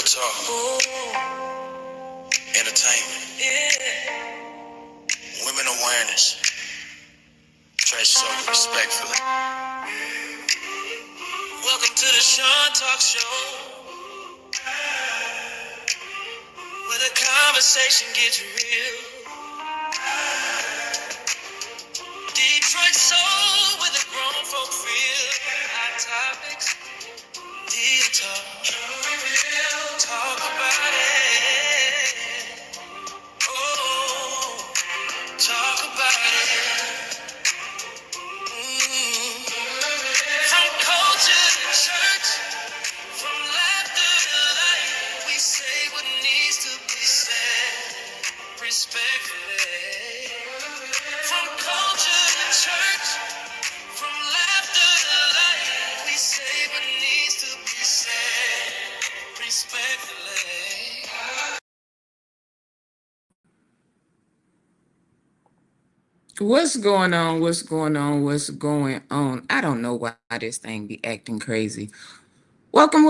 talk, entertainment, women awareness, trash talk respectfully. Welcome to the SHUN TALKS SHOW, where the conversation gets real. Detroit soul with a grown folk feel. Hot topics, deal talk, talk about it. Oh, talk about it. From culture to church, from laughter to life, we say what needs to be said respectfully. From culture to church, from laughter to life, we say what needs to be said respectfully. What's going on? What's going on? What's going on? I don't know why this thing be acting crazy. Welcome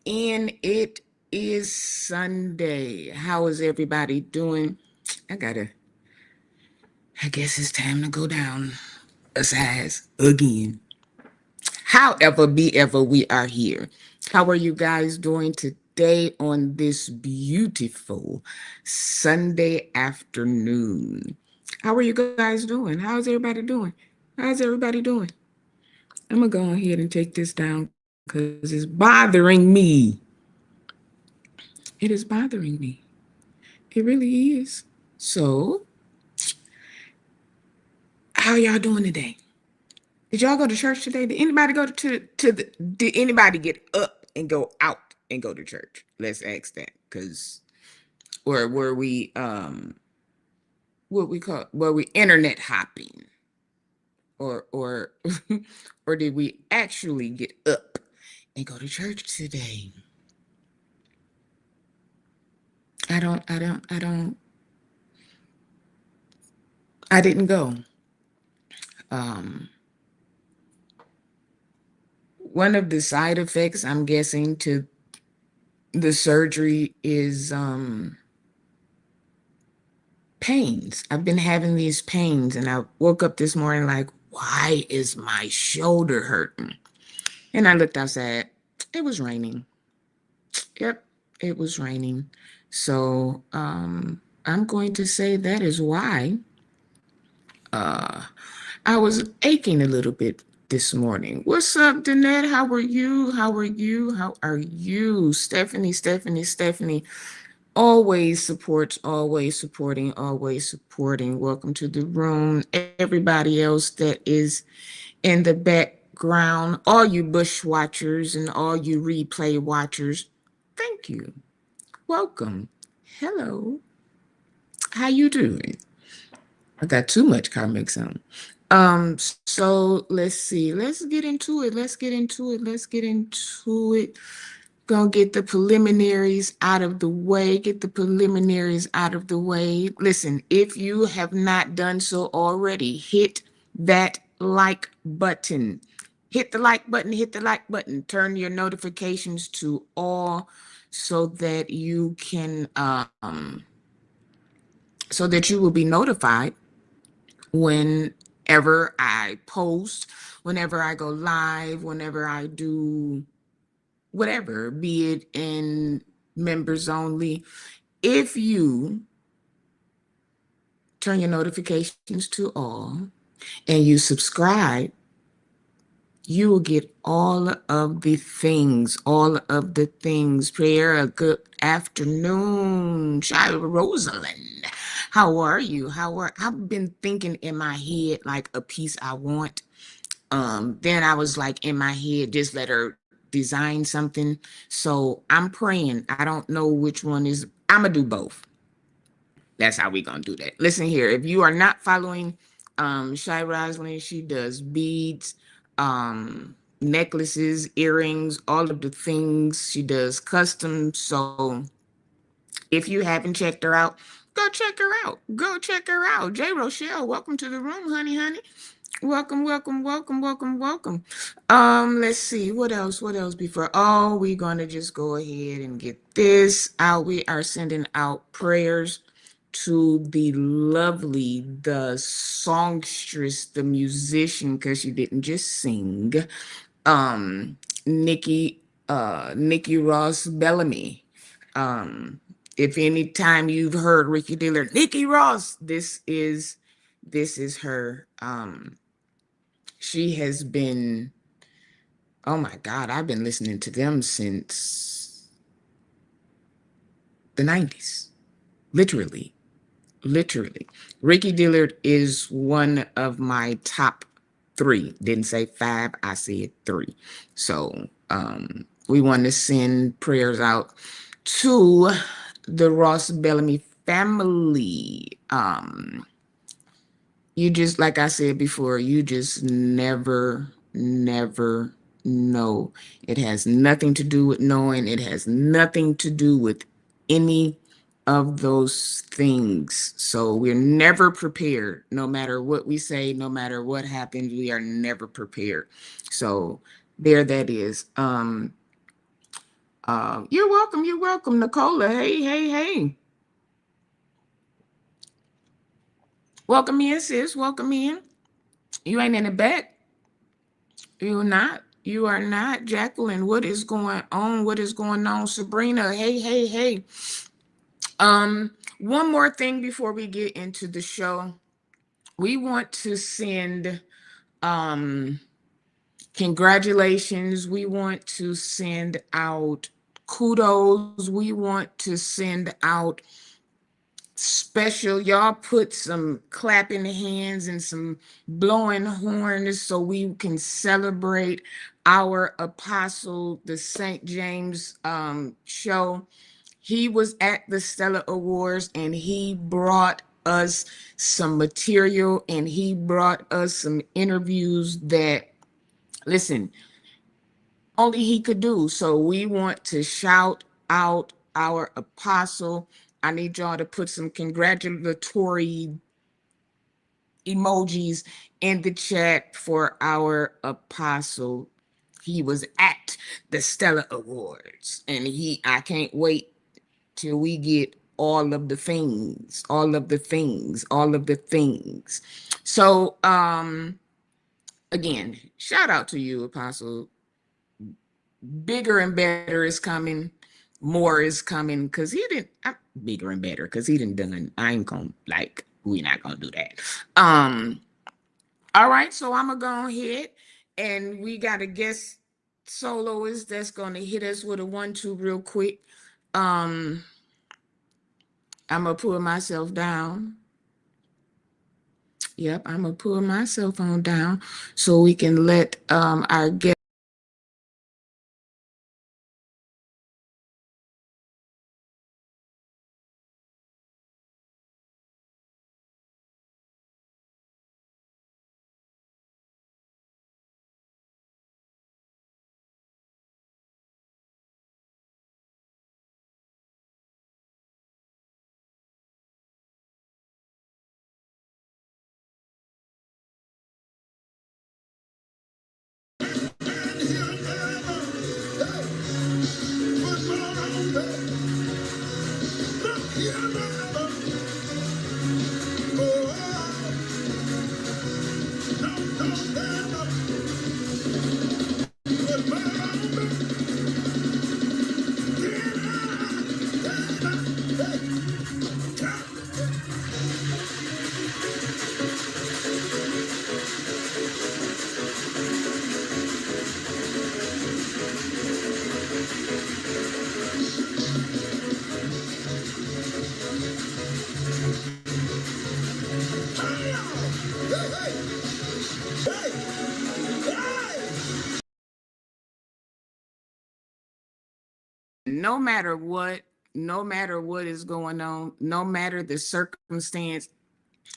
in. It is Sunday. How is everybody doing? I guess it's time to go down a size again. However, be ever, we are here. How are you guys doing today on this beautiful Sunday afternoon? How are you guys doing? How's everybody doing? How's everybody doing? I'm going to go ahead and take this down because it's bothering me. It is bothering me. It really is. So, how y'all doing today? Did y'all go to church today? Did anybody go did anybody get up and go out and go to church? Let's ask that. Or were we were we internet hopping? Or or did we actually get up and go to church today? I didn't go. Um One of the side effects, I'm guessing, to the surgery is pains. I've been having these pains, and I woke up this morning like, why is my shoulder hurting? And I looked outside. It was raining. Yep, it was raining. So I'm going to say that is why uh, I was aching a little bit this morning. What's up, Danette? How are you? How are you? How are you? Stephanie. Always supports, always supporting, always supporting. Welcome to the room. Everybody else that is in the background, all you bush watchers and all you replay watchers, thank you. Welcome. Hello. How you doing? I got too much comic on. So let's see. Let's get into it. Gonna get the preliminaries out of the way. Listen, if you have not done so already, hit that like button. Hit the like button. Turn your notifications to all so that so that you will be notified whenever I post, whenever I go live, whenever I do whatever, be it in members only. If you turn your notifications to all and you subscribe, you will get all of the things. Prayer, a good afternoon, Shira Rosalind. How are you? I've been thinking in my head like a piece I want. Then I was like in my head, just let her design something. So I'm praying. I don't know which one is. I'm gonna do both. That's how we gonna do that. Listen here, if you are not following Shy Roslyn, she does beads, necklaces, earrings, all of the things. She does custom. So if you haven't checked her out, go check her out. J. Rochelle, welcome to the room, honey. Welcome, welcome, welcome, welcome, welcome. Let's see what else. What else before? Oh, we're gonna just go ahead and get this out. We are sending out prayers to the lovely, the songstress, the musician, because she didn't just sing. Um, Nikki, Nikki Ross Bellamy. Um, if any time you've heard Ricky Dillard, Nikki Ross, this is her. She has been, oh my God, I've been listening to them since the 90s. Literally, literally. Ricky Dillard is one of my top three. Didn't say five, I said three. So we want to send prayers out to the Ross Bellamy family. You just, like I said before, you just never know. It has nothing to do with knowing. It has nothing to do with any of those things. So we're never prepared. No matter what we say, no matter what happens, we are never prepared. So there that is. You're welcome. You're welcome, Nicola. Hey, hey, hey. Welcome in, sis. Welcome in. You ain't in the back. You're not. You are not. Jacqueline, what is going on? What is going on? Sabrina, hey, hey, hey. One more thing before we get into the show. We want to send um congratulations. We want to send out kudos. We want to send out special. Y'all put some clapping hands and some blowing horns so we can celebrate our apostle, the St. James show. He was at the Stella Awards and he brought us some material and he brought us some interviews that, listen, only he could do. So we want to shout out our apostle. I need y'all to put some congratulatory emojis in the chat for our apostle. He was at the Stella Awards and I can't wait till we get all of the things, all of the things, all of the things. So again, shout out to you, Apostle. Bigger and better is coming, more is coming, because he didn't bigger and better because he didn't done. I ain't gonna, like, we're not gonna do that. All right, so I'm gonna go ahead and we got a guest soloist that's gonna hit us with a 1-2 real quick. um I'm gonna pull myself down. Yep, I'm gonna pull my cell phone down so we can let our guest. No matter what, no matter what is going on, no matter the circumstance,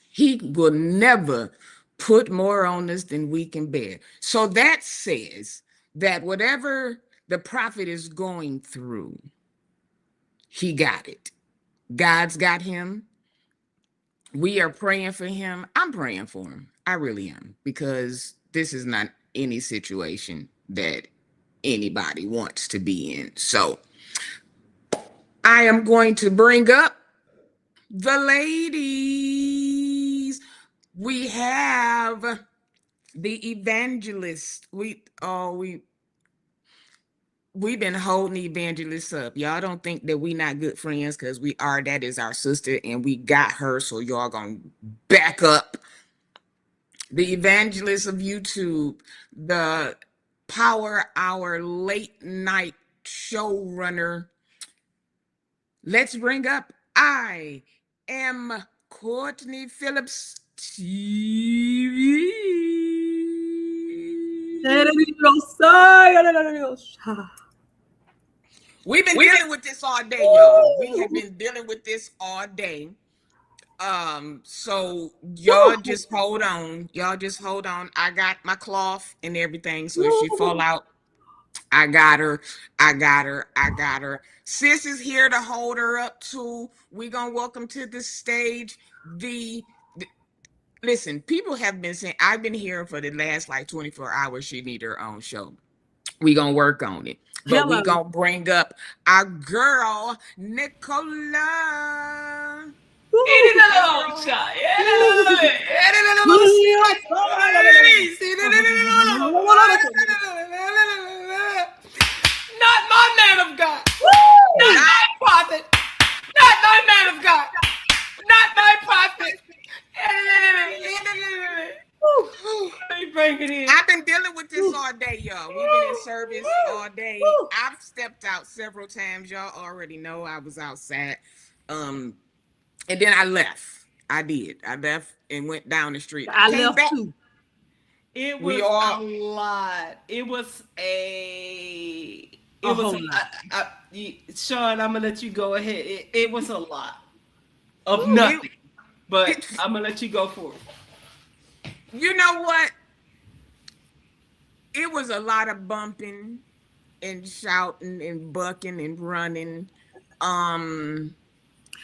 he will never put more on us than we can bear. So that says that whatever the prophet is going through, he got it. God's got him. We are praying for him. I'm praying for him. I really am, because this is not any situation that anybody wants to be in. So I am going to bring up the ladies. We have the evangelist. We've been holding evangelists up. Y'all don't think that we not good friends, because we are. That is our sister, and we got her. So y'all gonna back up the evangelist of YouTube, the Power Hour late night showrunner. Let's bring up I am Courtney Phillips TV. We've been dealing with this all day, y'all. We have been dealing with this all day. So y'all just hold on. Y'all just hold on. I got my cloth and everything. So if she fall out, I got her. I got her. I got her. Sis is here to hold her up too. We gonna welcome to the stage listen, people have been saying, I've been hearing for the last like 24 hours she need her own show. We gonna work on it. But we gonna bring up our girl, Nicola. Not my man of God. Not my prophet. Not my man of God. Not my prophet. Bring it in. I've been dealing with this all day, y'all. We've been in service all day. I've stepped out several times. Y'all already know I was outside. And then I left. I did. I left and went down the street. I Came left back. too. It was a lot. It was a whole lot. Sean, I'm gonna let you go ahead. It was a lot of nothing, but I'm gonna let you go for it. You know what? It was a lot of bumping and shouting and bucking and running.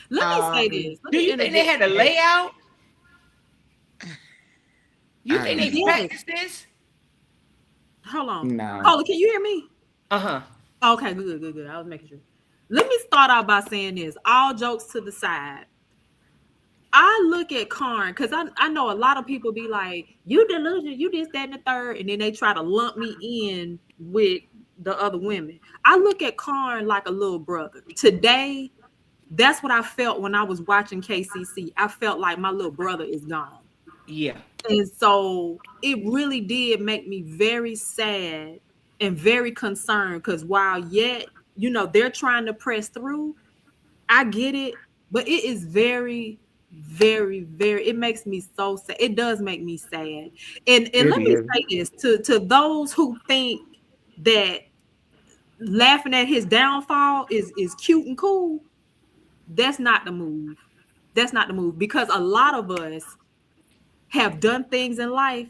Let me say this. Do you think they had a layout? You think they practiced this? Hold on. No. Paula, can you hear me? Uh-huh. Okay, good. I was making sure. Let me start out by saying this. All jokes to the side. I look at Karn, because I know a lot of people be like, you delusional, you this, that, and the third, and then they try to lump me in with the other women. I look at Karn like a little brother. Today, that's what I felt when I was watching KCC. I felt like my little brother is gone. Yeah. And so it really did make me very sad and very concerned, because while yet, they're trying to press through, I get it, but it is very, very, very, it makes me so sad. It does make me sad. And let me say this to those who think that laughing at his downfall is cute and cool. That's not the move. That's not the move, because a lot of us have done things in life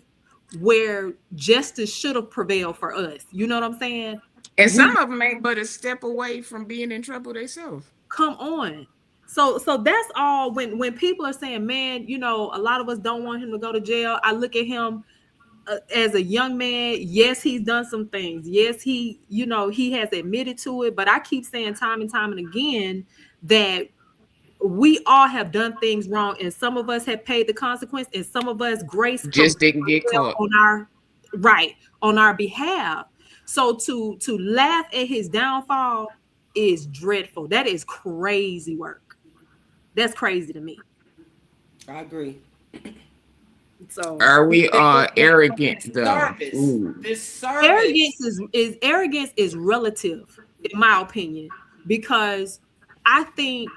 where justice should have prevailed for us. You know what I'm saying? And some of them ain't but a step away from being in trouble themselves. Come on. So that's all. When people are saying, man, a lot of us don't want him to go to jail, I look at him as a young man. Yes, he's done some things. Yes, he has admitted to it. But I keep saying time and time and again that we all have done things wrong, and some of us have paid the consequence, and some of us grace just didn't get caught on our behalf. So to laugh at his downfall is dreadful. That is crazy work. That's crazy to me. I agree. So are we arrogant though? This service. Arrogance is relative, in my opinion, because I think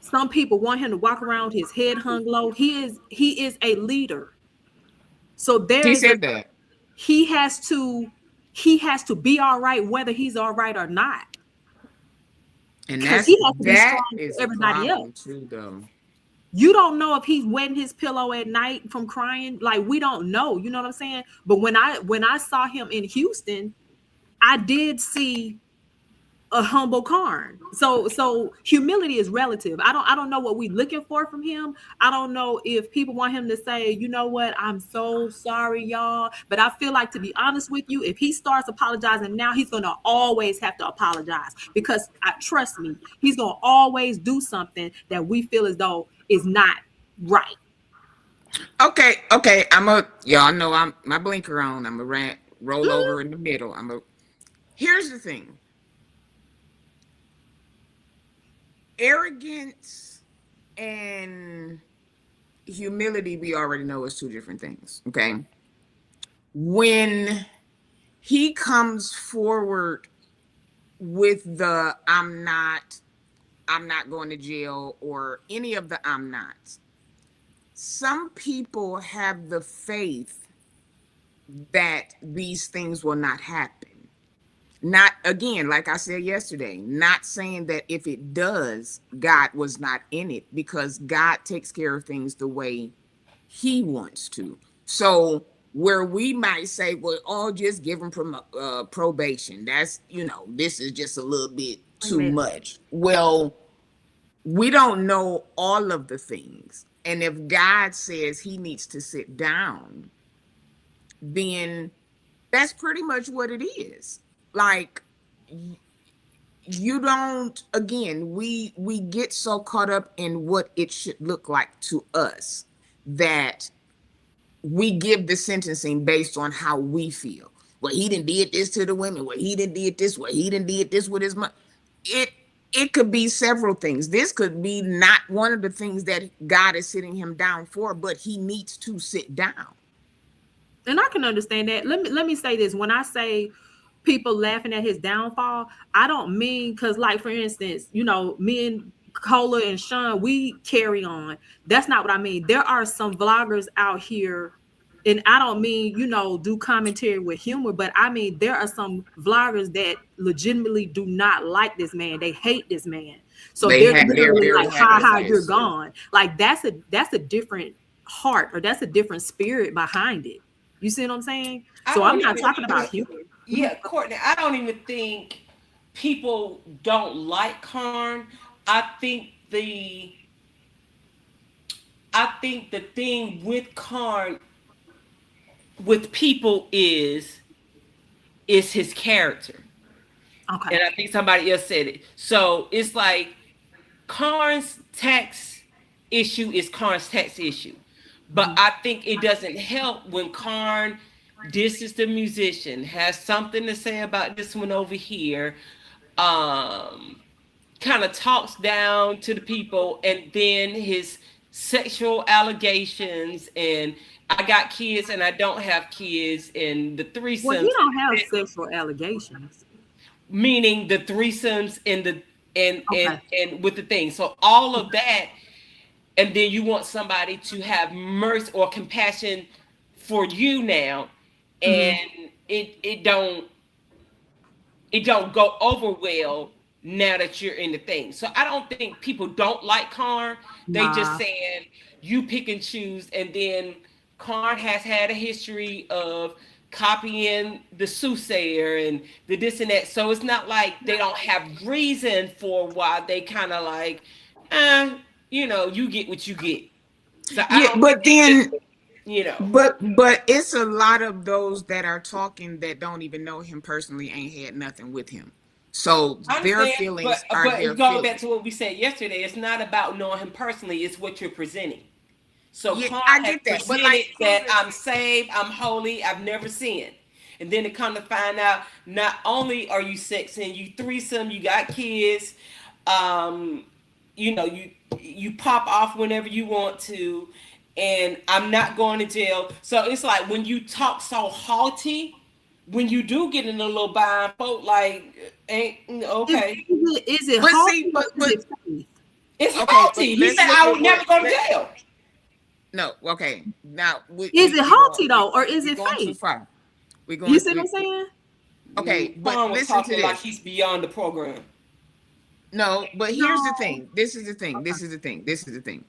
some people want him to walk around his head hung low. He is a leader. So he has to be all right whether he's all right or not. And he has to be strong for everybody else too, though. You don't know if he's wetting his pillow at night from crying. Like, we don't know. You know what I'm saying? But when I saw him in Houston, I did see a humble Karn. So humility is relative. I don't know what we looking for from him. I don't know if people want him to say, you know what, I'm so sorry, y'all. But I feel like, to be honest with you, if he starts apologizing now, he's gonna always have to apologize, because trust me, he's gonna always do something that we feel as though is not right. Okay, y'all know I'm my blinker on. I'm a roll over in the middle. Here's the thing. Arrogance and humility, we already know, is two different things. Okay. When he comes forward with the I'm not going to jail, or any of the I'm nots, some people have the faith that these things will not happen. Not, again, like I said yesterday, not saying that if it does, God was not in it, because God takes care of things the way he wants to. So where we might say, well, oh, just give him probation. That's, this is just a little bit too much. Well, we don't know all of the things. And if God says he needs to sit down, then that's pretty much what it is. Like, you don't, again, we get so caught up in what it should look like to us that we give the sentencing based on how we feel. Well, he didn't did this to the women. Well, he didn't did this. Well, he didn't did this with his money. It could be several things. This could be not one of the things that God is sitting him down for, but he needs to sit down. And I can understand that. Let me say this. When I say people laughing at his downfall, I don't mean, because, like, for instance, me and Cola and Sean, we carry on. That's not what I mean. There are some vloggers out here, and I don't mean, do commentary with humor, but I mean, there are some vloggers that legitimately do not like this man. They hate this man. So they're like, ha, you're gone. Like, that's a different heart, or that's a different spirit behind it. You see what I'm saying? So I'm not talking about humor. Yeah, Courtney, I don't even think people don't like Karn. I think the thing with Karn, with people, is his character. Okay. And I think somebody else said it. So it's like Karn's tax issue is Karn's tax issue. But I think it doesn't help when Karn disses the musician, has something to say about this one over here, kind of talks down to the people, and then his sexual allegations, and I got kids and I don't have kids, and the threesomes. Well, he don't have sexual allegations. Meaning the threesomes and with the thing. So all of that. And then you want somebody to have mercy or compassion for you now, and it don't go over well now that you're in the thing. So I don't think people don't like Karn. They just saying you pick and choose, and then Karn has had a history of copying the soothsayer and the this and that. So it's not like they don't have reason for why they kind of like, you get what you get. So but it's a lot of those that are talking that don't even know him personally, ain't had nothing with him. So their feelings are their feelings. Going back to what we said yesterday, it's not about knowing him personally, it's what you're presenting. So I get that. But like that, I'm saved, I'm holy, I've never sinned. And then to come to find out, not only are you sexing, you threesome, you got kids, you pop off whenever you want to, and I'm not going to jail. So it's like when you talk so haughty, when you do get in a little bind, folk like, ain't okay. Is it haughty? It's haughty. He said I would never go to jail. No, okay. Now, is it haughty though, or is it fake? Too far. You see what I'm saying? Okay, but listen to this. Like he's beyond the program. No, but here's the thing. This is the thing.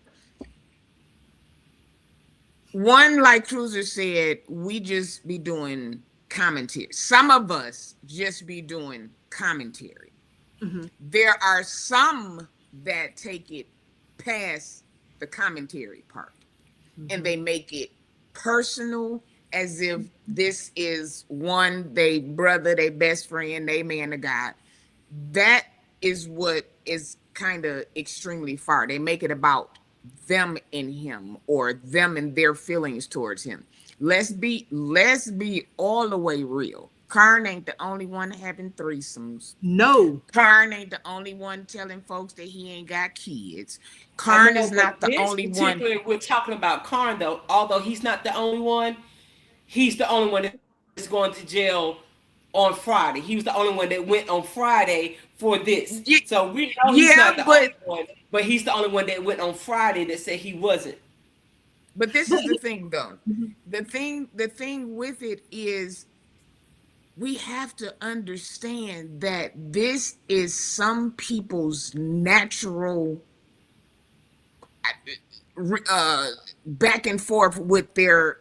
One, like Cruiser said, we just be doing commentary. Some of us just be doing commentary. Mm-hmm. There are some that take it past the commentary part and Mm-hmm. they make it personal, as if this is one they brother, they best friend, they man of God. That is what is kind of extremely far. They make it about them and him, or them and their feelings towards him. Let's be all the way real. Karn ain't the only one having threesomes. No, Karn ain't the only one telling folks that he ain't got kids. I Karn know, is but not the this only one. particular, we're talking about Karn though. Although he's not the only one, he's the only one that's going to jail on Friday. He was the only one that went on Friday for this. Ye- So we know he's Yeah, not the but only one, but he's the only one that went on Friday that said he wasn't. this but is the thing though. Mhm. The thing with it is, we have to understand that this is some people's natural uh back and forth with their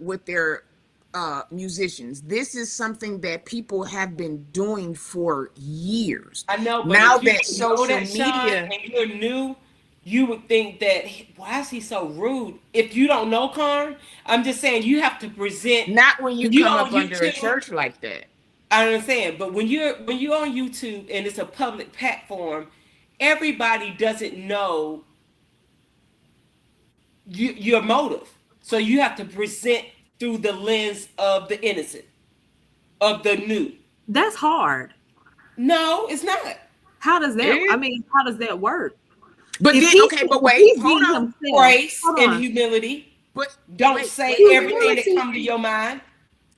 musicians. This is something that people have been doing for years. I know, but Now if you that don't know social that Sean media, and you're new, you would think that why is he so rude? If you don't know Karn, I'm just saying you have to present not when you when you come on up under a YouTube. church like that. I understand, but when you're on YouTube and it's a public platform, everybody doesn't know your motive. So you have to present through the lens of the innocent, of the new. that's hard. No, it's not. How does that? I It, mean, how does that work? but If then, he okay, but if wait, he's hold being on. himself, Grace hold and on. humility. But Don't wait, say wait, wait, wait, everything wait. that Humility. come to your mind.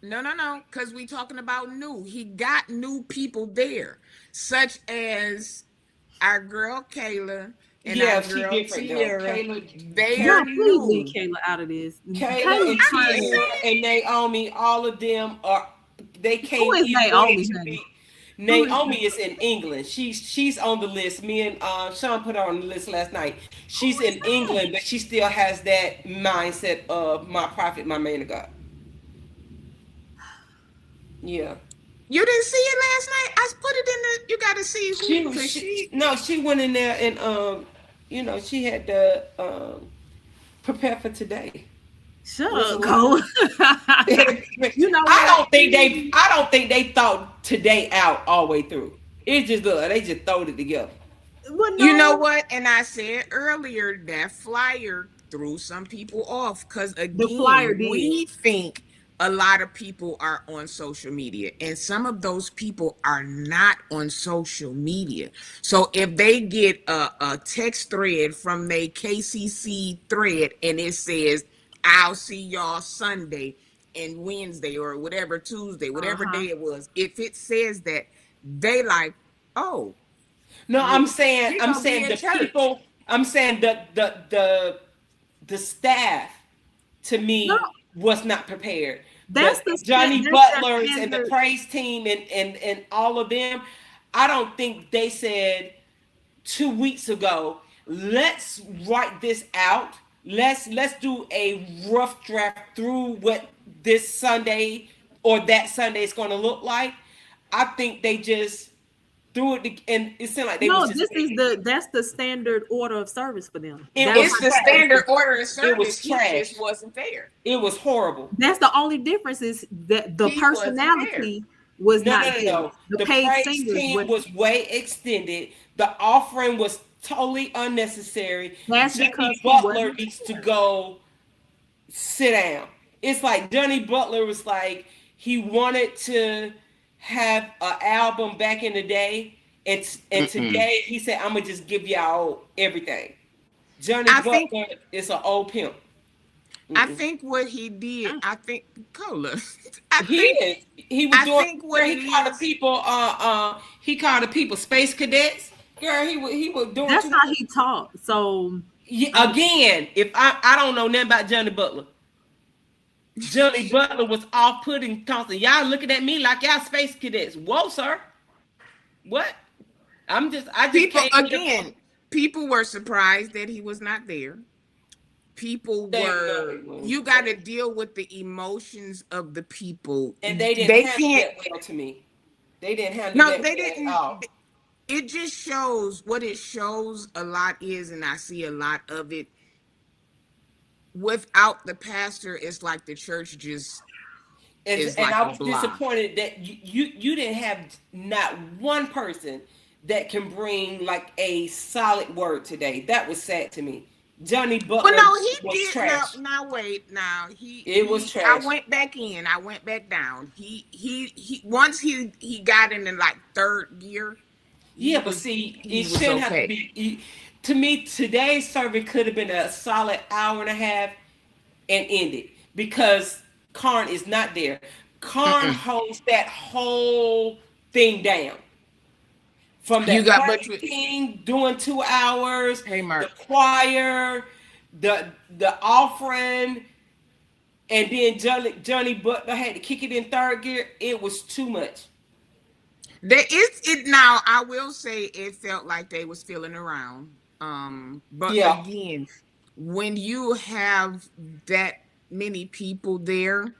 No, because we talking about new. He got new people there, such as our girl Kayla and our Yeah, she girl different though. Tiara. Kayla, They are Y'all, please leave new. Kayla out of this. Kayla and Kayla's trying to. Tiara and Naomi, all of them are. They Who came is either way Naomi, to honey? be. Who is Naomi is in England. She's on the list. Me and Sean put her on the list last night. who She's is in that? England, but she still has that mindset of my prophet, my man of God. Yeah. You didn't see it last night. I put it in the. You got to see who, because she. She went in there and she had to prepare for today. Shut Was up, a Cole. You know I what? don't think they thought today out all the way through. It's just look, they just throwed it together. Well, You know no, what? And I said earlier that flyer threw some people off, because the flyer again, did. we think a lot of people are on social media, and some of those people are not on social media. So if they get a text thread from their KCC thread and it says, I'll see y'all Sunday and Wednesday or whatever, Tuesday, Uh whatever huh. day it was, if it says that, they like, oh, No, we we I'm gonna be saying in the church. people, I'm saying the staff to No, me was not prepared. that's The the Johnny that's their Butlers and the standard. praise team and all of them, I don't think they said 2 weeks ago, let's write this out. Let's do a rough draft through what this Sunday or that Sunday is going to look like. I think they just threw it, and it seemed like they was No, just this is waiting. that's the standard order of service for them. It That's was It's how the they trash. standard operate. order of It service. was He just trash. wasn't there. It was horrible. That's the only difference is that the He wasn't there. personality was No, not no, no, there. no. The The paid praise singers team were. was way extended. The offering was totally unnecessary. That's because Johnny he Butler wasn't needs to there. go sit down. It's like Johnny Butler was like he wanted to have an album back in the day, and Mm-mm. today he said, "I'm gonna just give y'all everything." Johnny I think Butler is an old pimp. I Mm-mm. think what he did, Mm. I think Cola. I He think is. He was I doing. think Girl, what it he called the is, people. He called the people space cadets. Girl, he was doing That's too how much. he talked. So Yeah, again, if I don't know nothing about Johnny Butler. Johnny Butler was off putting constantly. Y'all looking at me like y'all space cadets. Whoa, sir. What? I just people came here from again, people were surprised that he was not there. People they no, were, they weren't. you got to deal with the emotions of the people. And they didn't They handle can't, that well to me. They didn't handle no, that they well at didn't. all. it just shows what it shows a lot is, and I see a lot of it. Without the pastor, it's like the church just is And like I a was block. disappointed that you didn't have not one person that can bring like a solid word today. That was sad to me. Johnny Well, Butler no, he was did. trash. Now wait. Now It was I trash. went back in. I went back down. He once he got into like third gear. Yeah, but see, He it was shouldn't have to okay. be. To me, today's service could have been a solid hour and a half and ended because Karn is not there. Karn Mm-mm. holds that whole thing down. From You that got praise team doing 2 hours, Hey, the Mark. choir, the offering, and then Johnny Butler had to kick it in third gear. It was too much. There is it now. I will say it felt like they was feeling around. But Yeah, again, when you have that many people there,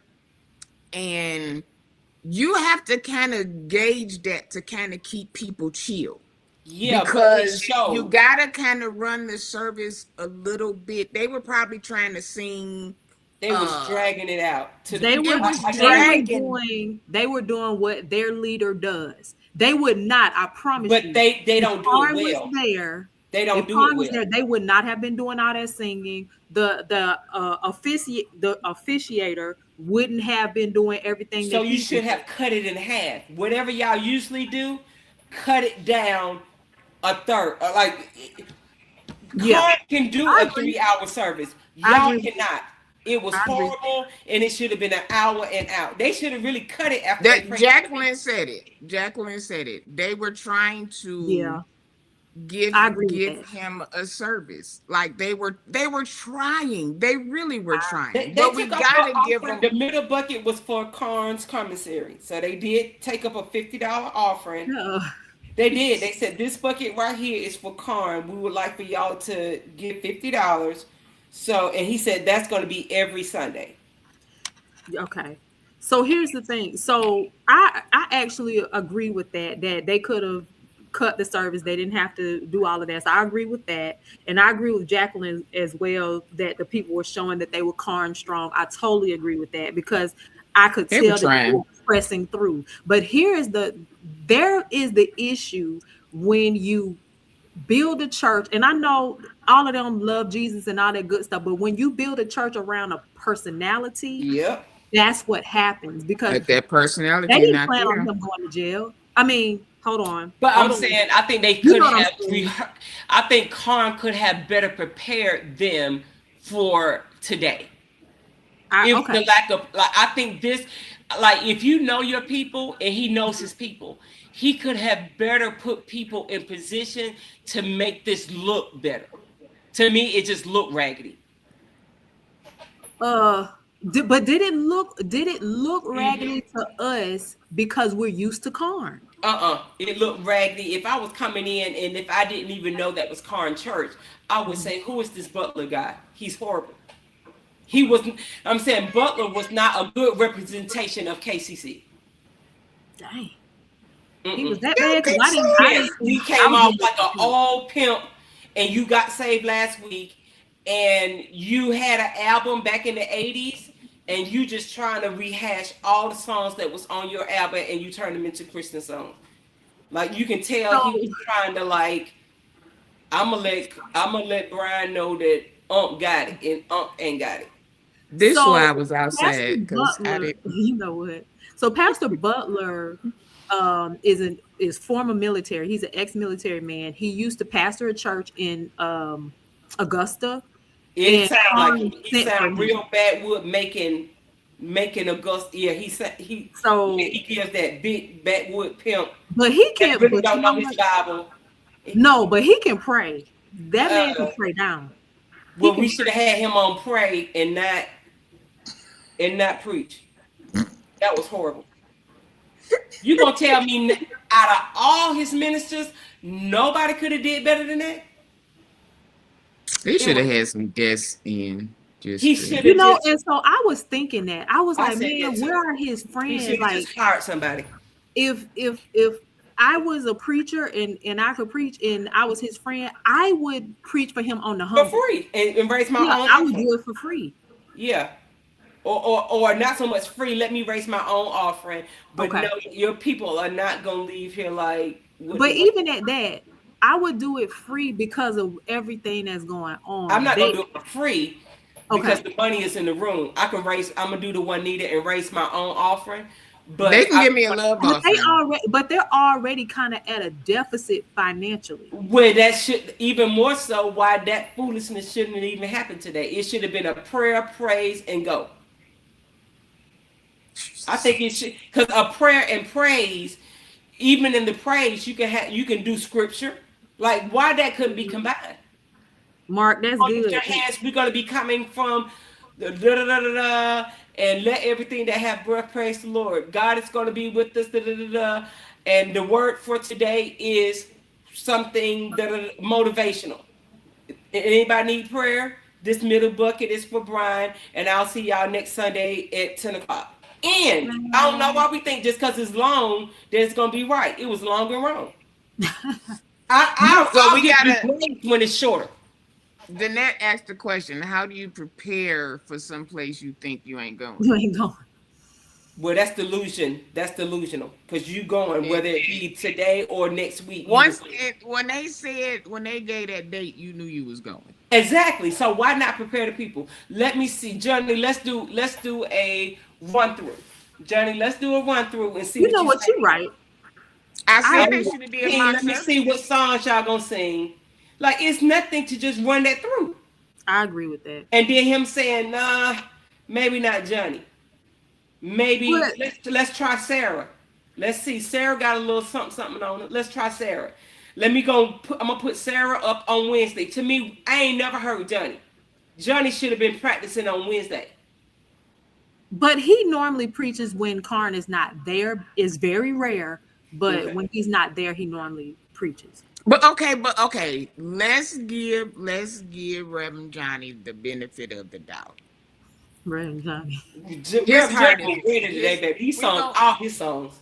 and you have to kind of gauge that to kind of keep people chill, yeah, but it because you showed. gotta kind of run the service a little bit. They were probably trying to sing. They was dragging it out to the They people. were It was dragging. they were doing what their leader does. They would not, I promise But you. they If don't do it Karn was well. there, They if don't do it Karn was well. there, they would not have been doing all that singing. The officiator wouldn't have been doing everything So that you he should did. have cut it in half. Whatever y'all usually do, cut it down a third. Like Yeah, Karn can do I a agree. 3 hour service. I Y'all agree. cannot. It was I agree. horrible, and it should have been an hour and out. They should have really cut it after they That prayed for the people. Jacqueline said it. Jacqueline said it. They were trying to Yeah, give I agree with give that. him a service. Like they were trying. They really were They trying. they But we took up gotta an give offering. them. The middle bucket was for Karn's commissary, so they did take up a $50 offering. Yeah. They did. They said this bucket right here is for Karn. We would like for y'all to give $50. So, and he said that's going to be every Sunday. Okay. So here's the thing. So I actually agree with that they could have cut the service. They didn't have to do all of that. So I agree with that. And I agree with Jacqueline as well that the people were showing that they were Karn strong. I totally agree with that because I could They were tell that they were trying. pressing through. But there is the issue when you build a church, and I know all of them love Jesus and all that good stuff, but when you build a church around a personality, Yep. that's what happens because But that they personality didn't not plan on there. him going to jail. I mean, hold on. But I'm Hold on. saying I think they You could know what have. I'm saying. I think Karn could have better prepared them for today. If Okay. the lack of, like, I think this, like, if you know your people and he knows his people, he could have better put people in position to make this look better. To me, it just looked raggedy. But did it look raggedy to us because we're used to Karn? It looked raggedy. If I was coming in and if I didn't even know that was Karn Church, I would say, who is this Butler guy? He's horrible. He wasn't. I'm saying Butler was not a good representation of KCC. Dang. Mm-mm. He was that You bad because think I didn't. so? I Yes, didn't. you I came was off really like an confused. old pimp, and you got saved last week, and you had an album back in the '80s, and you just trying to rehash all the songs that was on your album, and you turn them into Christian songs. Like you can tell he So was trying to like, I'm gonna let Brian know that got it, and ain't got it. This So why I was Pastor outside because I Butler, didn't. you know what? So Pastor Butler is former military. He's an ex-military man. He used to pastor a church in Augusta, It and sound like Karn he sent for sound him. real backward making Augusta. Yeah, So, he gives that big backwood pimp but he that can't. really But you don't know know his what? Bible. No, but he can pray. That man can Uh, pray down. He well, can we should have pray. had him on pray and not preach. That was horrible. You gonna tell me out of all his ministers, nobody could have did better than that? They It should have was, had some guests in just he to. should You have know, just. and so I was thinking that I was I like, said man, that where too. are his He friends? should have Like, just hired somebody. if I was a preacher and I could preach and I was his friend, I would preach for him on the for humble. free and raise my own I would offering. do it for free. Yeah. Or not so much free. Let me raise my own offering. But no, your people are not gonna leave here like. But even at that, I would do it free because of everything that's going on. I'm not gonna do it for free because the money is in the room. I'm gonna do the one needed and raise my own offering. But they can give me a love offering. But they're already kind of at a deficit financially. Well, that should even more so. Why that foolishness shouldn't even happen today? It should have been a prayer, praise, and go. I think it should, because a prayer and praise, even in the praise, you can do scripture. Like, why that couldn't be combined? Mark, that's good. Your hands, we're gonna be coming from the and let everything that have breath praise the Lord. God is gonna be with us. And the word for today is something motivational. Anybody need prayer? This middle bucket is for Brian, and I'll see y'all next Sunday at 10 o'clock. And I don't know why we think just because it's long that it's gonna be right. It was long and wrong. I'll get you when it's shorter. Danette asked the question: how do you prepare for some place you think you ain't going? You ain't going. Well, that's delusion. That's delusional because you going whether it be today or next week. When they gave that date, you knew you was going. Exactly. So why not prepare the people? Let me see, Johnny. Let's do a run through. Johnny, let's do a run through and see. You know what you right. I said they should have did. Let me see what songs y'all gonna sing. Like, it's nothing to just run that through. I agree with that. And then him saying, nah, maybe not Johnny. Maybe let's try Sarah. Let's see. Sarah got a little something on it. Let's try Sarah. I'm gonna put Sarah up on Wednesday. To me, I ain't never heard Johnny. Johnny should have been practicing on Wednesday. But he normally preaches when Karn is not there. It's very rare. But when he's not there, he normally preaches. But okay. Let's give Reverend Johnny the benefit of the doubt. Reverend Johnny. He sung all his songs.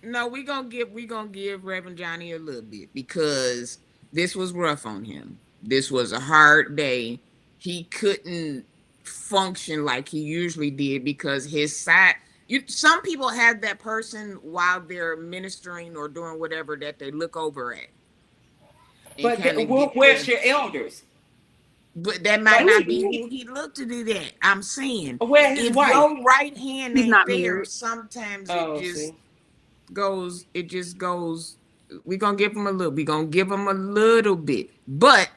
No, we gonna give Reverend Johnny a little bit because this was rough on him. This was a hard day. He couldn't function like he usually did because his side. Some people have that person while they're ministering or doing whatever that they look over at. But where's your elders? But that might not be who he looked to do that. I'm saying, where's his wife? Your right hand ain't not there, married. sometimes it just goes. We're gonna give him a little. We're gonna give him a little bit. But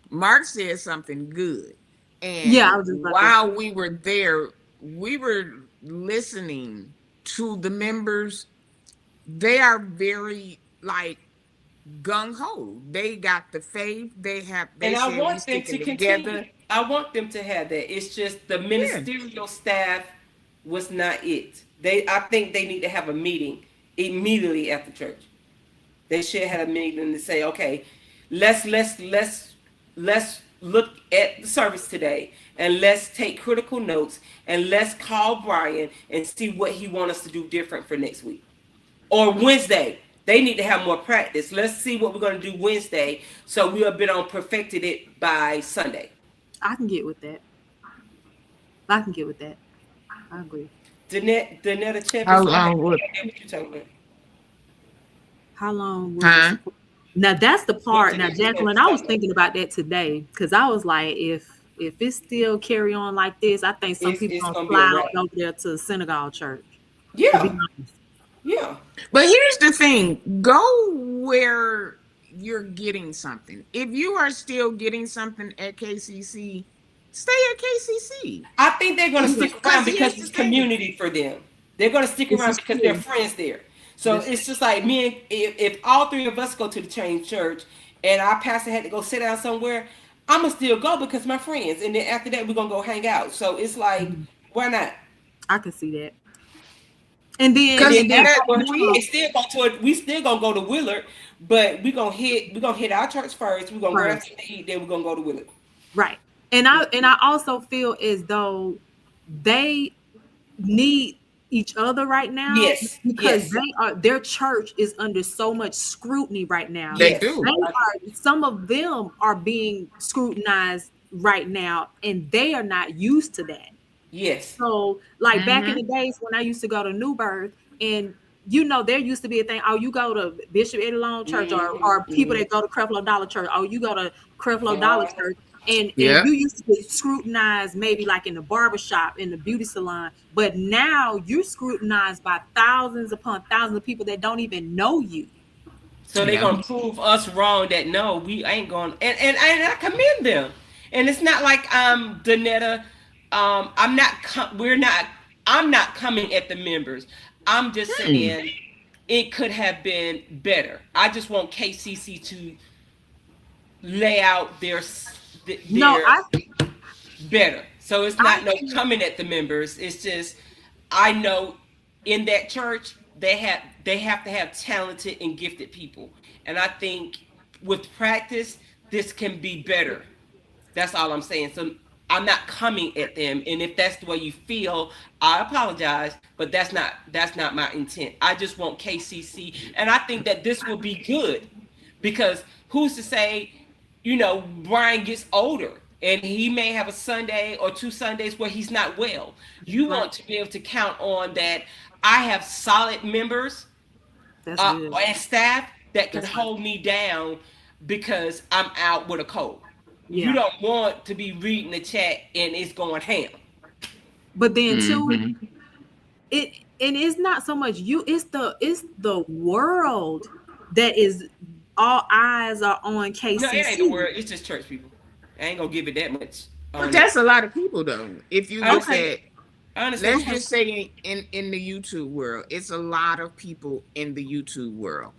Mark said something good, and while we were there, we were listening to the members. They are very gung-ho. They got the faith. And I want them to continue. I want them to have that. It's just the ministerial staff was not it. I think they need to have a meeting immediately after church. They should have a meeting to say, okay, let's look at the service today and let's take critical notes and let's call Brian and see what he wants us to do different for next week or Wednesday. They need to have more practice. Let's see what we're going to do Wednesday so we'll be on perfected it by Sunday. I can get with that. I agree. Danette, a champion. How long? How long? Now that's the part. Now, Jacqueline, I was thinking about that today because I was like, if it still carry on like this, I think some people gonna fly over there to the synagogue church. Yeah. Yeah. But here's the thing. Go where you're getting something. If you are still getting something at KCC, stay at KCC. I think they're going to stick around because it's community for them. They're going to stick around because they're friends there. So it's just like me, if all three of us go to the chain church and our pastor had to go sit down somewhere, I'm going to still go because my friends. And then after that, we're going to go hang out. So it's like, why not? I can see that. And then we still gonna go to Willard, but we're gonna hit our church first. We're gonna grab something to eat, then we're gonna go to Willard. Right. And I also feel as though they need each other right now Yes, because yes, their church is under so much scrutiny right now. They yes. do. Some of them are being scrutinized right now, and they are not used to that. Yes. So, like back in Mm-hmm. the days when I used to go to New Birth, and there used to be a thing. Oh, you go to Bishop Eddie Long Church, or people Mm-hmm. that go to Creflo Dollar Church. Oh, you go to Creflo Dollar Uh, Church, and Yeah. you used to get scrutinized maybe like in the barbershop, in the beauty salon. But now you're scrutinized by thousands upon thousands of people that don't even know you. so they're Yeah. gonna prove us wrong that no, we ain't going. And I commend them. And it's not like Danetta. I'm not. We're not. I'm not coming at the members. I'm just Hmm. saying it could have been better. I just want KCC to lay out No, their better. So it's I not no coming at the members. It's just I know in that church they have to have talented and gifted people. And I think with practice this can be better. That's all I'm saying. So I'm not coming at them, and if that's the way you feel, I apologize, but that's not my intent. I just want KCC, and I think that this will be good because who's to say, Brian gets older and he may have a Sunday or two Sundays where he's not well. You right. want to be able to count on that. I have solid members That's good. and staff that can That's right. hold me down because I'm out with a cold. You Yeah. don't want to be reading the chat and it's going ham. But then too, Mm-hmm. it and it's not so much you, it's the world that is, all eyes are on No, it ain't the KCC. word. It's just church people. I ain't gonna give it that much But on it. that's a lot of people, though. If you I look understand. at, I understand let's what you're just say in the YouTube world, it's a lot of people in the YouTube world,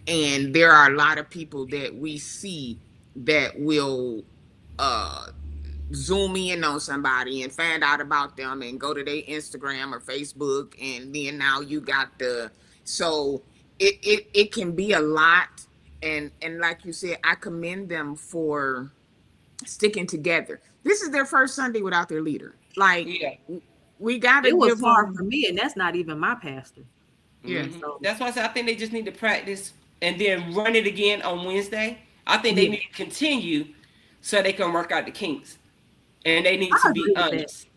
and there are a lot of people that we see that will uh zoom in on somebody and find out about them and go to their Instagram or Facebook, and then now you got so it can be a lot, and like you said, I commend them for sticking together. This is their first Sunday without their leader. Like, yeah. we gotta It was give hard for them. me, and that's not even my pastor. Yeah. So That's why I said I think they just need to practice and then run it again on Wednesday. I think they yeah, need to continue so they can work out the kinks. And they need I to be agree with that. honest.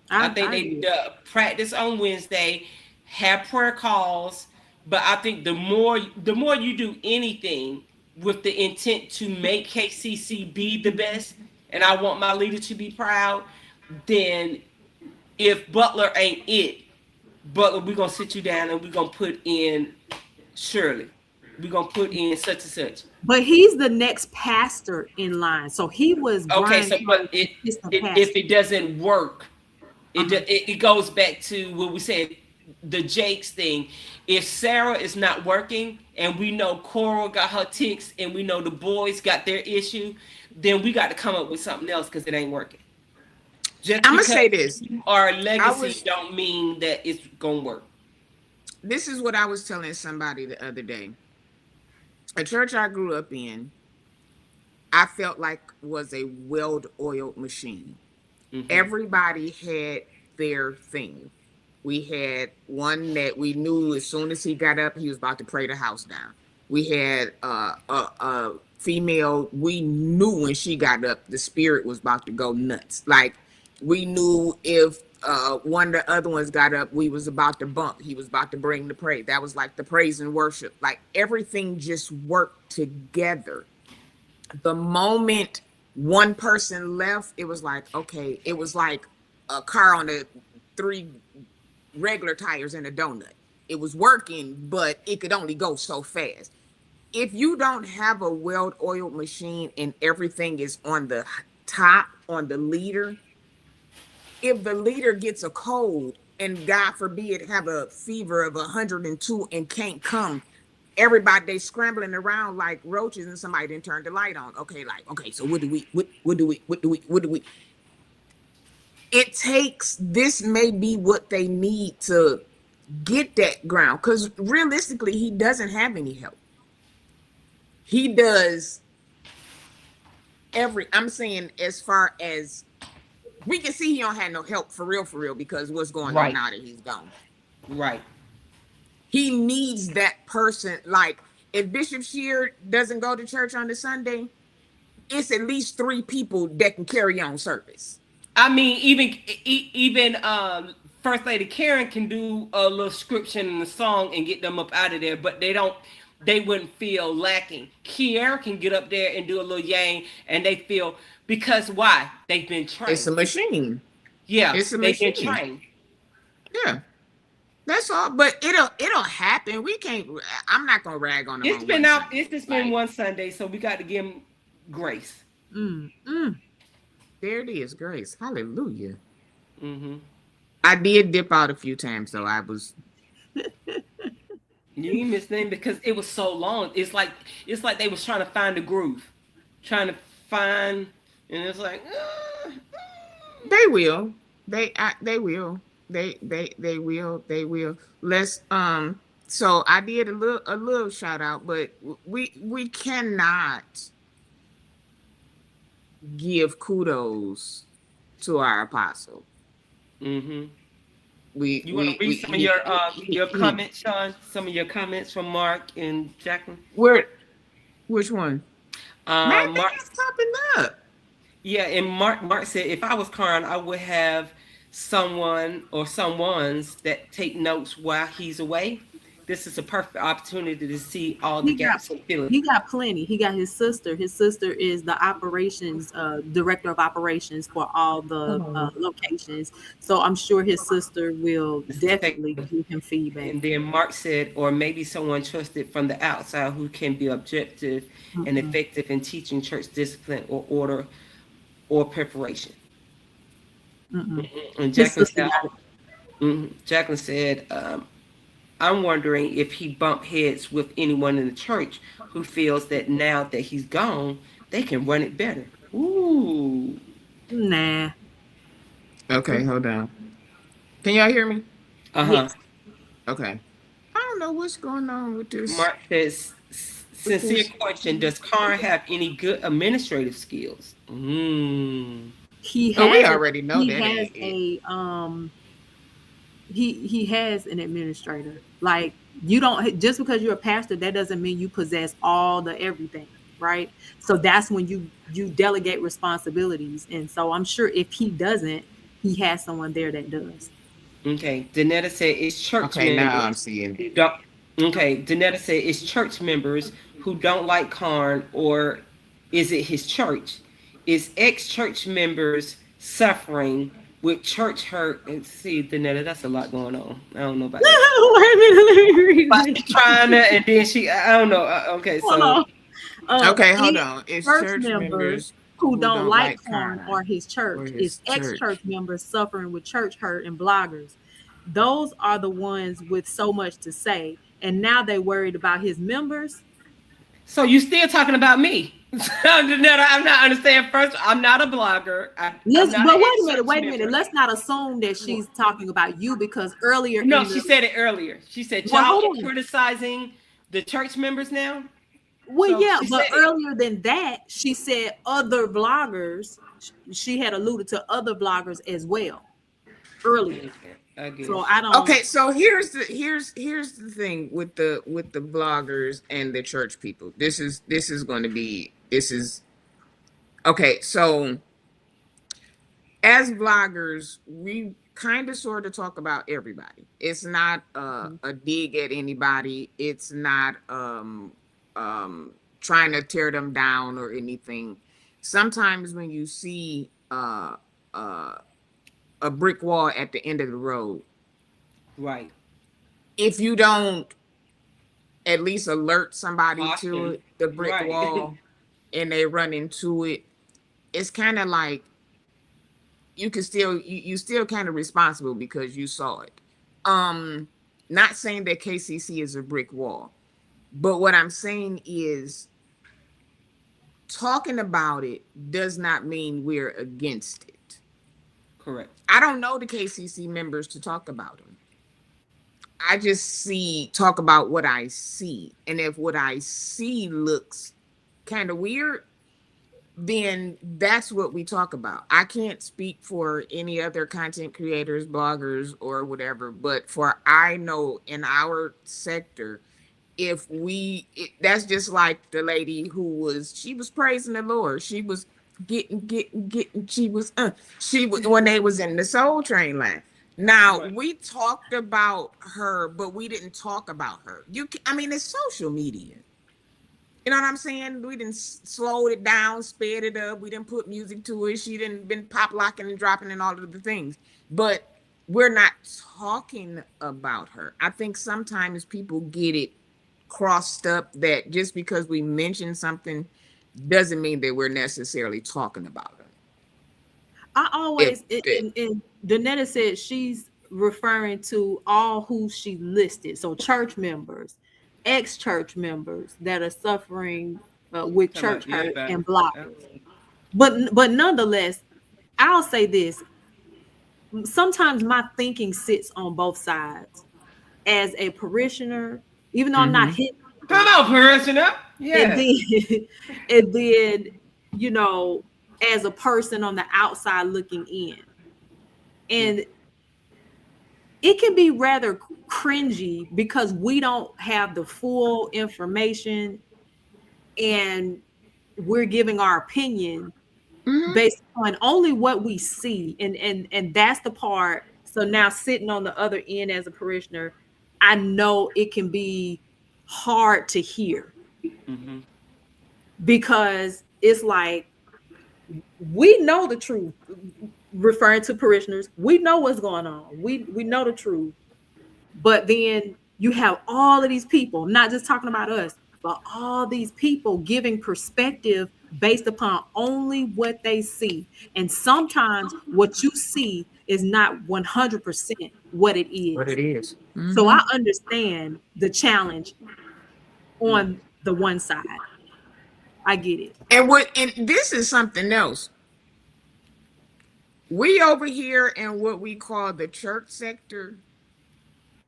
I think I they agree. need to practice on Wednesday, have prayer calls. But I think the more you do anything with the intent to make KCC be the best, and I want my leader to be proud, then if Butler ain't it, Butler, we're gonna sit you down and we're gonna put in Shirley. We're gonna put in such and such. But he's the next pastor in line. So he was Okay, Brian so but Carter's assistant if pastor. it doesn't work, Uh-huh. it goes back to what we said, the Jakes thing. If Sarah is not working and we know Coral got her ticks and we know the boys got their issue, then we got to come up with something else because it ain't working. Just I'm gonna because say this. our I legacy was. don't mean that it's gonna work. This is what I was telling somebody the other day. A church I grew up in, I felt like was a well-oiled machine. Hmm. Everybody had their thing. We had one that we knew as soon as he got up, he was about to pray the house down. We had a female, we knew when she got up, the spirit was about to go nuts. Like, we knew if one of the other ones got up, we was about to bump. He was about to bring the praise. That was like the praise and worship. Like, everything just worked together. The moment one person left, it was like, okay, it was like a car on the three regular tires and a donut. It was working, but it could only go so fast. If you don't have a well-oiled machine and everything is on the top, on the leader, if the leader gets a cold and God forbid have a fever of 102 and can't come, everybody they scrambling around like roaches and somebody didn't turn the light on. Okay, like, okay, so what do we it takes, this may be what they need to get that ground, because realistically he doesn't have any help. He does I'm saying, as far as we can see, he don't have no help for real because what's going on Right. now that he's gone. Right. He needs that person. Like, if Bishop Shear doesn't go to church on the Sunday, it's at least 3 people that can carry on service. I mean, even First Lady Karen can do a little scripture and a song and get them up out of there, but they don't. They wouldn't feel lacking. Kiara can get up there and do a little yang, and they feel because why? They've been It's a trained. machine. Yeah, It's a they've been machine. trained. Yeah. That's all. But it'll happen. We can't. I'm not gonna rag on them. It's on been one out. Sunday. It's just been Like, one Sunday, so we got to give them grace. there it is, Grace. Hallelujah. Mm-hmm. I did dip out a few times though. I was. You didn't miss them because it was so long. It's like they was trying to find the groove, trying to find, and it's like. They will. They will. They will. They will. Let's So I did a little shout out, but we cannot give kudos to our apostle. Mm-hmm. You want to read some of your comments, Sean? Some of your comments from Mark and Jacqueline. Which one? Mark is popping up. Yeah, and Mark said if I was Karn, I would have someone or someone's that take notes while he's away. This is a perfect opportunity to see all the gaps and fill it. He got plenty. He got his sister. His sister is the operations director of operations for all the locations. So I'm sure his sister will definitely give him feedback. And then Mark said, or maybe someone trusted from the outside who can be objective and effective in teaching church discipline or order or preparation. And Jacqueline said, I'm wondering if he bumped heads with anyone in the church who feels that now that he's gone, they can run it better. Ooh. Nah. Okay, hold on. Can y'all hear me? Yes. Okay. I don't know what's going on with this. Mark says, sincere question, does Karn have any good administrative skills? He has, we already know he that. Has he has an administrator. Like, you don't, just because you're a pastor, that doesn't mean you possess all the everything, right? So that's when you delegate responsibilities. And so I'm sure if he doesn't, he has someone there that does. Okay. Danetta said it's church members. Now I'm seeing it. Okay. Danetta said it's church members who don't like Karn, or is it his church? Is ex-church members suffering with church hurt? And see, Danetta, that's a lot going on. I don't know about that. She's trying to, and then I don't know. Okay, so. Okay, hold on. It's church members who don't like Karn or his church. It's ex-church members suffering with church hurt and bloggers. Those are the ones with so much to say. And now they worried about his members. So you still talking about me? I'm not understanding. First, I'm not a blogger. But wait a minute. Let's not assume that she's talking about you, because earlier. No, she said it earlier. She said y'all are criticizing the church members now. Well, so yeah, but earlier than that, she said other bloggers. She had alluded to other bloggers as well earlier. So I don't. Okay, so here's the thing with the bloggers and the church people. This is okay. So as bloggers, we kind of sort of talk about everybody. It's not a dig at anybody. It's not trying to tear them down or anything. Sometimes when you see a brick wall at the end of the road, right? If you don't at least alert somebody to it, the brick wall, and they run into it, it's kind of like you can still you still kind of responsible because you saw it. Not saying that KCC is a brick wall, but what I'm saying is talking about it does not mean we're against it. Correct. I don't know the KCC members to talk about them. I just talk about what I see. And if what I see looks kind of weird, then that's what we talk about. I can't speak for any other content creators, bloggers, or whatever, but I know in our sector, that's just like the lady she was praising the Lord. She was getting, she was when they was in the Soul Train line. Now Right. we talked about her, but we didn't talk about her. It's social media. You know what I'm saying? We didn't slow it down, sped it up. We didn't put music to it. She didn't been pop locking and dropping and all of the things. But we're not talking about her. I think sometimes people get it crossed up that just because we mention something doesn't mean that we're necessarily talking about her. I always, and Donetta said she's referring to all who she listed. So church members, ex-church members that are suffering with church hurt and blockers. But nonetheless, I'll say this. Sometimes my thinking sits on both sides. As a parishioner, even though I'm not hit. Come on, parishioner. Yeah. And then, you know, as a person on the outside looking in. And it can be rather cringy because we don't have the full information and we're giving our opinion based on only what we see. And that's the part. So now sitting on the other end as a parishioner, I know it can be hard to hear because it's like, we know the truth, referring to parishioners. We know what's going on. We know the truth. But then you have all of these people, not just talking about us, but all these people giving perspective based upon only what they see. And sometimes what you see is not 100% what it is. What it is. So I understand the challenge on the one side. I get it. And this is something else. We over here in what we call the church sector,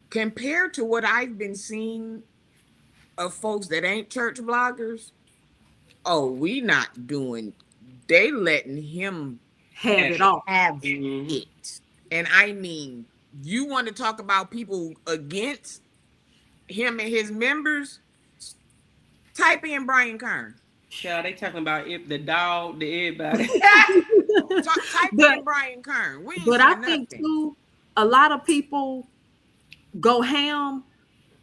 compared to what I've been seeing of folks that ain't church bloggers, we not doing, they letting him have it all. Have it. And I mean, you want to talk about people against him and his members? Type in Brian Kern. Yeah, they talking about the dog, the everybody. Type in Brian Kern. But I think too, a lot of people go ham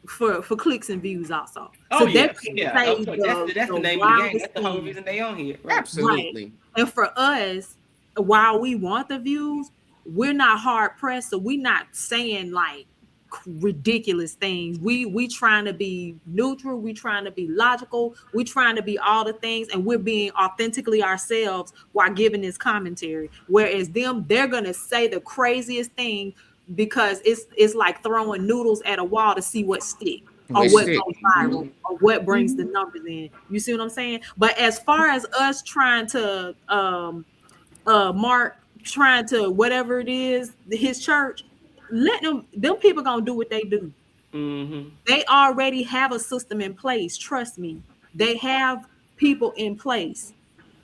for clicks and views also. Oh, so that's the name of the game. That's the whole reason they on here. Right? Absolutely. Right. And for us, while we want the views, we're not hard pressed, so we're not saying like ridiculous things. We trying to be neutral, we trying to be logical, we trying to be all the things, and we're being authentically ourselves while giving this commentary. Whereas them, they're gonna say the craziest thing because it's like throwing noodles at a wall to see what sticks or what goes viral or what brings the numbers in. You see what I'm saying? But as far as us trying to Mark trying to whatever it is, his church, let them people gonna do what they do. They already have a system in place. Trust me, they have people in place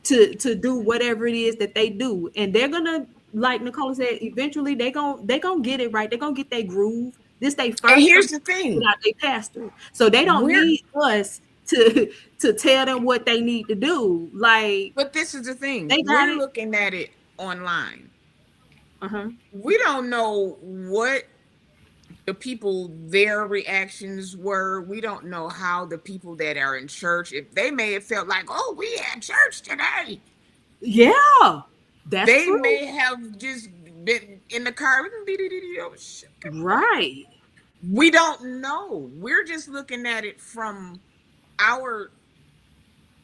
to do whatever it is that they do, and they're gonna, like Nicole said, eventually they gonna get it right. They're gonna get their groove. This they first. And here's the thing, without their pastor, so they don't need us to tell them what they need to do. Like, but this is the thing, we're looking at it online. We don't know what the people, their reactions were. We don't know how the people that are in church, if they may have felt like, oh, we had church today. Yeah, they true. May have just been in the car. Right. We don't know. We're just looking at it from our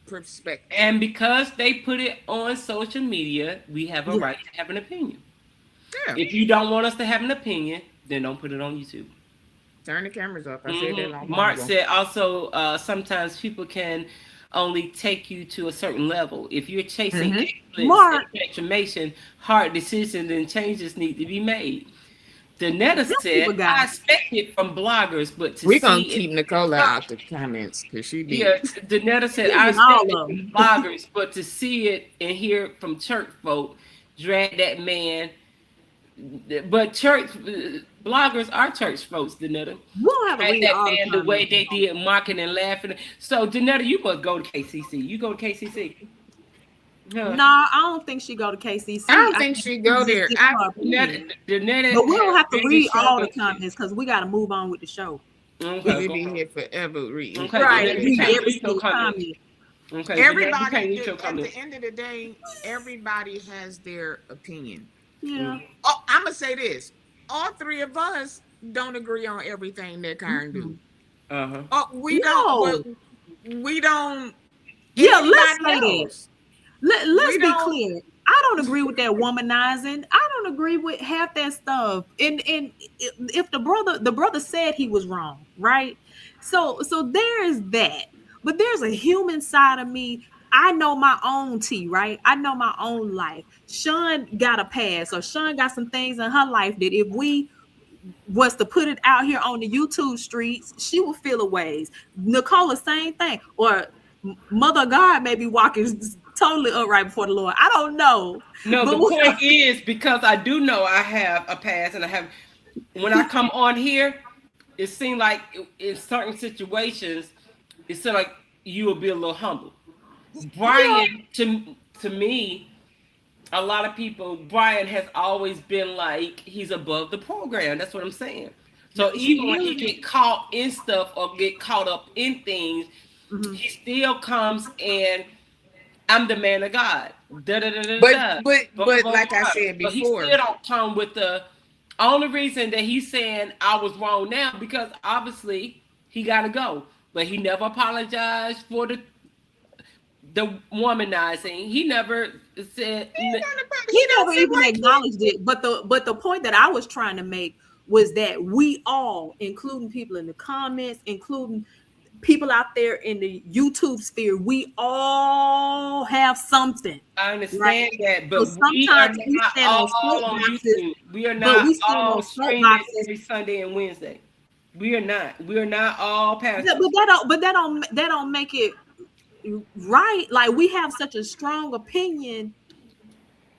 perspective. And because they put it on social media, we have a right to have an opinion. Yeah. If you don't want us to have an opinion, then don't put it on YouTube. Turn the cameras off. I said that long Mark ago. said also sometimes people can only take you to a certain level. If you're chasing transformation, hard decisions and changes need to be made. Danetta Them said, people got I expect it from bloggers, but to We're gonna see keep it. Nicola out the comments because she be Yeah, Danetta said, I using expect all it of from them. bloggers, but to see it and hear it from church folk, drag that man. But church bloggers are church folks, Danetta. We don't have to Drag read that all the man the way comments. they did, mocking and laughing. So, Danetta, you must go to KCC. You go to KCC. Huh. No, I don't think she go to KCC. I don't I think think she she go just there. give I her opinion. Danetta But we don't has have to really read all the shown. comments because we got to move on with the show. Okay, we go be on. here forever reading. Okay, Right, Danetta, and you read can't every read your single comments. comment. Okay, Danetta, you Everybody, can't read your at comments. the end of the day, everybody has their opinion. Yeah. Oh, I'm gonna say this: all three of us don't agree on everything that Karen do. Uh-huh. Oh, we No. don't. We don't. Yeah, let's Anybody say that. else? Let's We be don't. clear. I don't agree with that womanizing. I don't agree with half that stuff. And if the brother said he was wrong, right? So there is that. But there's a human side of me. I know my own tea, right? I know my own life. Shun got a pass, or Shun got some things in her life that if we was to put it out here on the YouTube streets, she would feel a ways. Nicola, same thing. Or Mother God may be walking totally upright before the Lord. I don't know. No, But the point is because I do know I have a past, and I have. When I come on here, it seems like in certain situations, it seems like you will be a little humble. Brian, to me, a lot of people, Brian has always been like he's above the program. That's what I'm saying. So even when he get caught in stuff or get caught up in things, he still comes and I'm the man of God. Da, da, da, da, da. But like I said But he before, still don't come with the only reason that he's saying I was wrong now because obviously he got to go. But he never apologized for the womanizing. He never said he never even acknowledged it. But the point that I was trying to make was that we all, including people in the comments, including people out there in the YouTube sphere, we all have something. I understand right? that, but So we are sometimes we not stand on all on soapboxes, YouTube. We are but not we stand all on streaming soapboxes. every Sunday and Wednesday. We are not. We are not all pastors. Yeah, but that don't make it right. Like we have such a strong opinion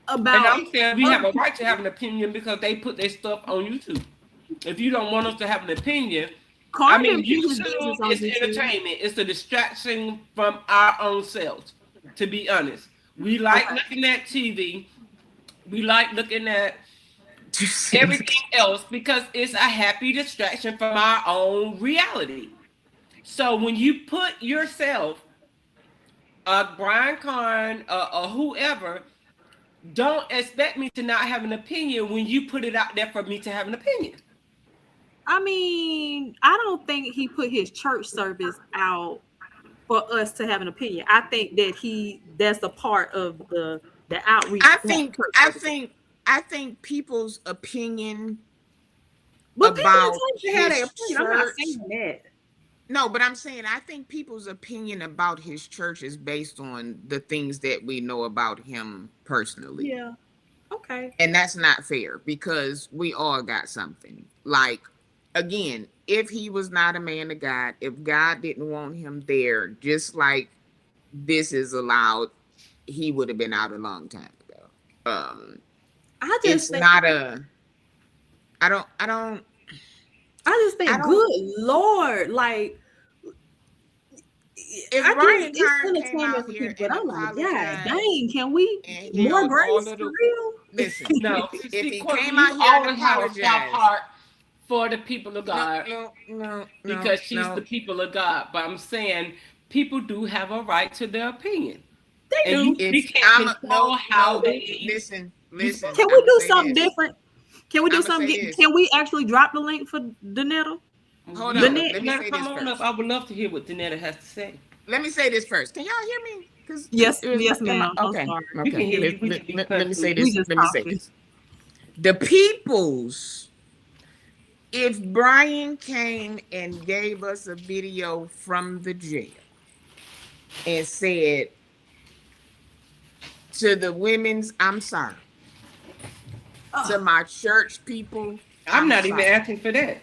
about. And I'm saying we have a right to have an opinion because they put their stuff on YouTube. If you don't want us to have an opinion, I mean, YouTube is entertainment. It's a distraction from our own selves. To be honest, we like looking at TV. We like looking at everything else because it's a happy distraction from our own reality. So when you put yourself, Brian Karn, or whoever, don't expect me to not have an opinion when you put it out there for me to have an opinion. I mean, I don't think he put his church service out for us to have an opinion. I think that that's a part of the outreach. I think people's opinion but about people have their his opinion. I'm not church. saying that. No, but I'm saying I think people's opinion about his church is based on the things that we know about him personally. Yeah. Okay. And that's not fair because we all got something. Like, again, if he was not a man of God, if God didn't want him there, just like this is allowed, he would have been out a long time ago. I just think good Lord, like if Brian Karn came out here and I'm like, apologized, yeah, dang, can we more grace for real? Listen, no, if he came out here and apologized for the people of God, because she's the people of God. But I'm saying people do have a right to their opinion. They do. We can't control how they listen. Can we do something different? Can we do something? Can we actually drop the link for Danetta? Hold on. Let me say this first. I would love to hear what Danetta has to say. Let me say this first. Can y'all hear me? Yes, ma'am. Okay. Let me say this. The peoples, if Brian came and gave us a video from the jail and said to the women's, I'm sorry. To my church people, I'm not even asking for that.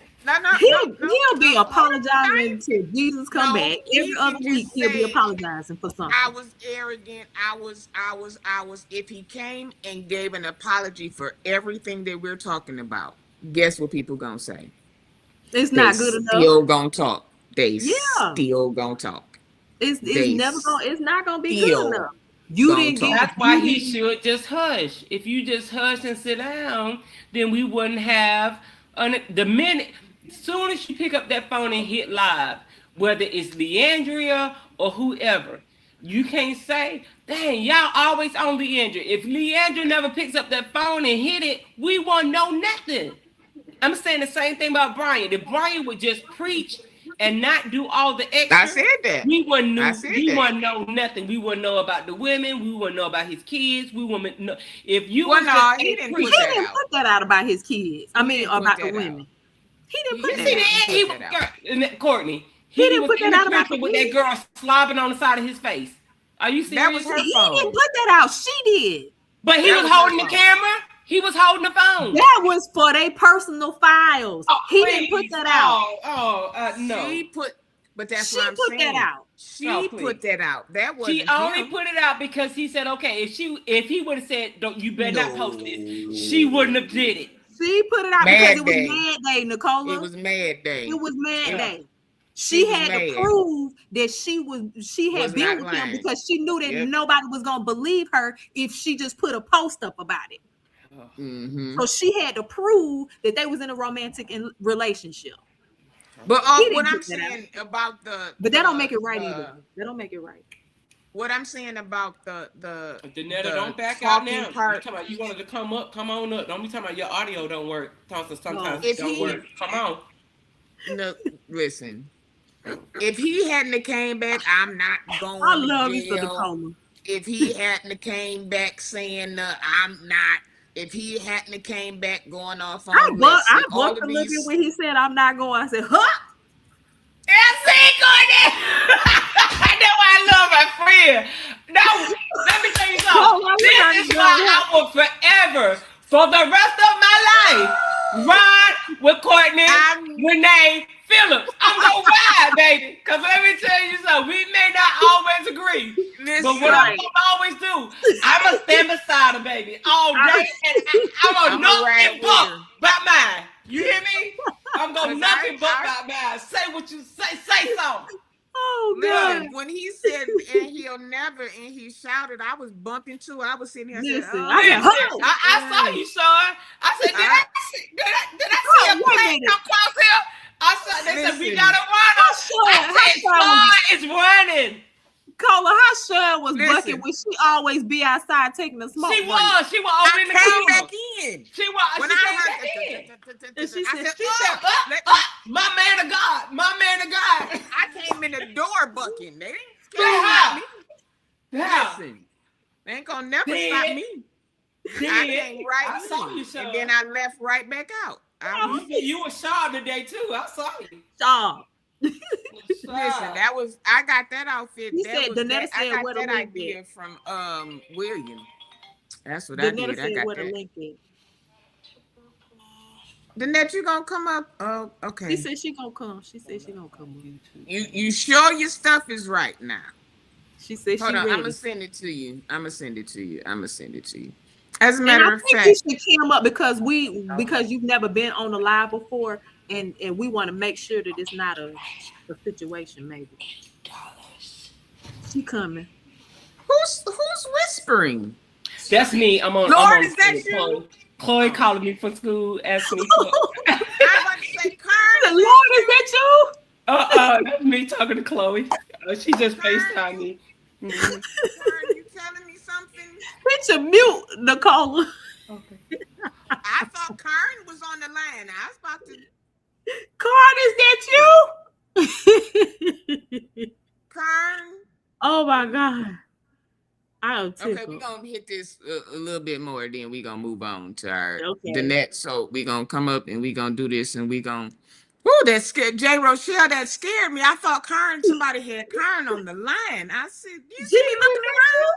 He'll be apologizing till Jesus come back. Every other week he'll be apologizing for something. I was arrogant. I was. If he came and gave an apology for everything that we're talking about, guess what people gonna say? It's not good enough. Still gonna talk. They still gonna talk. It's not gonna be good enough. You didn't get. That's why he should just hush. If you just hush and sit down, then we wouldn't have the minute. Soon as you pick up that phone and hit live, whether it's Leandria or whoever, you can't say, dang, y'all always on Leandria. If Leandria never picks up that phone and hit it, we won't know nothing. I'm saying the same thing about Brian. If Brian would just preach and not do all the extra, I said that. We wouldn't know nothing. We wouldn't know about the women. We wouldn't know about his kids. We wouldn't know. If you he didn't put that out about his kids. I mean, about the women. He didn't put that out. Courtney, he didn't put that out about with that girl slobbing on the side of his face. Are you serious? That was her phone. He didn't put that out. She did. But he was holding the camera. He was holding the phone. That was for their personal files. He didn't put that out. No. But that's what I'm saying. That out. She put that out. That was. She only put it out because he said, "Okay, if he would have said, don't you better not post this," she wouldn't have did it. She put it out because it was Mad Day, Nicola. It was Mad Day. It was Mad Day. She had to prove that she had been with him because she knew that nobody was gonna believe her if she just put a post up about it. Mm-hmm. So she had to prove that they was in a romantic relationship. But what I'm saying about but that don't make it right either. That don't make it right. What I'm saying about the Danetta, don't back out now. You wanted to come on up. Don't be talking about your audio don't work. Sometimes it don't work. Come on. No, listen. If he hadn't came back, I'm not going. I love you for the coma. If he hadn't came back saying I'm not. If he hadn't came back going off on I bucked a little bit when he said I'm not going. I said, huh? That's why I love my friend. No, let me tell you something. This is why I will forever, for the rest of my life, ride with Courtney, Renee, Phillips. I'm gonna ride, baby. Cause let me tell you something. We may not always agree, but what I'm gonna always do, I'm gonna stand beside her, baby, all day, and I'm gonna nothing but by mine. You hear me? I'm gonna nothing but by mine. Say what you say. Say something. Oh God! When he said and he'll never and he shouted, I was bumping too. I was sitting here. I saw you, Sean. I said, did I see a plane come across here? I saw. They said we got to run. I said, Sean is running. Cola, how Sean was bucking when she always be outside taking the smoke. She was over in the corner. Back in. She was. When she came back in. And she said, my man of God, my man of God. I came in the door bucking. They didn't stop me. Listen, they ain't gonna never stop me. I came right in, saw you, and then I left right back out. You were sharp today too. I saw you. Sharp. Listen, I got that outfit. I got that idea from William. That's what I did. I got that. Danette, you gonna come up? Oh, okay. She said she gonna come. You sure your stuff is right now? She said Hold on, ready. I'm gonna send it to you. As a matter of fact, you should come up because you've never been on the live before, and we want to make sure that it's not a situation. Maybe. She coming. Who's whispering? That's me. I'm on. Lord, is that you? Chloe calling me from school, asking me. I want to say, Karen. Lord, is that you? That's me talking to Chloe. She just FaceTimed me. Karen, you telling me something? Bitch, a mute, Nicola. Okay. I thought Karen was on the line. I was about to. Karen, is that you? Karen. Oh my God. Okay, we're gonna hit this a little bit more, then we're gonna move on to our Danette. So we're gonna come up and we're gonna do this and we're gonna that scared J. Rochelle, that scared me. I thought somebody had Karen on the line. I said, you see me looking around?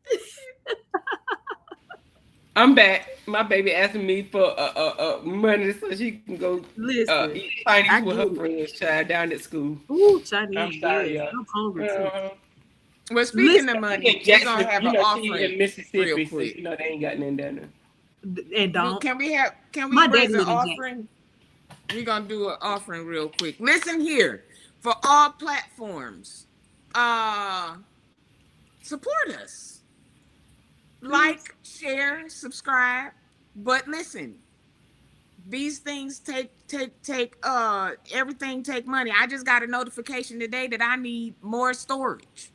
Jimmy, is that you? I said, Karen, you telling me something? Bitch, a mute, Nicole. I thought Karen was on the line. I was about to. Karen, is that you? I can't I'm back. My baby asking me for money so she can go Listen, eat I Chinese with get her it. friends, child, down at school. Ooh, I'm Chinese, sorry, yes. y'all. I'm hungry too. Uh, Well, speaking Listen, of she money, in we're gonna Jackson, have you an know, she offering in real Mississippi, so quick. you know they ain't got nothing down there. and don't. Can we My raise daddy an live in Jackson. offering? We're gonna do an offering real quick. Listen here, for all platforms, uh, support us. Like, share, subscribe. But listen, these things take everything take money. I just got a notification today that I need more storage.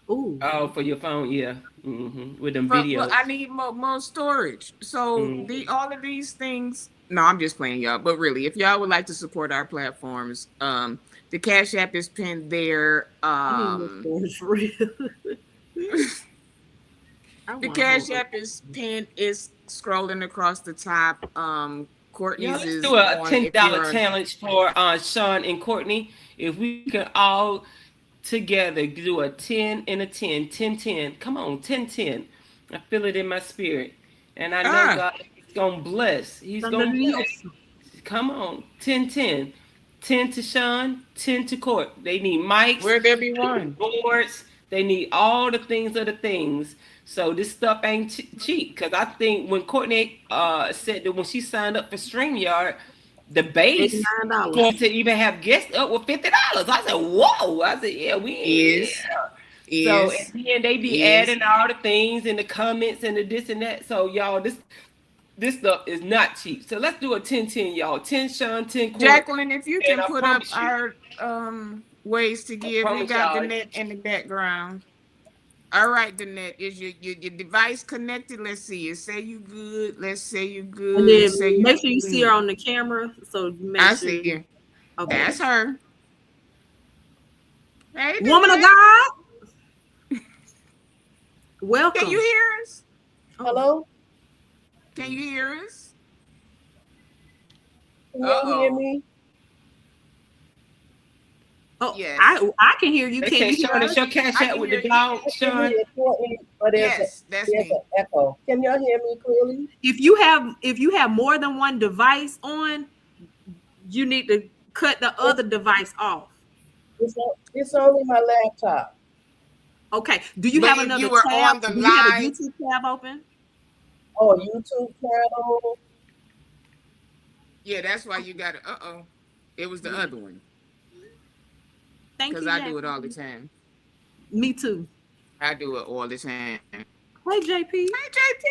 Ooh. Oh, for your phone, yeah. With them But videos. I need more storage. So Mm. all of these things. No, I'm just playing, y'all. But really, if y'all would like to support our platforms, the Cash App is pinned there. I need more storage for real. I The want a whole. Cash App is scrolling across the top. Yeah, Courtney's let's is do a on. If $10 you're on, challenge for Sean and Courtney. If we can all together do a 10 and a 10, 10, 10. Come on, 10, 10. I feel it in my spirit. And I know ah, God is going to bless. He's Under going to the bless. ocean. Come on, 10, 10. 10 to Sean, 10 to Court. They need mics, where there be they need one. boards, they need all the things of the things. So this stuff ain't cheap. Because I think when Courtney said that when she signed up for StreamYard, the base $89. for to even have guests up with $50. I said, whoa. I said, yeah, yeah. Is So is and then they be is adding all the things in the comments and the this and that. So y'all, this stuff is not cheap. So let's do a 10-10, y'all. 10 Sean, 10 Court. Jacqueline, if you And can I put up promise you, our ways to I give, we promise got y'all, Danette in the background. All right, Danette, is your device connected? Let's see. It say you good. Let's say you And good. then Say you make sure you see her good. on the camera. So make I sure see you you. okay. That's her. Hey, Woman of Danette. God, Can you welcome. hear us? Oh, Hello? Can you hear us? Can y'all hear Uh-oh. me? oh, Yes. I can hear you. they Can say, you hear Sean, it's us? your cash I out can with hear the you. dog, I can Sean. hear Courtney, but Yes, that's there's me. an echo. Can y'all hear me clearly? If you have more than one device on, you need to cut the It's other device off. it's only my laptop. Okay. Do you But have if another you were tab? on the Do you have a live, YouTube tab open? Oh, YouTube channel. yeah, that's why you got it. Uh-oh. It was the other one. Thank Because you, I do it all the Jacqueline. time. Me too. I do it all the time. Hey, Hey, JP. JP.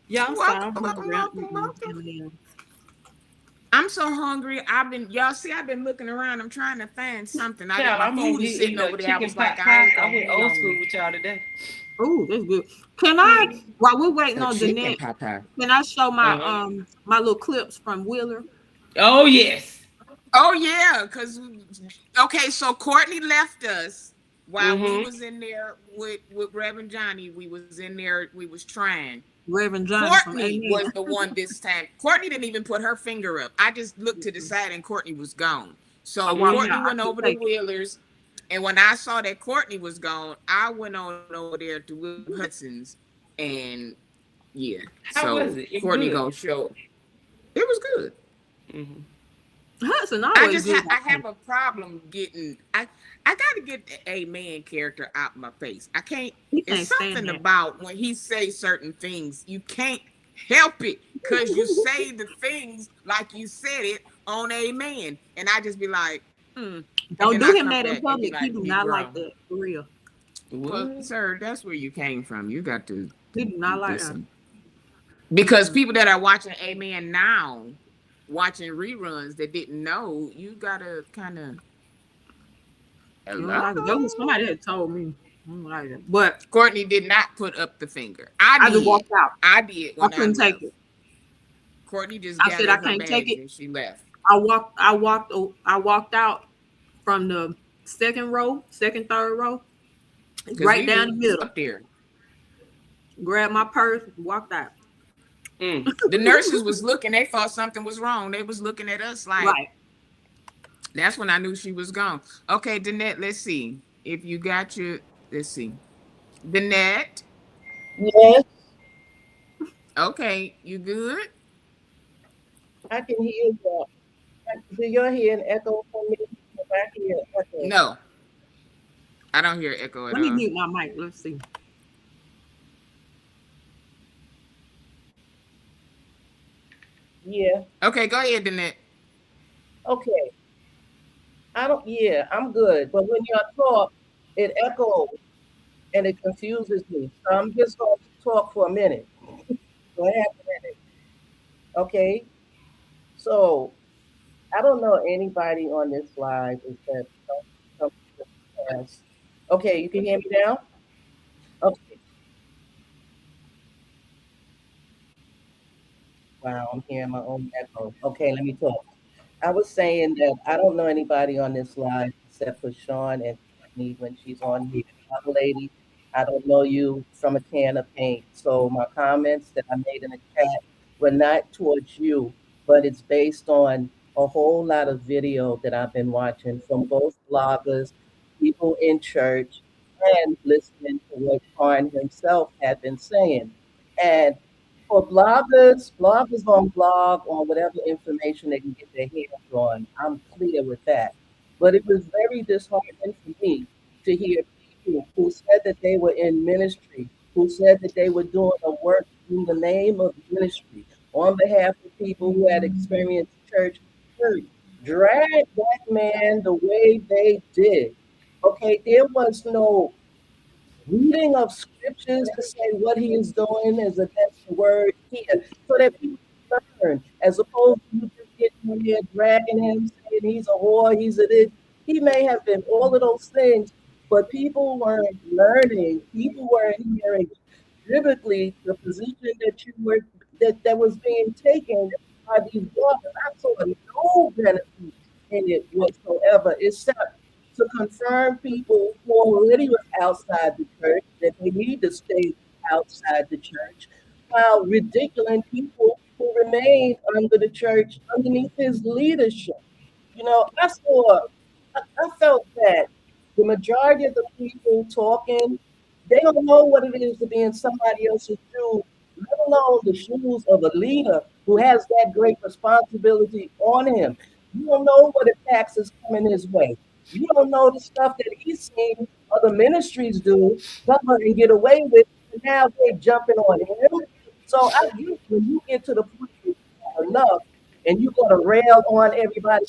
Yeah, I'm sorry. Welcome, I'm welcome, hungry. I'm welcome, eating welcome. M&Ms. I'm so hungry. Y'all see, I've been looking around. I'm trying to find something. Child, My I'm food over is here sitting eating a over there. I chicken was like, pot I pie. ain't I gonna went be old on school me. with y'all today. Oh, that's good. Can I, while we're waiting A on chicken Danette, pot pie. can I show my Uh-huh. my little clips from Wheeler? Oh, yes. Oh yeah, okay, so Courtney left us while we Mm-hmm. was in there with Reverend Johnny. We was in there, we was trying. Reverend Johnny from Courtney Amen. was the one this time. Courtney didn't even put her finger up. I just looked to the side and Courtney was gone. I So walked Courtney out. I went couldn't over to take it. Wheeler's, and when I saw that Courtney was gone, I went on over there to Will Hudson's, and yeah. How was So it? It was Courtney good. gonna show. It was good. Mm-hmm. Hudson always good. I have a problem getting I gotta get the a man character out my face. I can't. He It's can't stand something that. about when he says certain things, you can't help it because you say the things like you said it on a man, and I just be like, and Don't then do I him come that in back and be public. He like, do be not like grown. that for real. Well, What? sir, that's where you came from. You got to He do not like that. listen because people that are watching a man now, watching reruns that didn't know, you gotta kind of. You don't Hello. like it. That was somebody had told me. I don't like it. But Courtney did not put up the finger. I I just did. walked out. I did I when I couldn't take left. it. Courtney just I said I gathered her can't take bags it. and she left. I walked out from the second row, second, third row, Because right we down the was middle. up there. Grabbed my purse, walked out. Mm. The nurses was looking, they thought something was wrong. They was looking at us like, Right. that's when I knew she was gone. Okay, Danette, let's see. If you got your, let's see. Danette, Yes. Okay, you good? I can hear you. Do you hear an echo from me? If I hear an echo. No, I don't hear echo at Let me all. mute my mic. Let's see. Yeah. Okay, go ahead, Danette. Okay. I don't. Yeah, I'm good. But when y'all talk, it echoes and it confuses me. So I'm just going to talk for a minute. Go ahead a minute. Okay. So I don't know anybody on this live except some past. Okay, you can hear me now? Okay. Wow, I'm hearing my own echo. Okay, let me talk. I was saying that I don't know anybody on this live except for Sean and Tiffany when she's on here. Young lady, I don't know you from a can of paint. So my comments that I made in the chat were not towards you, but it's based on a whole lot of video that I've been watching from both bloggers, people in church, and listening to what Karn himself had been saying. And for bloggers on blog on whatever information they can get their hands on. I'm clear with that. But it was very disheartening for me to hear people who said that they were in ministry, who said that they were doing a work in the name of ministry on behalf of people who had experienced church hurt, drag that man the way they did. Okay, there was no reading of scriptures to say what he is doing is against the word here, so that people learn, as opposed to you just getting in there dragging him, saying he's a whore, he's a this. He may have been all of those things, but people weren't learning. People weren't hearing biblically the position that you were that was being taken by these bloggers. I saw no benefit in it whatsoever, except to confirm people who already was outside the church that they need to stay outside the church, while ridiculing people who remain under the church underneath his leadership. You know, I felt that the majority of the people talking, they don't know what it is to be in somebody else's shoes, let alone the shoes of a leader who has that great responsibility on him. You don't know what attacks is coming his way. You don't know the stuff that he's seen other ministries do, cover and get away with, and now they're jumping on him. So I get when you get to the point where you've had enough and you're going to rail on everybody.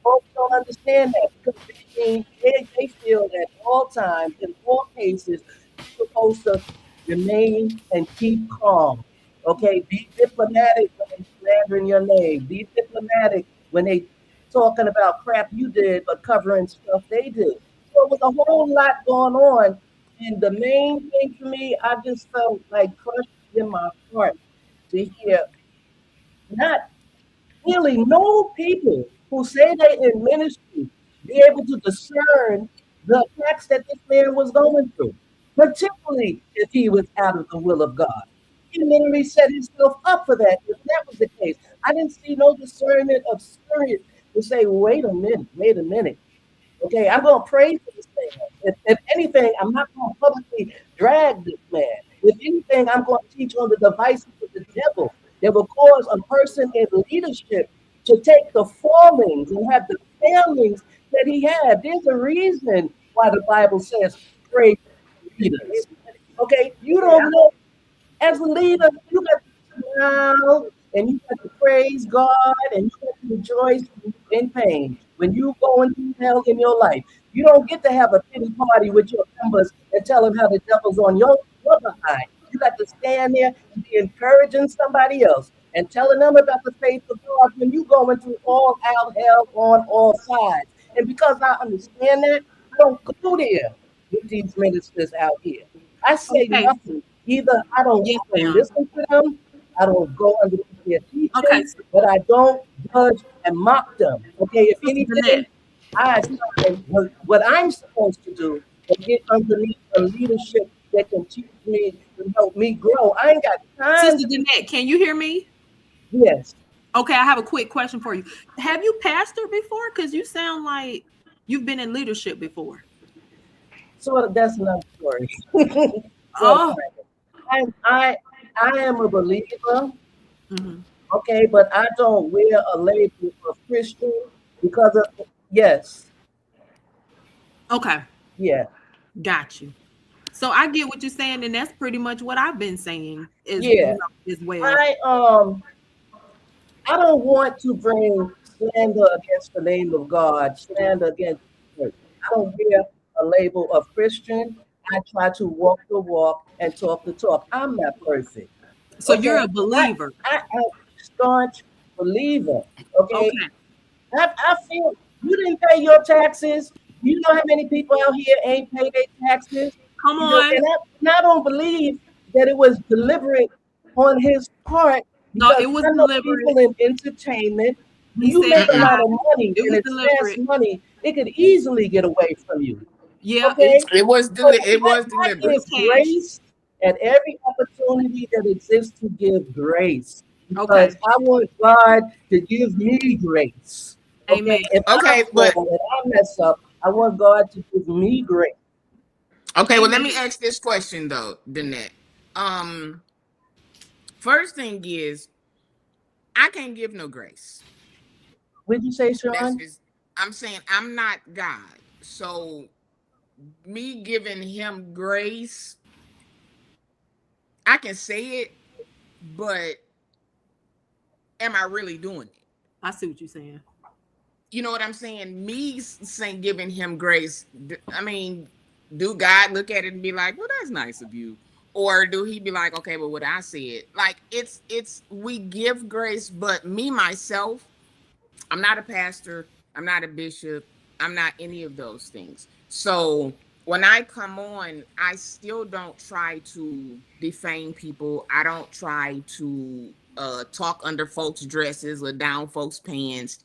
Folks don't understand that because they feel that all times, in all cases, you're supposed to remain and keep calm. Okay, be diplomatic when they slandering your name. Be diplomatic when they talking about crap you did, but covering stuff they did. So it was a whole lot going on, and the main thing for me, I just felt like crushed in my heart to hear not really no people who say they in ministry be able to discern the attacks that this man was going through, particularly if he was out of the will of God. He literally set himself up for that if that was the case. I didn't see no discernment of spirit to say, wait a minute. Okay, I'm going to pray for this man. If anything, I'm not going to publicly drag this man. If anything, I'm going to teach on the devices of the devil that will cause a person in leadership to take the fallings and have the failings that he had. There's a reason why the Bible says pray for leaders. Okay, you don't know as a leader, you got to smile and you got to praise God and you got to rejoice in pain. When you going through hell in your life, you don't get to have a pity party with your members and tell them how the devil's on your behind. You got to stand there and be encouraging somebody else and telling them about the faith of God when you going through all out hell on all sides. And because I understand that, I don't go there with these ministers out here. I say Okay. nothing. Either Yes, I don't ma'am. listen to them, I don't go underneath their Okay, teaching, but I don't judge and mock them. Okay, if Sister anything, Jeanette. I assign what I'm supposed to do and get underneath a leadership that can teach me and help me grow. I ain't got time Sister to Jeanette, can you hear me? yes. Okay, I have a quick question for you. Have you pastored before? Because you sound like you've been in leadership before. Sort of that's another story. Sort of Oh, kind of. I I am a believer, Mm-hmm. okay, but I don't wear a label of Christian because of, yes, Okay, yeah, got you. So I get what you're saying, and that's pretty much what I've been saying is, yeah. as well. I don't want to bring slander against the name of God, slander against the church. I don't wear a label of Christian. I try to walk the walk and talk the talk. I'm not perfect. So you're Okay. a believer. I'm a staunch believer. Okay. Okay, I feel you didn't pay your taxes. You know how many people out here ain't pay their taxes? come You know, on. and I don't believe that it was deliberate on his part No, because it was I know deliberate. people in entertainment, when He you said make a lot God. of money It and was it's fast deliberate. money, it could easily get away from you. Yeah, Okay? It was So it was I it deliberate. was give cash. grace at every opportunity that exists to give grace Okay, because I want God to give me grace. Okay, amen. if I Okay, but fall and I mess up, I want God to give me grace. okay, well, let Amen. me ask this question though, Danette. Um, First thing is, I can't give no grace. What'd you say, That's Sean? just, I'm saying I'm not God. So me giving him grace, I can say it, but am I really doing it? I see what you're saying. You know what I'm saying? Me saying giving him grace, I mean, do God look at it and be like, well, that's nice of you? Or do he be like, okay, well, what I said? Like it's we give grace, but me myself, I'm not a pastor, I'm not a bishop, I'm not any of those things. So when I come on, I still don't try to defame people. I don't try to talk under folks' dresses or down folks' pants.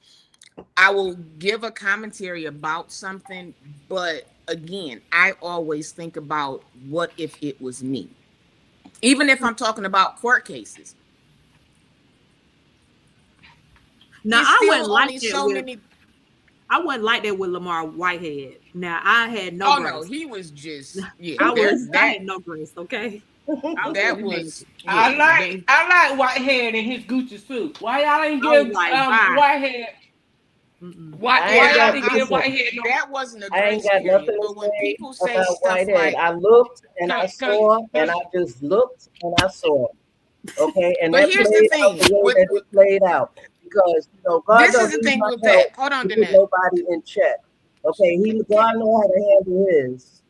I will give a commentary about something, but again, I always think about what if it was me. Even if I'm talking about court cases, Now it's I wouldn't still like only that so with many. I wasn't like that with Lamar Whitehead. Now I had no Oh no, grace. he was just, yeah. I That had no grace, okay? I that wouldn't have was, it. yeah. They I like Whitehead and his Gucci suit. Why y'all ain't I was give like, bye. Whitehead Mm-mm. I why ain't y'all got didn't give listen. Whitehead no that wasn't a I ain't grace got period. nothing to But when say people say about stuff Whitehead. like, I looked and I cause, saw and cause I just looked and I saw. Okay, and but that here's the played out thing the way with, that it played out because God this is don't the need thing my with that. help Hold on, to put Danette. nobody in check. Okay, God know how to handle his.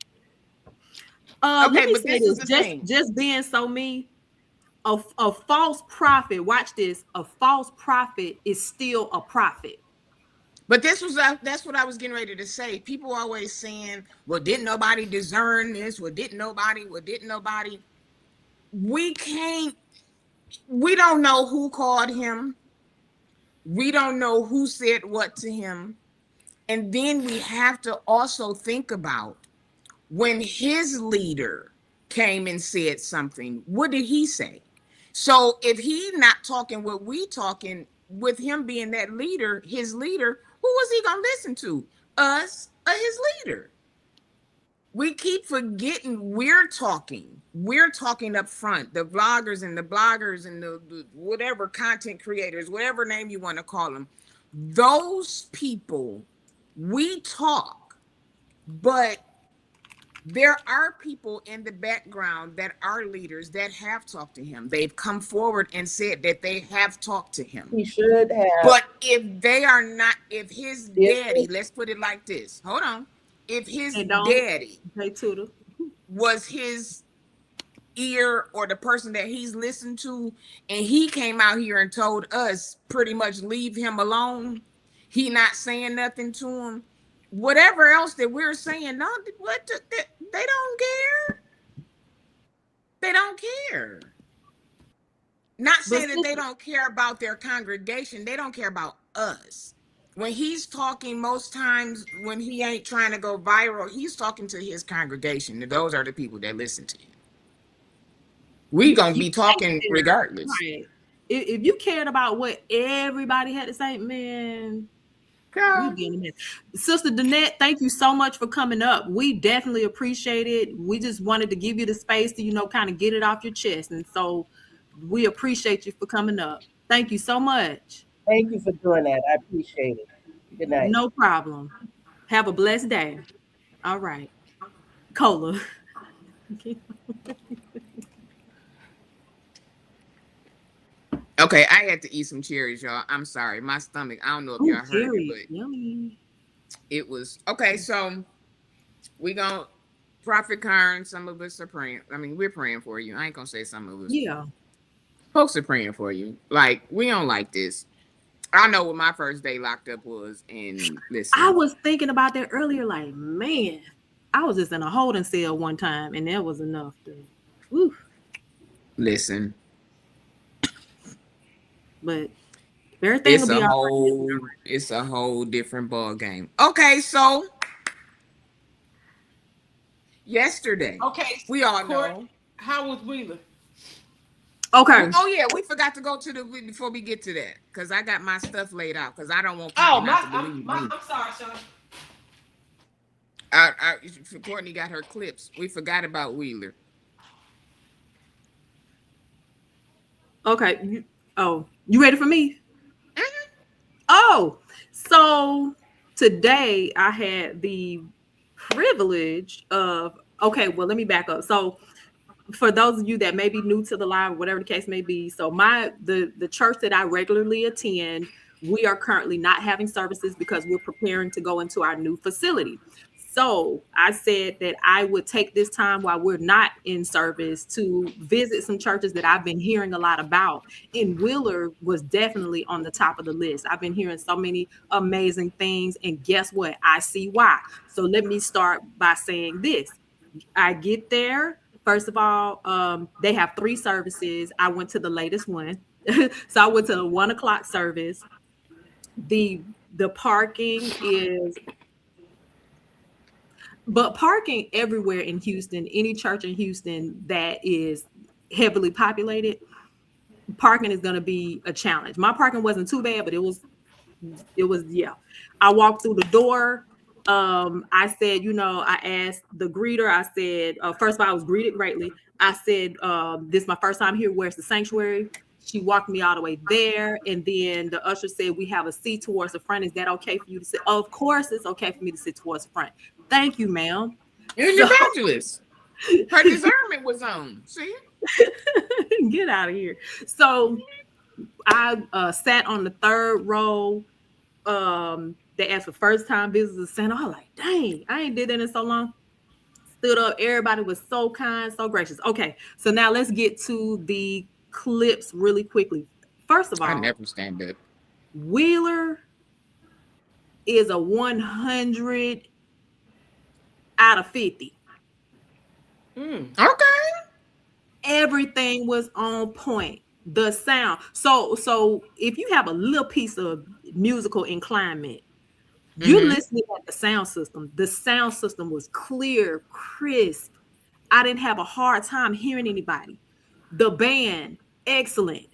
Let Okay, me but say this is this. the Just thing. just being so me, a false prophet, watch this. A false prophet is still a prophet. But that's what I was getting ready to say. People always saying, well, didn't nobody discern this? Well, didn't nobody? Well, didn't nobody? We can't, we don't know who called him. We don't know who said what to him. And then we have to also think about when his leader came and said something, what did he say? So if he not talking what we talking, with him being that leader, his leader, who was he gonna listen to? Us or his leader? We keep forgetting we're talking up front, the vloggers and the bloggers and the whatever content creators, whatever name you want to call them, those people, we talk, but there are people in the background that are leaders that have talked to him. They've come forward and said that they have talked to him. He should have. But if they are not, if his If daddy, let's put it like this, hold on, if his And don't daddy pay tutor. was his ear or the person that he's listened to, and he came out here and told us pretty much leave him alone, he not saying nothing to him, whatever else that we're saying, no, what they don't care. They don't care. Not But saying that they don't care about their congregation, they don't care about us. When he's talking, most times when he ain't trying to go viral, he's talking to his congregation. Those are the people that listen to him. We gonna you be talking care, regardless. right? If you cared about what everybody had to say, man, we Girl. getting it. Sister Danette, thank you so much for coming up. We definitely appreciate it. We just wanted to give you the space to, kind of get it off your chest. And so we appreciate you for coming up. Thank you so much. Thank you for doing that. I appreciate it. Good night. No problem. Have a blessed day. All right. Cola. Okay, I had to eat some cherries, y'all. I'm sorry. My stomach, I don't know if y'all heard it, but yummy. It was okay. So we gonna Prophet Karn. Some of us are praying. I mean, we're praying for you. I ain't gonna say some of us. Yeah. Folks are praying for you. Like, we don't like this. I know what my first day locked up was, and listen. I was thinking about that earlier. Like, man, I was just in a holding cell one time, and that was enough. Woo. Listen. But everything will be all right. It's a whole different ball game. Okay, so yesterday, we all know. How was Wheeler? Okay. Oh yeah, we forgot to go to before we get to that, because I got my stuff laid out, because I don't want people to believe me. I'm sorry, Sean. Courtney got her clips. We forgot about Wheeler. Okay. You ready for me? Mm-hmm. Oh, so today I had the privilege of, okay, well, let me back up. So for those of you that may be new to the live, whatever the case may be, so the church that I regularly attend, we are currently not having services because we're preparing to go into our new facility. So I said that I would take this time while we're not in service to visit some churches that I've been hearing a lot about. And Wheeler was definitely on the top of the list. I've been hearing so many amazing things. And guess what? I see why. So let me start by saying this. I get there. First of all, they have 3 services. I went to the latest one. So I went to the 1:00 service. The parking is... But parking everywhere in Houston, any church in Houston that is heavily populated, parking is going to be a challenge. My parking wasn't too bad, but it was, yeah. I walked through the door. I said, I asked the greeter, I said, first of all, I was greeted greatly. I said, this is my first time here. Where's the sanctuary? She walked me all the way there. And then the usher said, we have a seat towards the front. Is that okay for you to sit? Of course, it's okay for me to sit towards the front. Thank you, ma'am. You're an evangelist. Her discernment was on. See? Get out of here. So I sat on the 3rd row. They asked for first-time visitors. I was like, dang, I ain't did that in so long. Stood up. Everybody was so kind, so gracious. Okay, so now let's get to the clips really quickly. First of all, I never stand up. Wheeler is a 100 out of 50. Okay. Everything was on point. The sound. So if you have a little piece of musical inclination, you're listening at the sound system. The sound system was clear, crisp. I didn't have a hard time hearing anybody. The band, excellent.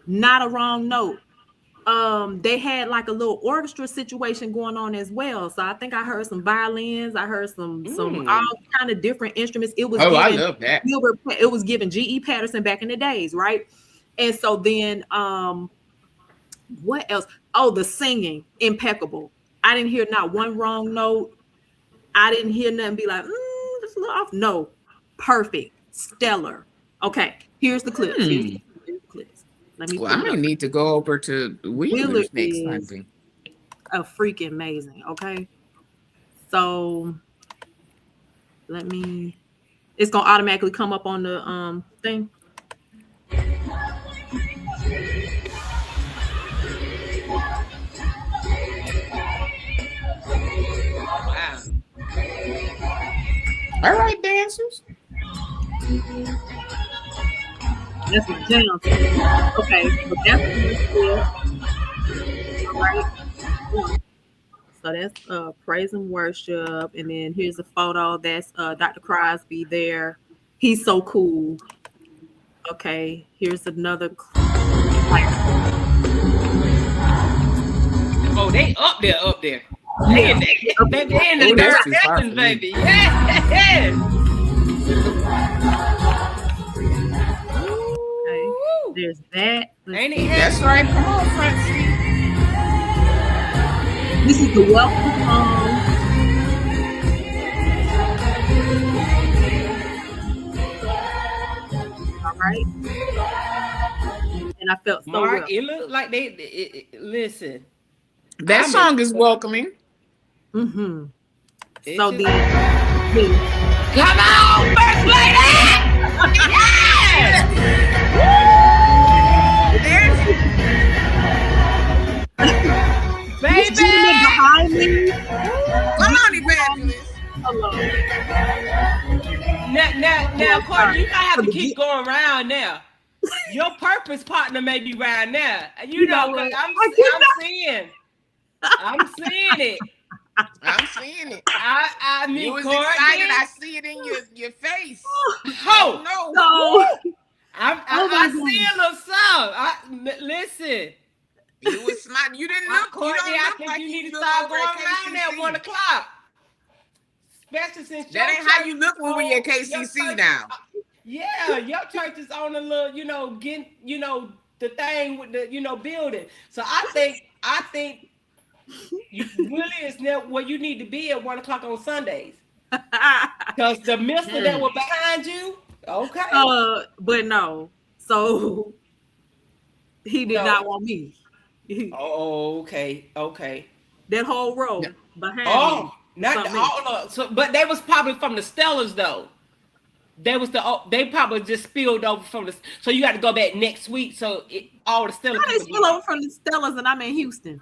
Not a wrong note. They had like a little orchestra situation going on as well. So I think I heard some violins. I heard some all kind of different instruments. It was I love that. It was given G.E. Patterson back in the days, right? And so then what else? Oh, the singing, impeccable. I didn't hear not one wrong note. I didn't hear nothing be like, just a little off. No, perfect, stellar. Okay, here's the clips. Let me. Well, I might need to go over to Wheeler's next Sunday. A freaking amazing. Okay, so let me. It's gonna automatically come up on the thing. Wow. All right, dancers. That's my jam. Okay, so that's all right. So that's praise and worship, and then here's a photo. That's Dr. Crosby there. He's so cool. Okay, here's another. Oh, they up there. They in the third heavens, baby. Yes. There's that. Ain't it That's heavy? right. Come on, front seat. This is the welcome song. All right. And I felt so Mark, well. it looked like listen. That song is welcoming. Mm-hmm. It's So just- then, Come on, First Lady! Yes! this gentleman Baby! behind me. Come on, Evangelist. Hello. Now, Courtney, you might have to For the keep going around now. Your purpose partner may be right now. You You know know, 'cause what? I'm seeing it. I'm seeing it. I mean, You was Courtney. excited. I see it in your face. Oh, No. So, I see a little something. Listen, You was smart. You didn't look. Courtney, You don't I look think like you need to look start over going at around there at KCC. 1 o'clock. Especially since That your ain't how church you look when we at your KCC church now. Yeah, your church is on a little, getting, the thing with the, building. So I think you really is not where you need to be at 1 o'clock on Sundays. Because the mister that was behind you, okay. but no. So he did not want me. Oh, okay. That whole row behind me. Oh, not Something all. So, but they was probably from the Stellars though. They probably just spilled over from the. So you got to go back next week. So all the Stellars. How they spill over from the Stellars and I'm in Houston.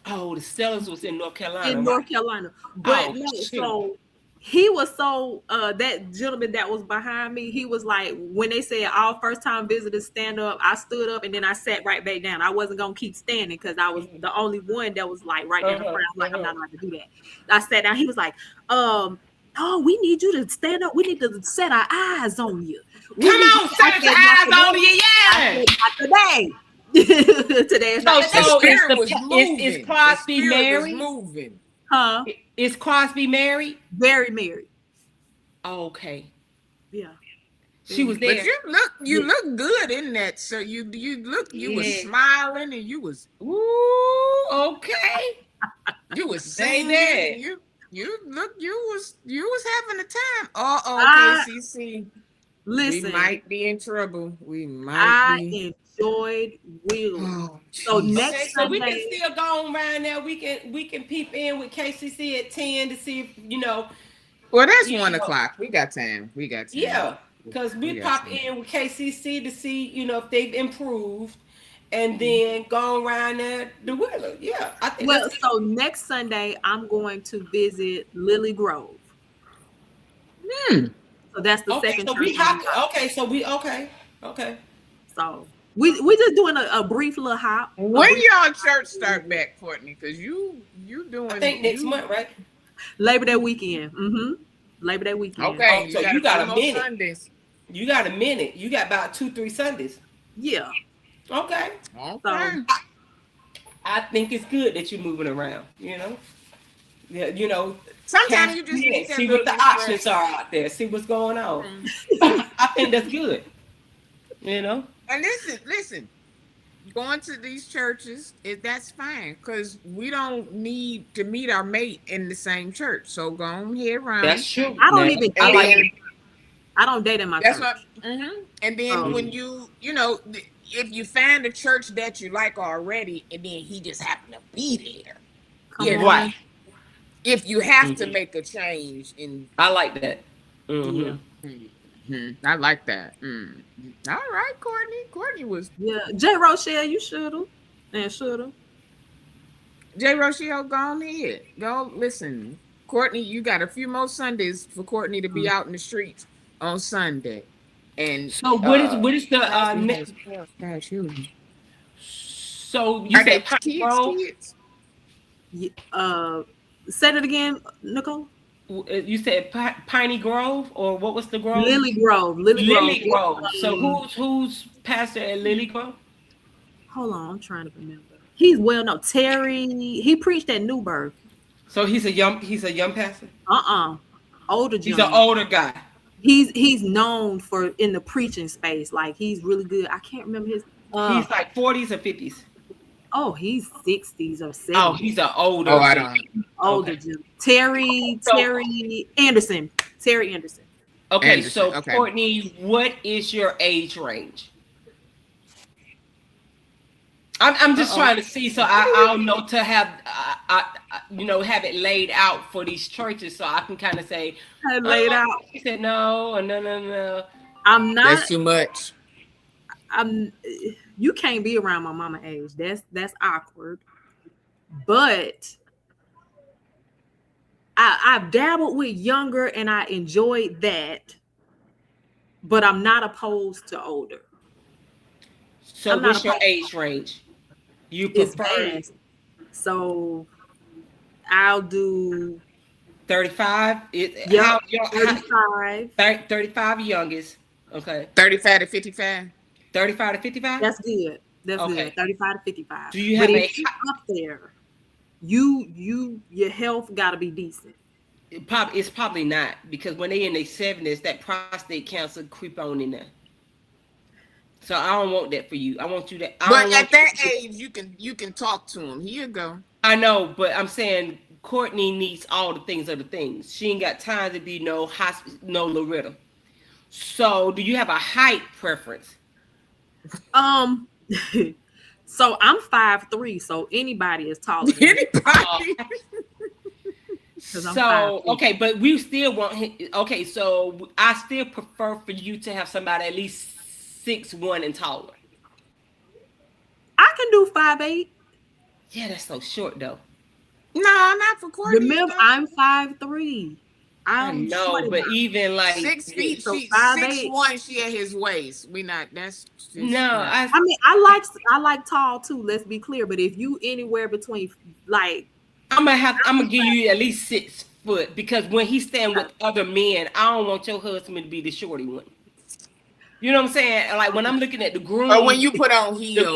Oh, the Stellars was in North Carolina. In North Carolina. But so he was that gentleman that was behind me, he was like, when they said all first time visitors stand up, I stood up and then I sat right back down. I wasn't gonna keep standing because I was the only one that was like right in the front. I was like, I'm not allowed to do that. I sat down. He was like, oh, we need you to stand up. We need to set our eyes on you. Come on, set your eyes on you, yeah. Not today. Today is not So moving. is Crosby married? Moving. Huh? Is Crosby married? Very married. Oh, okay. Yeah. She was there. But you look good in that. So you was smiling and you was okay. You was Say singing. that. You was having a time. KCC. Listen, we might be in trouble. I enjoyed Will. Oh, so next so Sunday, we can still go around there. We can peep in with KCC at 10 to see if Well, that's 1 o'clock. We got time. Yeah, because we pop in with KCC to see if they've improved, and then go around there the Wheeler. Yeah, I think. Well, so next Sunday I'm going to visit Lily Grove. So that's the second. So we okay. So we just doing a brief little hop. When y'all church start back, Courtney? Because you doing. I think next month, right? Labor Day weekend. Labor Day weekend. Okay, so you got a minute. Sundays. You got a minute. You got about 2-3 Sundays. Yeah. Okay. So I think it's good that you're moving around. Yeah, sometimes you just need to see what the options are out there. See what's going on. I think that's good. And listen. Going to these churches, that's fine because we don't need to meet our mate in the same church. So go on here, Ryan. That's true. I don't even. I don't date in my church. And then when if you find a church that you like already, and then he just happened to be there, right? If you have to make a change, I like that. I like that. All right, Courtney. Courtney was J. Rochelle, you shoulda. J. Rochelle, go on ahead. Go listen, Courtney. You got a few more Sundays for Courtney to be out in the streets on Sunday. And so what is the next? So you said kids? Say it again, Nicole. You said Piney Grove, or what was the grove? Lily Grove. Lily Grove. So who's pastor at Lily Grove? Hold on, I'm trying to remember. He's Terry. He preached at Newburgh. So he's a young pastor. Older. He's an older guy. He's known for in the preaching space. Like he's really good. I can't remember his. He's like 40s or 50s. Oh, he's 60s or 70s. Oh, he's an older. Oh, I don't. Older Jim. Terry Anderson. Terry Anderson. Okay, Anderson, so okay. Courtney, what is your age range? I'm just trying to see, so I don't know to have have it laid out for these churches, so I can kind of say Laid out. She said no. I'm not. That's too much. You can't be around my mama age. That's awkward. But I've dabbled with younger and I enjoyed that. But I'm not opposed to older. So what's your age range? You prefer? So I'll do 35. 35. 35 youngest. Okay. 35 to 55. 35 to 55. That's good. That's okay. Good. 35 to 55. Do you have up there? Your health got to be decent. It's probably not, because when they in their 70s, that prostate cancer creep on in there. So I don't want that for you. I want you to. But at that age, you can talk to him. Here you go. I know, but I'm saying Courtney needs all the things of the things. She ain't got time to be no Loretta. So do you have a height preference? So I'm 5'3", so anybody is taller than anybody. So okay, but we still want him. Okay, so I still prefer for you to have somebody at least 6'1" and taller. I can do 5'8". Yeah, that's so short though. No, not for Courtney. Remember, I'm 5'3". I know, but even like 6 feet, so 6'1", she at his waist. We not. That's just, no. I mean, I like tall too. Let's be clear. But if you anywhere between like, I'm gonna give you at least 6 foot, because when he's staying with other men, I don't want your husband to be the shorty one. You know what I'm saying? Like when I'm looking at the groom, or when you put on heels,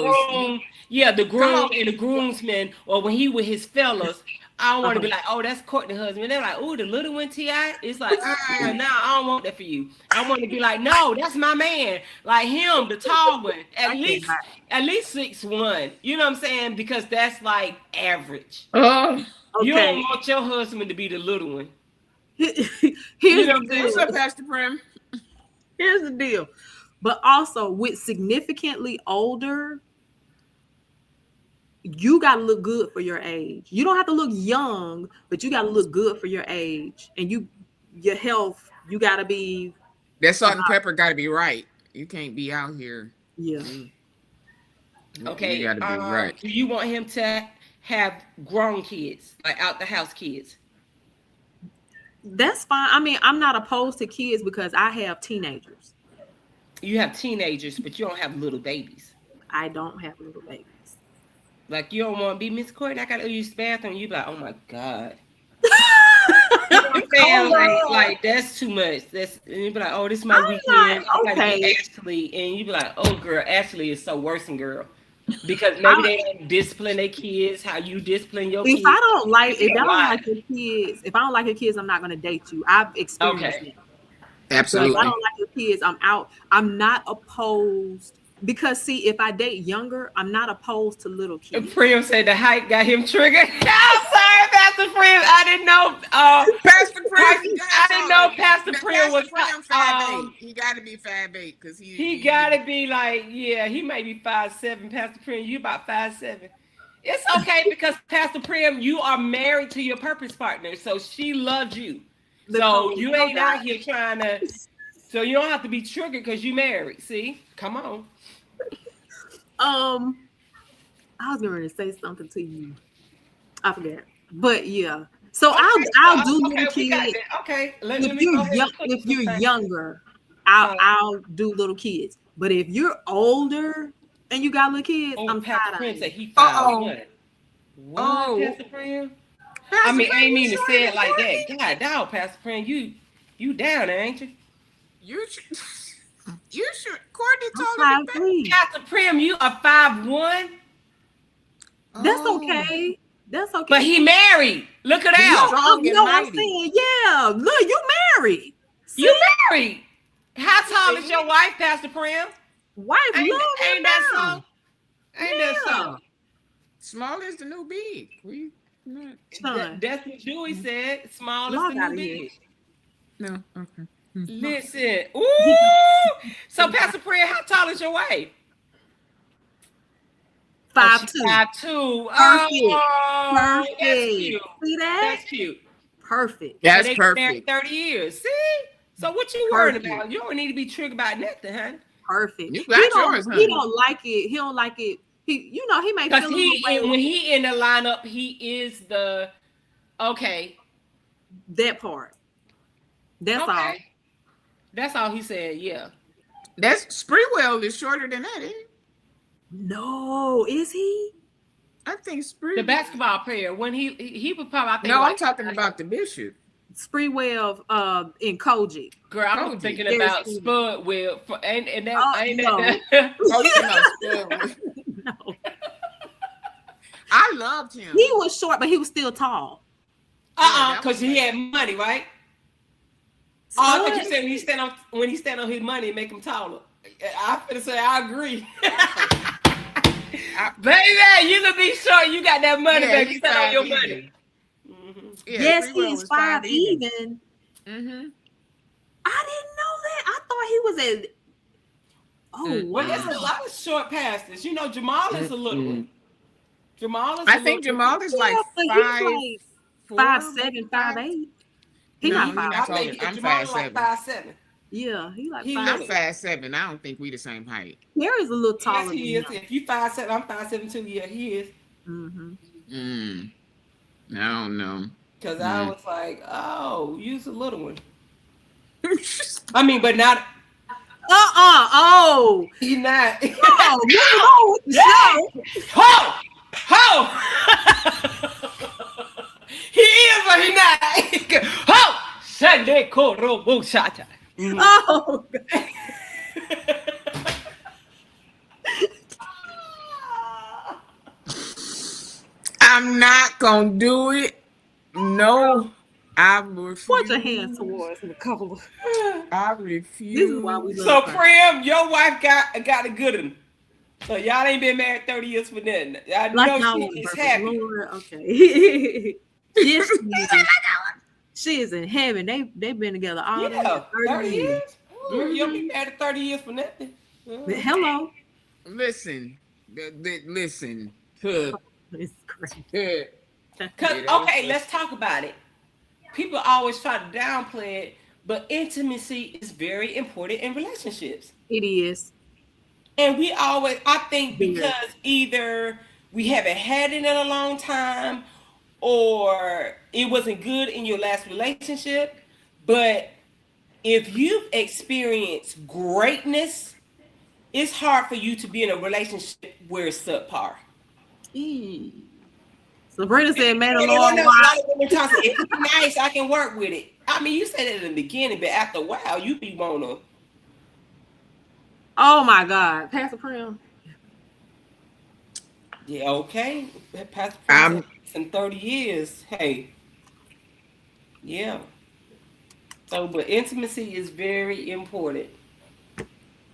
the groom and the groomsmen, or when he with his fellas, I don't want to be like, oh, that's Courtney's husband. They're like, oh, the little one T.I. It's like, no, I don't want that for you. I want to be like, no, that's my man, like him, the tall one, at least 6'1". You know what I'm saying? Because that's like average. Okay. You don't want your husband to be the little one. Here's what's up, Pastor Prim? Here's the deal. But also with significantly older, you got to look good for your age. You don't have to look young, but you got to look good for your age. And your health, you got to be. That salt and pepper got to be right. You can't be out here. Yeah. Okay. You got to be right. Do you want him to have grown kids, like out the house kids? That's fine. I mean, I'm not opposed to kids because I have teenagers. You have teenagers, but you don't have little babies. I don't have little babies. Like, you don't want to be Miss Courtney, I got to use the bathroom. You be like, oh my God. You know what I'm saying? Like that's too much. And you be like, oh, this is my weekend. I gotta be Ashley. And you be like, oh girl, Ashley is so worse than girl. Because maybe they don't discipline their kids how you discipline your kids. If I don't like your kids, I'm not gonna date you. I've experienced it. Absolutely. So if I don't like your kids, I'm out. I'm not opposed. Because see, if I date younger, I'm not opposed to little kids. Prim said the height got him triggered. I'm sorry, Pastor Prim. I didn't know. Pastor Prim. I didn't know Pastor Prim was 5'8". He got to be 5'8" because he got to be like, yeah, he may be 5'7". Pastor Prim, you about 5'7". It's okay because Pastor Prim, you are married to your purpose partner, so she loves you. So you ain't out here trying to. So you don't have to be triggered because you married. See, come on. I was going to say something to you. I forgot. But yeah. So okay, I'll do little kids. Okay. If you're younger, I'll do little kids. But if you're older and you got little kids, I'm tired of it. What? Pastor Prim? I mean, I ain't mean to say it like that. God, dog, Pastor Prim, you down there, ain't you? You should. Courtney told me. Pastor Prim, you are 5'1". That's okay. That's okay. But he married. Look at that. You know what I'm saying? Yeah. Look, you married. You married. How tall is your wife, Pastor Prim? Wife, Ain't that now. so? Ain't that so? Small is the new big. We not. That's what Dewey said. Small is Log the out new of big. here. No. Okay. Listen. Ooh. So Pastor Prim, how tall is your wife? 5'2". 5'2". Perfect. Oh, that's Perfect. cute. See that? That's cute. Perfect. That's So they been married perfect. 30 years. See? So what you worried about? You don't need to be triggered about nothing, honey. Perfect. You got yours, honey. He don't like it. He don't like it. He may feel Because a little way. when he in the lineup, he is the okay. That part. That's all. That's all he said. Yeah. That's Spreewell is shorter than that, ain't it? No, is he? I think Spree. The basketball player when he was probably. I think No, like, I'm talking about the Bishop. Spreewell in Koji. Girl, I was Koji. thinking There's about Steve. Spudwell. And that No. that. Oh, you know, Spud. No. I loved him. He was short, but he was still tall. Because he had money, right? Oh, I thought you said when he stand on his money, make him taller. I finna say I agree. Baby, you can be short. You got that money, baby. You stand on your money. Mm-hmm. Yeah, yes, Spreewell he's was 5 even. Mm-hmm. I didn't know that. I thought he was at. Oh, Well, wow. there's a lot of short pastors. You know, Jamal is a little one. Jamal is. I think Jamal is like Yeah, but 5'7", 5'8". He No, not you're 5'8". not I think I'm Jamal is like 5'7". 5'7". Yeah, he like He I'm 5'8". 5'7". I don't think we the same height. Harry's a little taller Yes, he is. than him. If you 5'7", I'm 5'7" too. Yeah, he is. Mm-hmm. I don't know. Because I was like, oh, you's a little one. I mean, but not. Oh. He's not. Oh, moving on with the show. Ho! He is, but he not. Ho! Sunday Koro Bushata. Oh, God. I'm not gonna do it. No, I refuse. Put your hands towards Nicole. I refuse. This is why we So, love her. Prim, your wife got a good one. So y'all ain't been married 30 years for nothing. I Like know y'all she is perfect. happy. Lord, okay. Yes, she is in heaven. They've been together all Yeah, 30 years. years. Ooh, you'll be married 30 years for nothing. But hello. Listen. Listen. It's crazy. Cause okay, let's talk about it. People always try to downplay it, but intimacy is very important in relationships. It is. And we always, I think, because either we haven't had it in a long time, or it wasn't good in your last relationship. But if you've experienced greatness, it's hard for you to be in a relationship where it's subpar. Sabrina said, "Man, And Lord, a lot of women talk, if it's nice, I can work with it." I mean, you said it in the beginning, but after a while, you be wanna. oh my God, Pastor Prim. Yeah, okay. Pastor Prim in 30 years. Hey. Yeah. So, but intimacy is very important.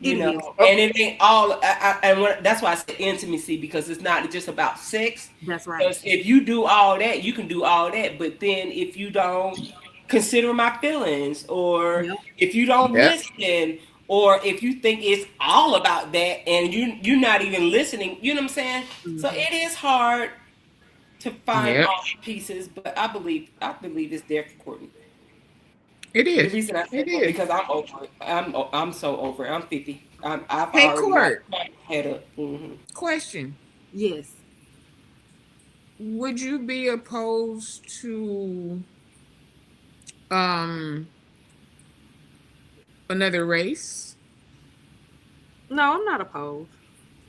You know, and it ain't all. That's why I say intimacy, because it's not just about sex. That's right. Because if you do all that, you can do all that. But then if you don't consider my feelings, or if you don't listen, or if you think it's all about that and you're not even listening, you know what I'm saying? Mm-hmm. So it is hard to find all the pieces, but I believe it's there for Courtney. It is. The reason I said it because I'm over it. I'm so over it. I'm 50. I've hey, already Court. Head up. Mm-hmm. Question. Yes. Would you be opposed to another race? No, I'm not opposed.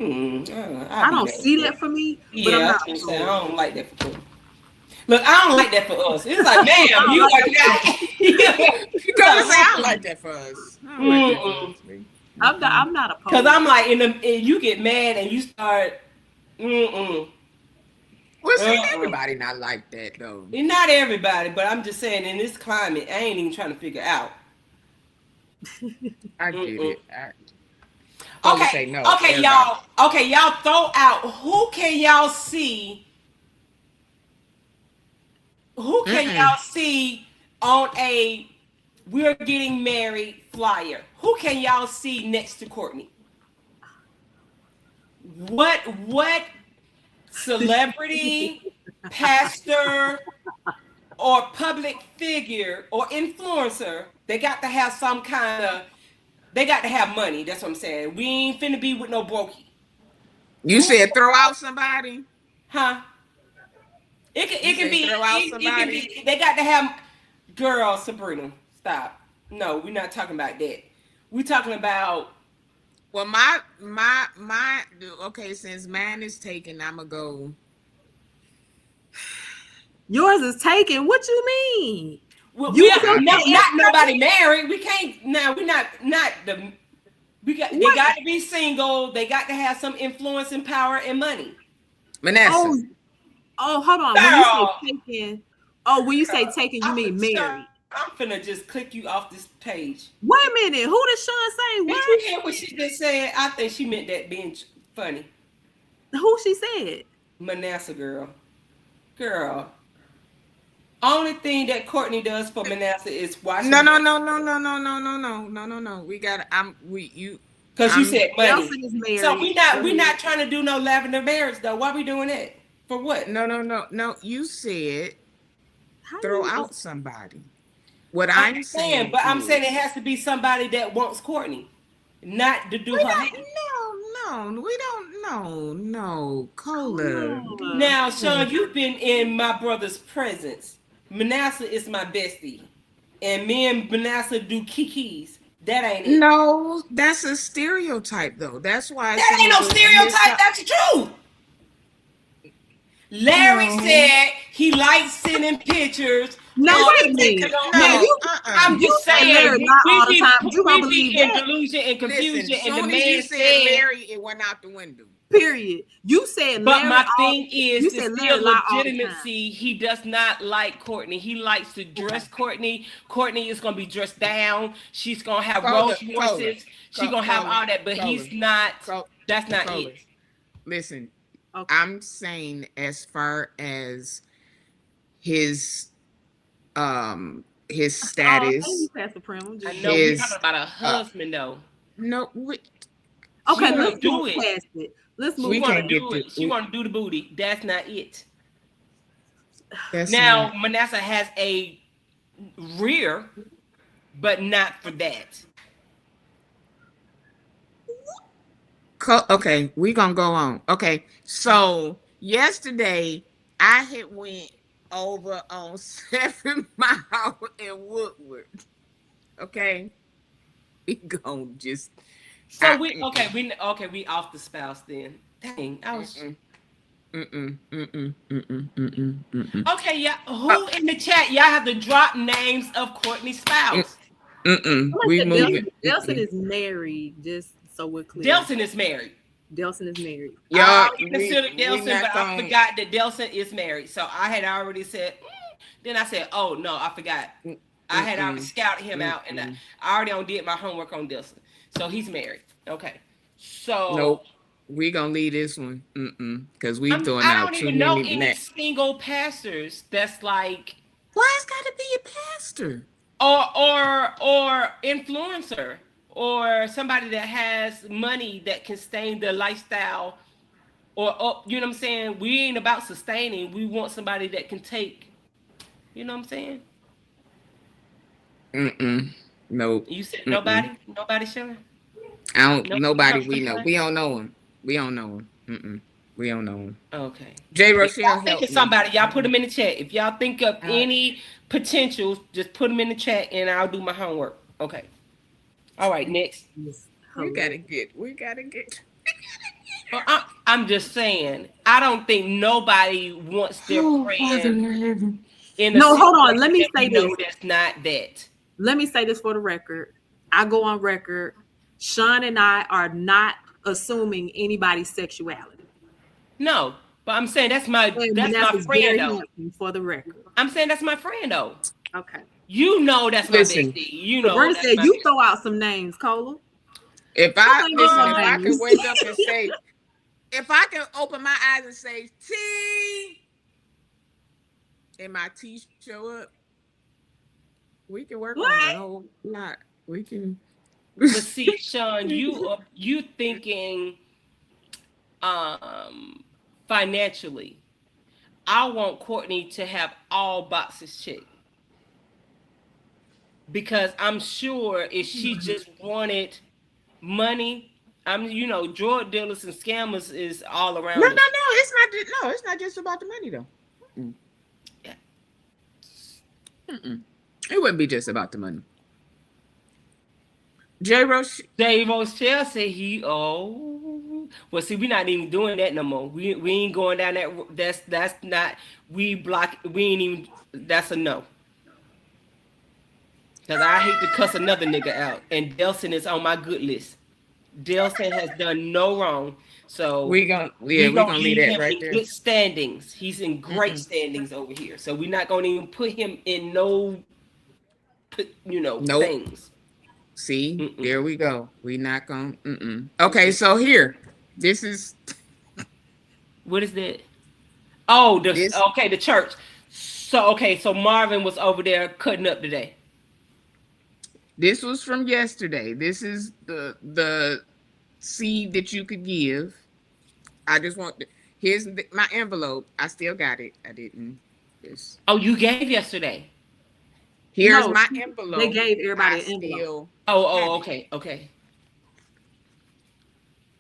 I don't see that for me. But I'm not opposed. I don't like that for Courtney. Look, I don't like that for us. It's like, damn, you like that. You gotta say, I don't like that for us. I'm not opposed. Because I'm like, you get mad and you start, Well, see, everybody not like that, though. Not everybody, but I'm just saying, in this climate, I ain't even trying to figure out. I get Mm-mm. it. Police say Okay, no. okay, everybody. y'all. Okay, y'all throw out. Who can y'all see? Who can y'all see on a "we're getting married" flyer? Who can y'all see next to Courtney? What celebrity, pastor, or public figure or influencer? They got to have some kind of. They got to have money. That's what I'm saying. We ain't finna be with no brokey. You Who, said throw out somebody. huh? You It can said be throw out it can somebody. be. They got to have. Girl, Sabrina, stop. No, we're not talking about that. We're talking about. Well, my. Okay, since mine is taken, I'ma go. Yours is taken. What you mean? We are I not, think- not nobody married. We can't now. We're not the. We got. They What? got to be single. They got to have some influence and power and money. Vanessa. Oh, hold on. When you say taken, when you say taken, you mean married. I'm finna just click you off this page. Wait a minute. Who did Sean say? Did What? you hear what she just said? I think she meant that being funny. Who she said? Manasseh girl. Only thing that Courtney does for Manasseh is watch. No. We got. Because you said money. Nelson is married. So we not trying to do no lavender marriage though. Why we doing that? For what? No. You said throw out somebody. What I'm I'm saying, but I'm saying it has to be somebody that wants Courtney, not to do her. No, we don't. No, Cola. Now, Sean, you've been in my brother's presence. Manasseh is my bestie, and me and Manasseh do kikis. That ain't it. No, that's a stereotype though. That's why That ain't no stereotype. That's true. Larry said he likes sending pictures. No, wait a minute. I'm just saying. Larry not all the time. You don't We believe be in that. delusion and confusion, Listen, and the soon as man you said Larry, it went out the window. Period. You said But Larry my thing is, you to said still Larry lie all the legitimacy, he does not like Courtney. He likes to dress Courtney. Courtney is going to be dressed down. She's going to have Rolls Royces. She's going to have all that, but he's not. That's not it. Listen, I'm saying as far as his status. I know we're talking about a husband though. No, okay, let's do it. Let's move. She want to do it. She want to do the booty. That's not it. Manasseh has a rear, but not for that. Okay, we gonna go on. Okay, so yesterday I had went over on 7 Mile in Woodward. Okay, we gonna just. So we off the spouse then. Dang, I was. Okay, yeah. Who in the chat? Y'all have to drop names of Courtney's spouse. We moving. Delson is married. Just so we're clear. Delson is married. Delson is married. I considered Delson, but I forgot that Delson is married. So I had already said. Then I said, "Oh no, I forgot." I had already scouted him out, and I already did my homework on Delson. So he's married. Okay. So nope. We gonna leave this one. Because we throwing I out don't too even know many any single pastors that's like. Why it's gotta be a pastor? Or influencer. Or somebody that has money that can sustain their lifestyle. Or you know what I'm saying? We ain't about sustaining. We want somebody that can take. You know what I'm saying? Nope. You said nobody? Nobody, Sean? Nobody we know. We don't know him. We don't know him. We don't know him. Okay. J. Rochelle, think of somebody. Y'all put them in the chat. If y'all think of any potentials, just put them in the chat and I'll do my homework. Okay. All right, next. We gotta get. I'm just saying. I don't think nobody wants their friend. No, hold on. Let me say this. That's not that. Let me say this for the record. I go on record. Sean and I are not assuming anybody's sexuality. No, But I'm saying that's my Vanessa's friend very though. handsome for the record. I'm saying that's my friend though. Okay. You know that's my Listen. bestie. You know. Sabrina that's said my you bestie. throw out some names, Cola. If I names. could wake up and say, if I can open my eyes and say T, and my T show up, we can work on a whole lot. We can. But see, Sean, you thinking financially. I want Courtney to have all boxes checked. Because I'm sure if she just wanted money, drug dealers and scammers is all around. No, us. it's not just about the money though. Yeah. It wouldn't be just about the money. J. Rochelle said well, see, we're not even doing that no more. We ain't going down that. That's not. We ain't even. That's a no. Because I hate to cuss another nigga out, and Delson is on my good list. Delson has done no wrong, so we gonna leave that right there. Good standings. He's in great standings over here, so we're not gonna even put him in no things. See, there we go. We not gonna. Okay, so here, this is. What is that? Oh, the church. So Marvin was over there cutting up today. This was from yesterday. This is the seed that you could give. I just want here's my envelope. I still got it. I didn't. Oh, you gave yesterday. Here's my envelope. They gave everybody an envelope. Okay.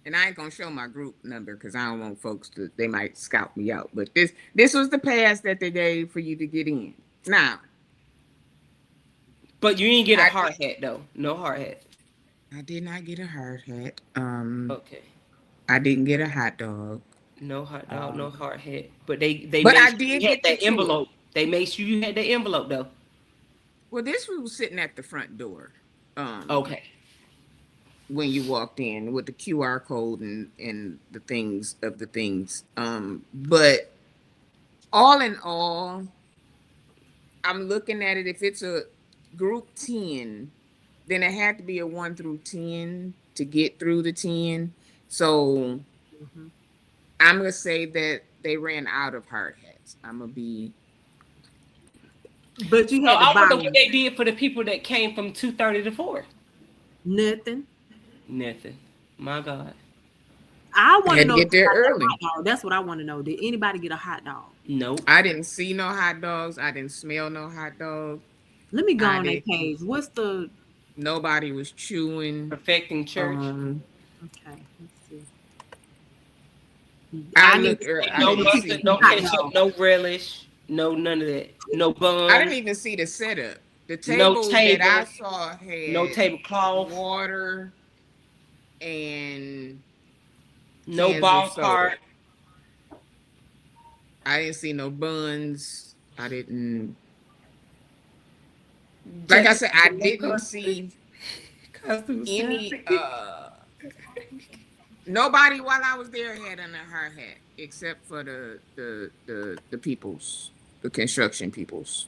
And I ain't gonna show my group number because I don't want folks they might scout me out. But this was the pass that they gave for you to get in. Now. But you didn't get a hard hat though. No hard hat. I did not get a hard hat. Okay. I didn't get a hot dog. No hot dog, no hard hat. But they But made I sure did you get had that envelope. They made sure you had the envelope though. Well, this was sitting at the front door. Okay. When you walked in with the QR code and the things. But all in all, I'm looking at it. If it's a group 10, then it had to be a 1 through 10 to get through the 10. So I'm gonna say that they ran out of hard hats. I'm gonna be. But you had to I buy wonder one. what they did for the people that came from 2:30 to 4. Nothing. My God. I want to know. Get there early. That's what I want to know. Did anybody get a hot dog? Nope. I didn't see no hot dogs. I didn't smell no hot dog. Let me go on that page. What's the? Nobody was chewing. Perfecting church. Okay. Let's see. No mustard, no ketchup, no relish, no none of that. No bun. I didn't even see the setup. The table that I saw had no tablecloth, water, and no ball cart. I didn't see no buns. I didn't. Like I said, I didn't see any. Nobody while I was there had on a hard hat except for the peoples, the construction peoples.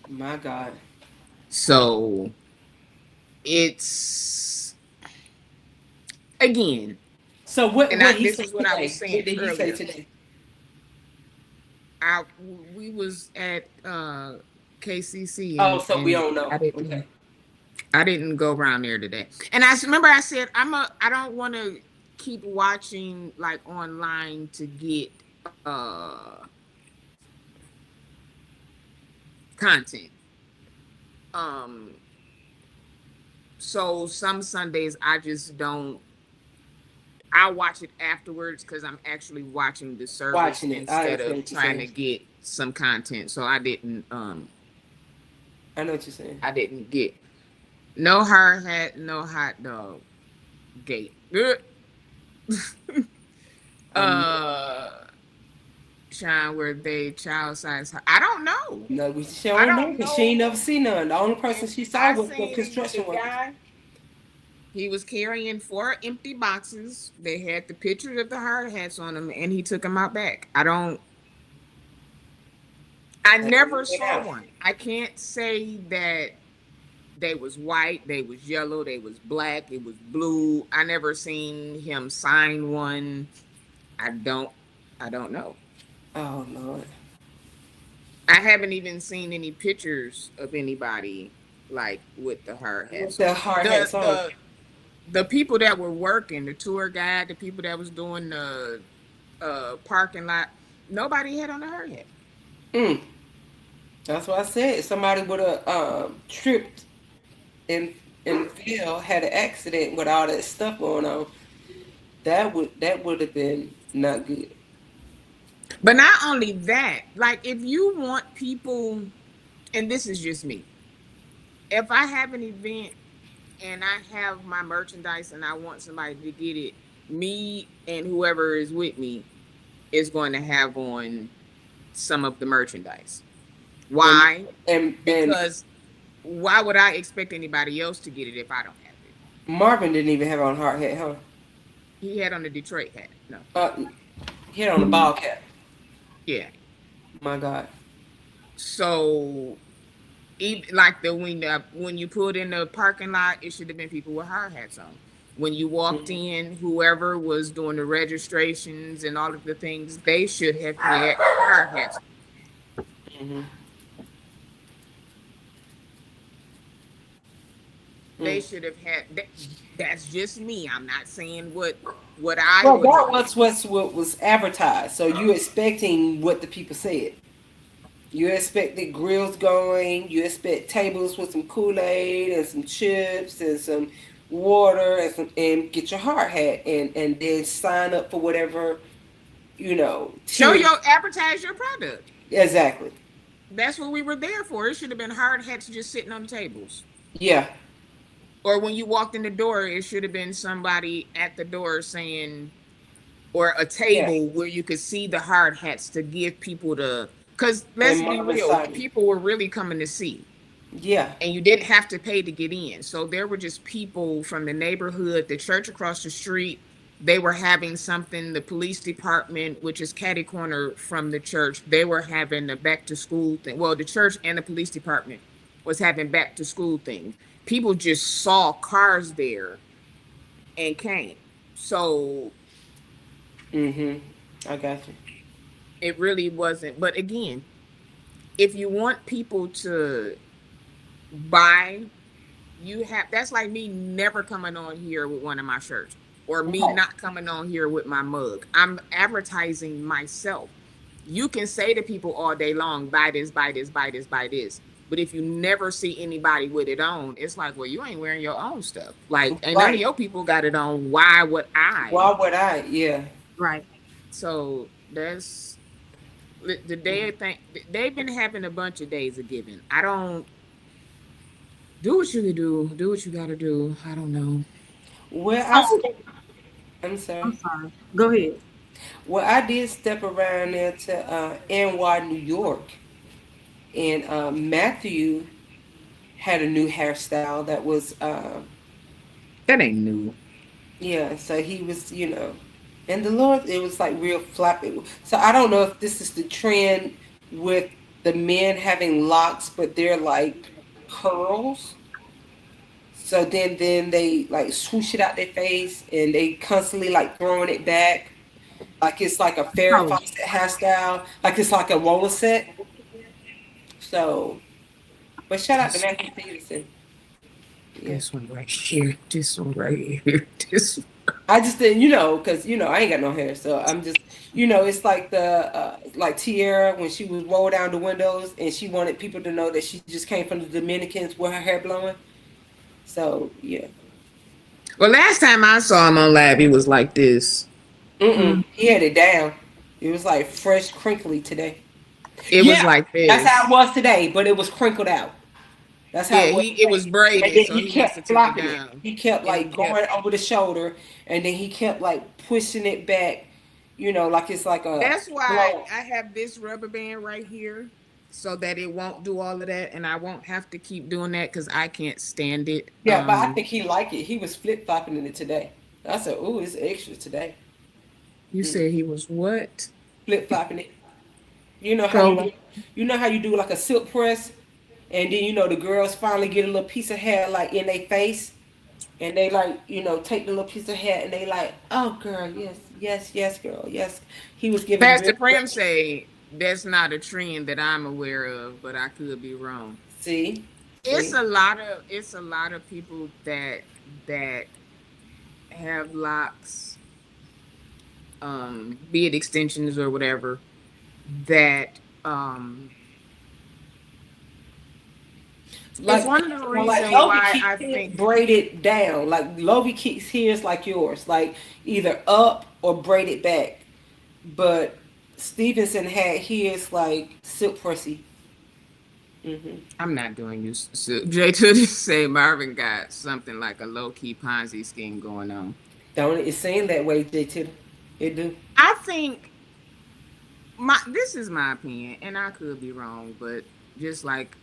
My God. So it's again. So what? And what this is what I was saying what did earlier. He say today? We was at KCC. So we don't know. I didn't go around there today. And I remember I said I don't want to keep watching like online to get content. So some Sundays I just don't. I watch it afterwards because I'm actually watching the service instead of trying to get some content. So I didn't. I know what you're saying. I didn't get no hard hat, no hot dog gate. Sean, were they child size? I don't know. No, she don't know because she ain't never seen none. The only person she saw was the construction worker. He was carrying 4 empty boxes. They had the pictures of the hard hats on them, and he took them out back. I never saw one. I can't say that they was white, they was yellow, they was black, it was blue. I never seen him sign one. I don't know. Oh Lord. I haven't even seen any pictures of anybody like with the hard hats. The hard hats on. The people that were working, the tour guide, the people that was doing the parking lot, nobody had on a hard hat. That's what I said. Somebody would have tripped and fell, had an accident with all that stuff going on. That would have been not good. But not only that, like if you want people, and this is just me, if I have an event and I have my merchandise and I want somebody to get it, me and whoever is with me is going to have on some of the merchandise. Why? Because why would I expect anybody else to get it if I don't have it? Marvin didn't even have on hard hat, huh? He had on the Detroit hat. No. He had on the ball cap. Yeah. My God. So, even like when you pulled in the parking lot, it should have been people with hard hats on. When you walked in, whoever was doing the registrations and all of the things, they should have had hard hats. They should have had. That's just me. I'm not saying what I. Well, that was what was advertised. So you expecting what the people said. You expected grills going. You expect tables with some Kool-Aid and some chips and some water and get your hard hat and then sign up for whatever, advertise your product. Exactly. That's what we were there for. It should have been hard hats just sitting on the tables. Yeah. Or when you walked in the door, it should have been somebody at the door saying, or a table where you could see the hard hats to give people because let's be real, people were really coming to see. Yeah. And you didn't have to pay to get in. So there were just people from the neighborhood, the church across the street. They were having something, the police department, which is catty corner from the church, they were having a back to school thing. Well, the church and the police department was having back to school thing. People just saw cars there and came. So I got you. It really wasn't. But again, if you want people to buy, that's like me never coming on here with one of my shirts, or me not coming on here with my mug. I'm advertising myself. You can say to people all day long, buy this, buy this, buy this, buy this. But if you never see anybody with it on, it's like, well, you ain't wearing your own stuff. Like, and none of your people got it on. Why would I? Why would I? Yeah. Right. So that's the day thing. They've been having a bunch of days of giving. I don't do what you can do. Do what you got to do. I don't know. Well, I'm sorry. Go ahead. Well, I did step around there to NY, New York. And Matthew had a new hairstyle that was that ain't new. Yeah, so he was, and the Lord, it was like real flappy. So I don't know if this is the trend with the men having locks, but they're like curls. So then they like swoosh it out their face and they constantly like throwing it back. Like it's like a Farrah Fawcett hairstyle. Like it's like a roller set. So, but shout out to Matthew Peterson. Yeah. This one right here. This one right here. This one. I just didn't, because, I ain't got no hair. So I'm just, it's like the, like Tierra when she was rolled down the windows and she wanted people to know that she just came from the Dominicans with her hair blowing. So, yeah. Well, last time I saw him on live, he was like this. He had it down. It was like fresh, crinkly today. It was like this. That's how it was today, but it was crinkled out. That's how it was braided. So he kept flopping it. He kept like going over the shoulder, and then he kept like pushing it back. Like it's like a. That's why I have this rubber band right here. so that it won't do all of that, and I won't have to keep doing that because I can't stand it. Yeah, but I think he liked it. He was flip flopping in it today. I said, "Ooh, it's extra today." You said he was what? Flip flopping it. You know how So you know how you do like a silk press, and then the girls finally get a little piece of hair like in their face, and they like take the little piece of hair and they like, "Oh, girl, yes, yes, yes, girl, yes." He was giving Pastor real. Pram say that's not a trend that I'm aware of, but I could be wrong. See, It's see, a lot of people that have locks, be it extensions or whatever, that like it's one of the like reasons Lovey why keeps I his think braided down. Like Lovey keeps his like yours, like either up or braided back. But Stevenson had his like silk pressy. I'm not doing you. So Jay to just say Marvin got something like a low key Ponzi scheme going on. Don't it seem that way, JT? It do. I think this is my opinion, and I could be wrong, but just like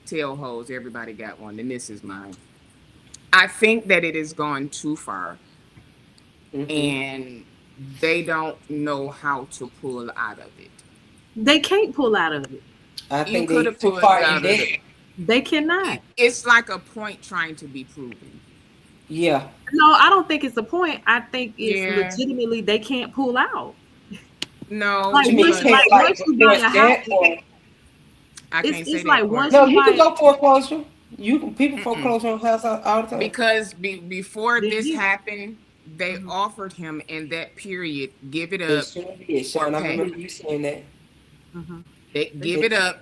tail holes, everybody got one, and this is mine. I think that it has gone too far, and they don't know how to pull out of it. They can't pull out of it. I You think could they have too pulled far out in of there. it. They cannot. It's like a point trying to be proven. Yeah. No, I don't think it's a point. I think it's Yeah. legitimately they can't pull out. No, Like What you mean once, you like can't once like you buy there's a house, that or I can't say it's that like part. once no? you You can buy, go foreclosure. You can people foreclose on house all the time. Because before then this you, happened, they offered him in that period, give it They up sure did, or Sean. I pay. remember you saying that. mhm. They give They, it up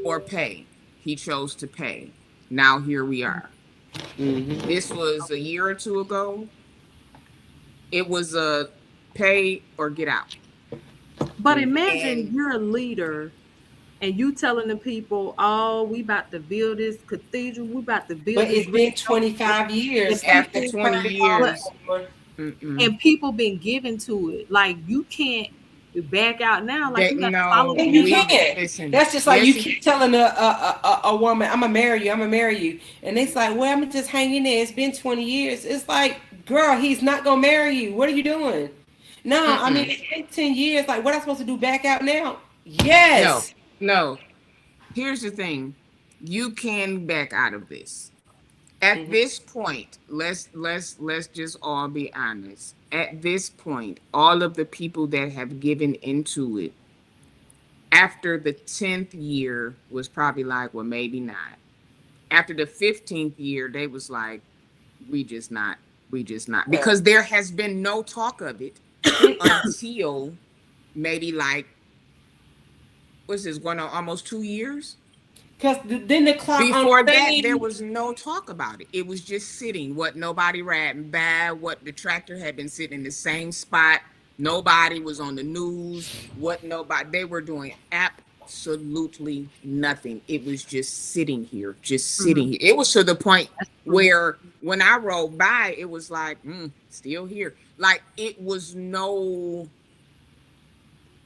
or pay. He chose to pay. Now here we are. This was a year or two ago. It was a pay or get out. But imagine And you're a leader and you telling the people, "Oh, we about to build this cathedral. We about to build but this it's great been church," 25 and years after after people, 20 Kurt Bond. but years, mm-mm. and people been given to it. Like you can't back out now. Like They you got to follow no, And through. you Like can't. listen. That's just like you Yes, keep telling a woman, "I'm gonna marry you. I'm gonna marry you," and it's like, "Well, I'm just hanging there. It's been 20 years." It's like, girl, he's not gonna marry you. What are you doing? No, I mean, mm-mm. it's been 10 years. Like, what am I supposed to do? Back out now? No, Yes. no. Here's the thing. You can back out of this. At this point, let's just all be honest. At this point, all of the people that have given into it after the 10th year was probably like, well, maybe not. After the 15th year, they was like, we just not, we just not. Because there has been no talk of it until maybe like, what's this, going on almost 2 years? Because then the clock on Before the that, there thing. was no talk about it. It was just sitting. What nobody riding by. What the tractor had been sitting in the same spot. Nobody was on the news. What nobody. They were doing absolutely nothing. It was just sitting here, just sitting here. It was to the point where when I rolled by, it was like, still here. Like it was no.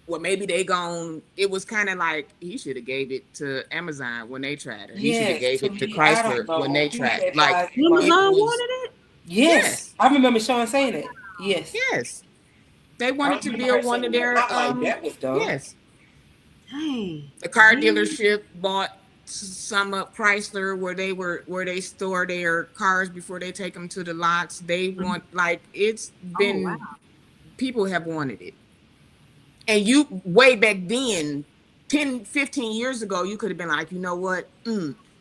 Well, maybe they gone. It was kind of like he should have gave it to Amazon when they tried it. He should have Yes, gave to it to me, I don't Chrysler when know they who tried. Like advised him on it it. Amazon was. wanted it. Yes, Yes, I remember Sean saying that. Yes, yes. They I wanted to remember her build one saying of that. their. I'm like, that was dumb. Yes, Dang. the car Really? dealership bought some up Chrysler where they store their cars before they take them to the lots. They want like it's Oh wow. been people have wanted it. And you way back then, 10, 15 years ago, you could have been like, you know what?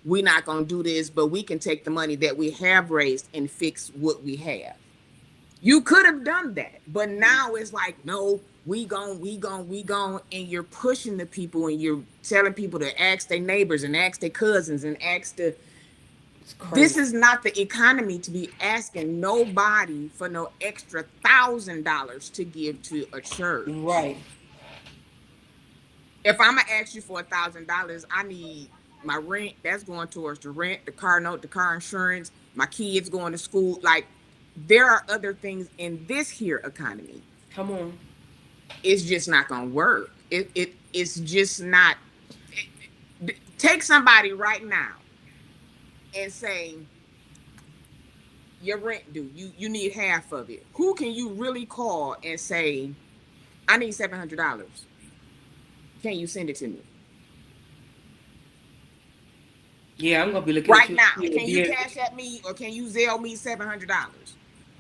We're not going to do this, but we can take the money that we have raised and fix what we have. You could have done that. But now it's like, no, we gone. And you're pushing the people and you're telling people to ask their neighbors and ask their cousins and ask the. It's crazy. This is not the economy to be asking nobody for no extra $1,000 to give to a church. Right. If I'm gonna ask you for $1,000, I need my rent. That's going towards the rent, the car note, the car insurance, my kids going to school. Like there are other things in this here economy. Come on. It's just not gonna work. It's just not. take somebody right now and say your rent due, you need half of it. Who can you really call and say, I need $700? Can you send it to me Yeah, I'm gonna be looking at right you. now? Can you cash at me or can you Zelle me $700?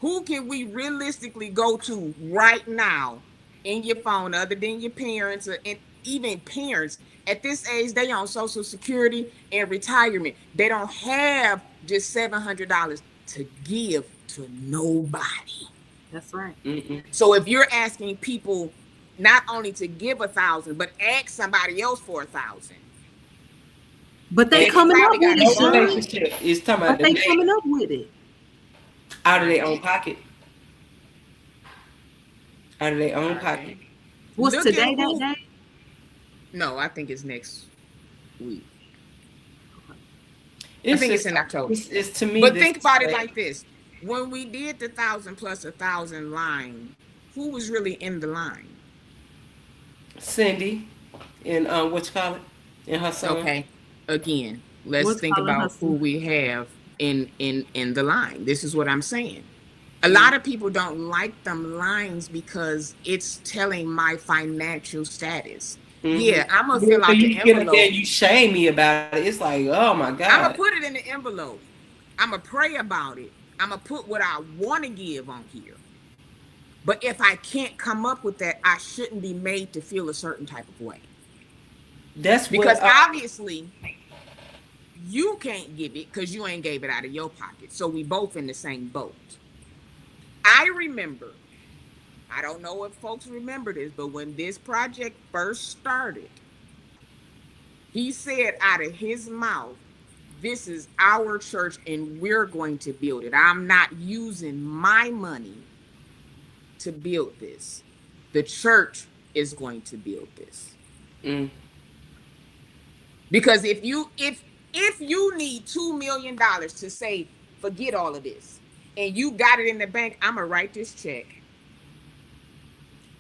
Who can we realistically go to right now in your phone, other than your parents, and even parents at this age? They on Social Security and retirement. They don't have just $700 to give to nobody. That's right. Mm-mm. So if you're asking people not only to give 1,000, but ask somebody else for 1,000, But they then you coming probably up with got it, No to Sean. charge. relationship. It's talking about But the they man coming up with it. out of their own pocket. Out of their own pocket. Was Look at today that who. day? No, I think it's next week. I It's think it's just in October. it's to me. But This think is about it like like this: when we did the 1,000 plus 1,000 line, who was really in the line? Cindy and what you call it, and her son. Okay, again, let's What's think calling her about who son? we have in the line. This is what I'm saying. A lot of people don't like them lines because it's telling my financial status. Mm-hmm. Yeah, I'm gonna Then fill when out the you get up there, envelope. you shame me about it. It's like, oh my I'm gonna god. put it in the envelope. I'm gonna pray about it. I'm gonna put what I want to give on here. But if I can't come up with that, I shouldn't be made to feel a certain type of way. That's what. Because obviously you can't give it because you ain't gave it out of your pocket. So we both in the same boat. I remember, I don't know if folks remember this, but when this project first started, he said out of his mouth, this is our church and we're going to build it. I'm not using my money to build this. The church is going to build this. Mm. Because if you need $2 million to say forget all of this and you got it in the bank, I'm gonna write this check.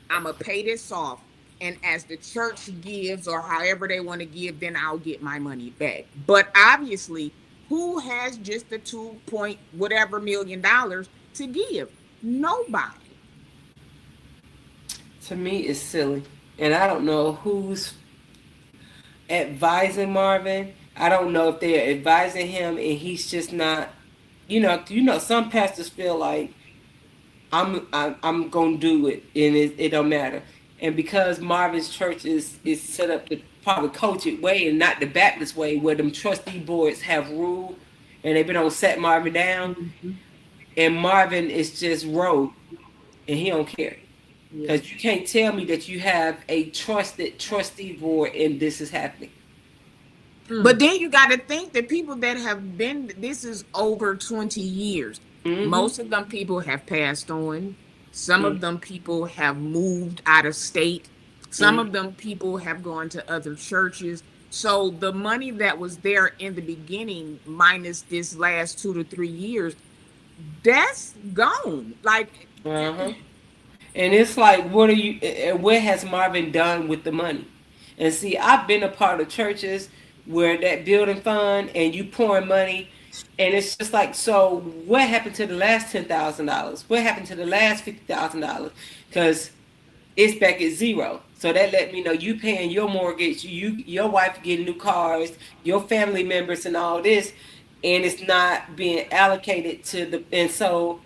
I'm gonna pay this off. And as the church gives or however they want to give, then I'll get my money back. But obviously, who has just the 2 point whatever $1 million to give? Nobody. To me, it's silly, and I don't know who's advising Marvin. I don't know if they're advising him, and he's just not. Some pastors feel like I'm gonna do it, and it don't matter. And because Marvin's church is set up the probably cultured way and not the Baptist way, where them trustee boards have rule, and they've been on set Marvin down, Mm-hmm. and Marvin is just rogue, and he don't care. Yeah. Because you can't tell me that you have a trusted trustee board and this is happening. But then you got to think that people that have been, this is over 20 years. Mm-hmm. Most of them people have passed on. Some of them people have moved out of state. Some of them people have gone to other churches. So the money that was there in the beginning, minus this last 2 to 3 years, that's gone. Like, Uh-huh. And it's like, what has Marvin done with the money? And see, I've been a part of churches where that building fund and you pouring money, and it's just like, so what happened to the last $10,000? What happened to the last $50,000? Because it's back at zero. So that let me know you paying your mortgage, your wife getting new cars, your family members and all this, and it's not being allocated to the. And so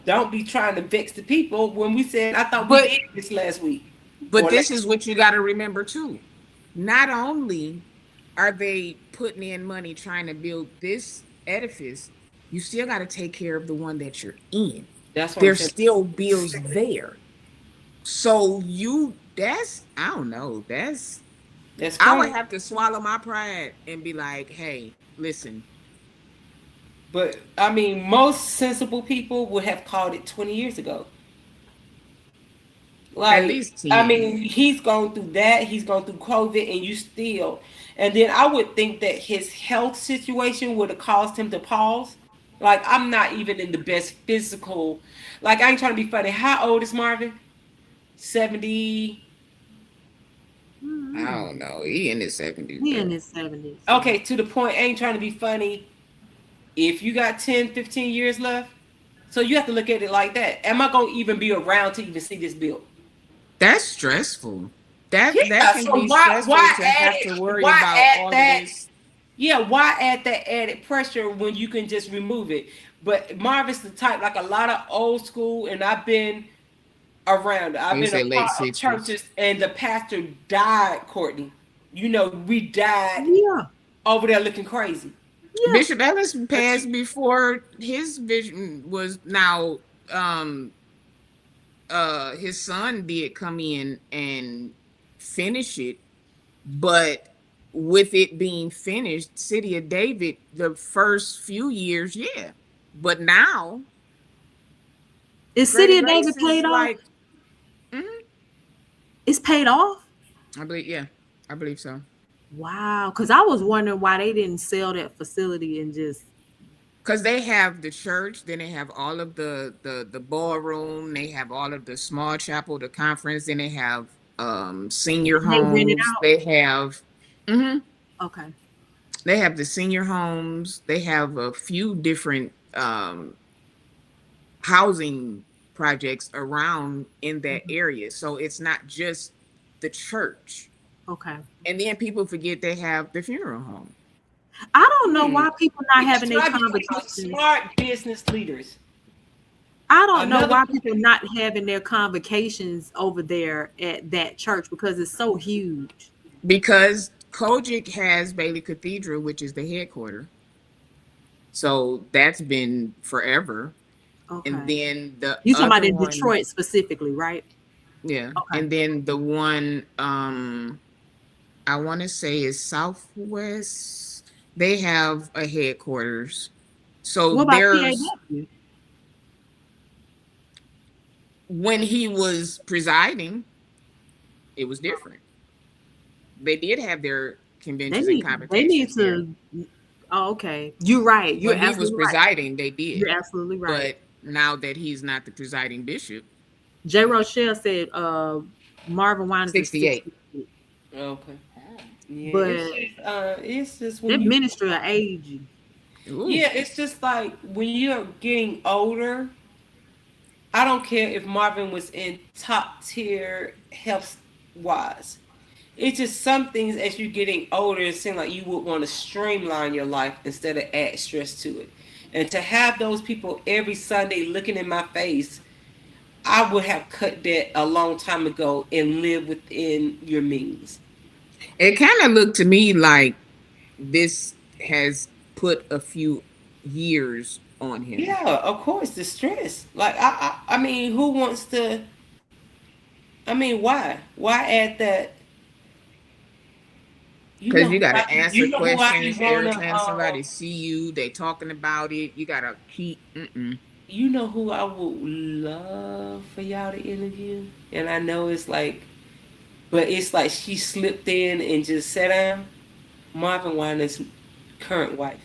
don't be trying to vex the people when we said I thought we did this last week. But this is what you got to remember too. Not only are they putting in money trying to build this edifice, you still got to take care of the one that you're in. That's what There's still bills there. So I don't know. I would have to swallow my pride and be like, hey, listen. But I mean, most sensible people would have called it 20 years ago. Like, at least 10. I mean, he's gone through that. He's gone through COVID, and you still. And then I would think that his health situation would have caused him to pause. Like, I'm not even in the best physical. Like, I ain't trying to be funny. How old is Marvin? 70. I don't know. He in his 70s. He Though. in his 70s. Okay, to the point, I ain't trying to be funny. If you got 10, 15 years left, so you have to look at it like that. Am I going to even be around to even see this build? That's stressful. That Yeah, can so be stressful why to add have to worry why about add all that? of this. Yeah, why add that added pressure when you can just remove it? But Marvin's the type, like a lot of old school, and I've been around. I've You been a say late part of 60s. churches, and the pastor died, Courtney. You know, we died Yeah. over there looking crazy. Yeah. Bishop Ellis passed before his vision was now. His son did come in and finish it, but with it being finished, City of David, the first few years, yeah, but now Is Greater City of Grace David is paid off? like, It's paid off? I believe so. Wow. Because I was wondering why they didn't sell that facility and just. Because they have the church, then they have all of the ballroom, they have all of the small chapel, the conference, then they have senior They rent it homes, out? they have Okay. they have the senior homes, they have a few different housing projects around in that area. So it's not just the church. Okay. And then people forget they have the funeral home. I don't know why people not having their Try to become convocations. smart business leaders. I don't know Another- why people not having their convocations over there at that church because it's so huge. Because Kojic has Bailey Cathedral, which is the headquarters. So that's been forever. Okay. And then the You talking about other in one, Detroit specifically, right? yeah. Okay. And then the one I want to say is Southwest. They have a headquarters. So What about there's PAW? when he was presiding, it was different. They did have their conventions and They competitions. need to. Oh, okay. You're right. You're When he was absolutely right. presiding, they did. You're absolutely right. But now that he's not the presiding bishop, J. Rochelle said Marvin Wine is 68. 68. Okay. Yeah, But it's just that when you, ministry of age. Ooh. yeah, it's just like when you're getting older. I don't care if Marvin was in top tier health wise. It's just some things as you're getting older, it seems like you would want to streamline your life instead of add stress to it. And to have those people every Sunday looking in my face, I would have cut that a long time ago and live within your means. It kind of looked to me like this has put a few years on him. Yeah, of course, the stress. Like I mean, who wants to? I mean, why? Why add that? Because you got to answer who I questions be every wanna, time somebody see you. They talking about it. You got to keep. You know who I would love for y'all to interview, and I know it's like, but it's like she slipped in and just sat down. Marvin Wine's current wife.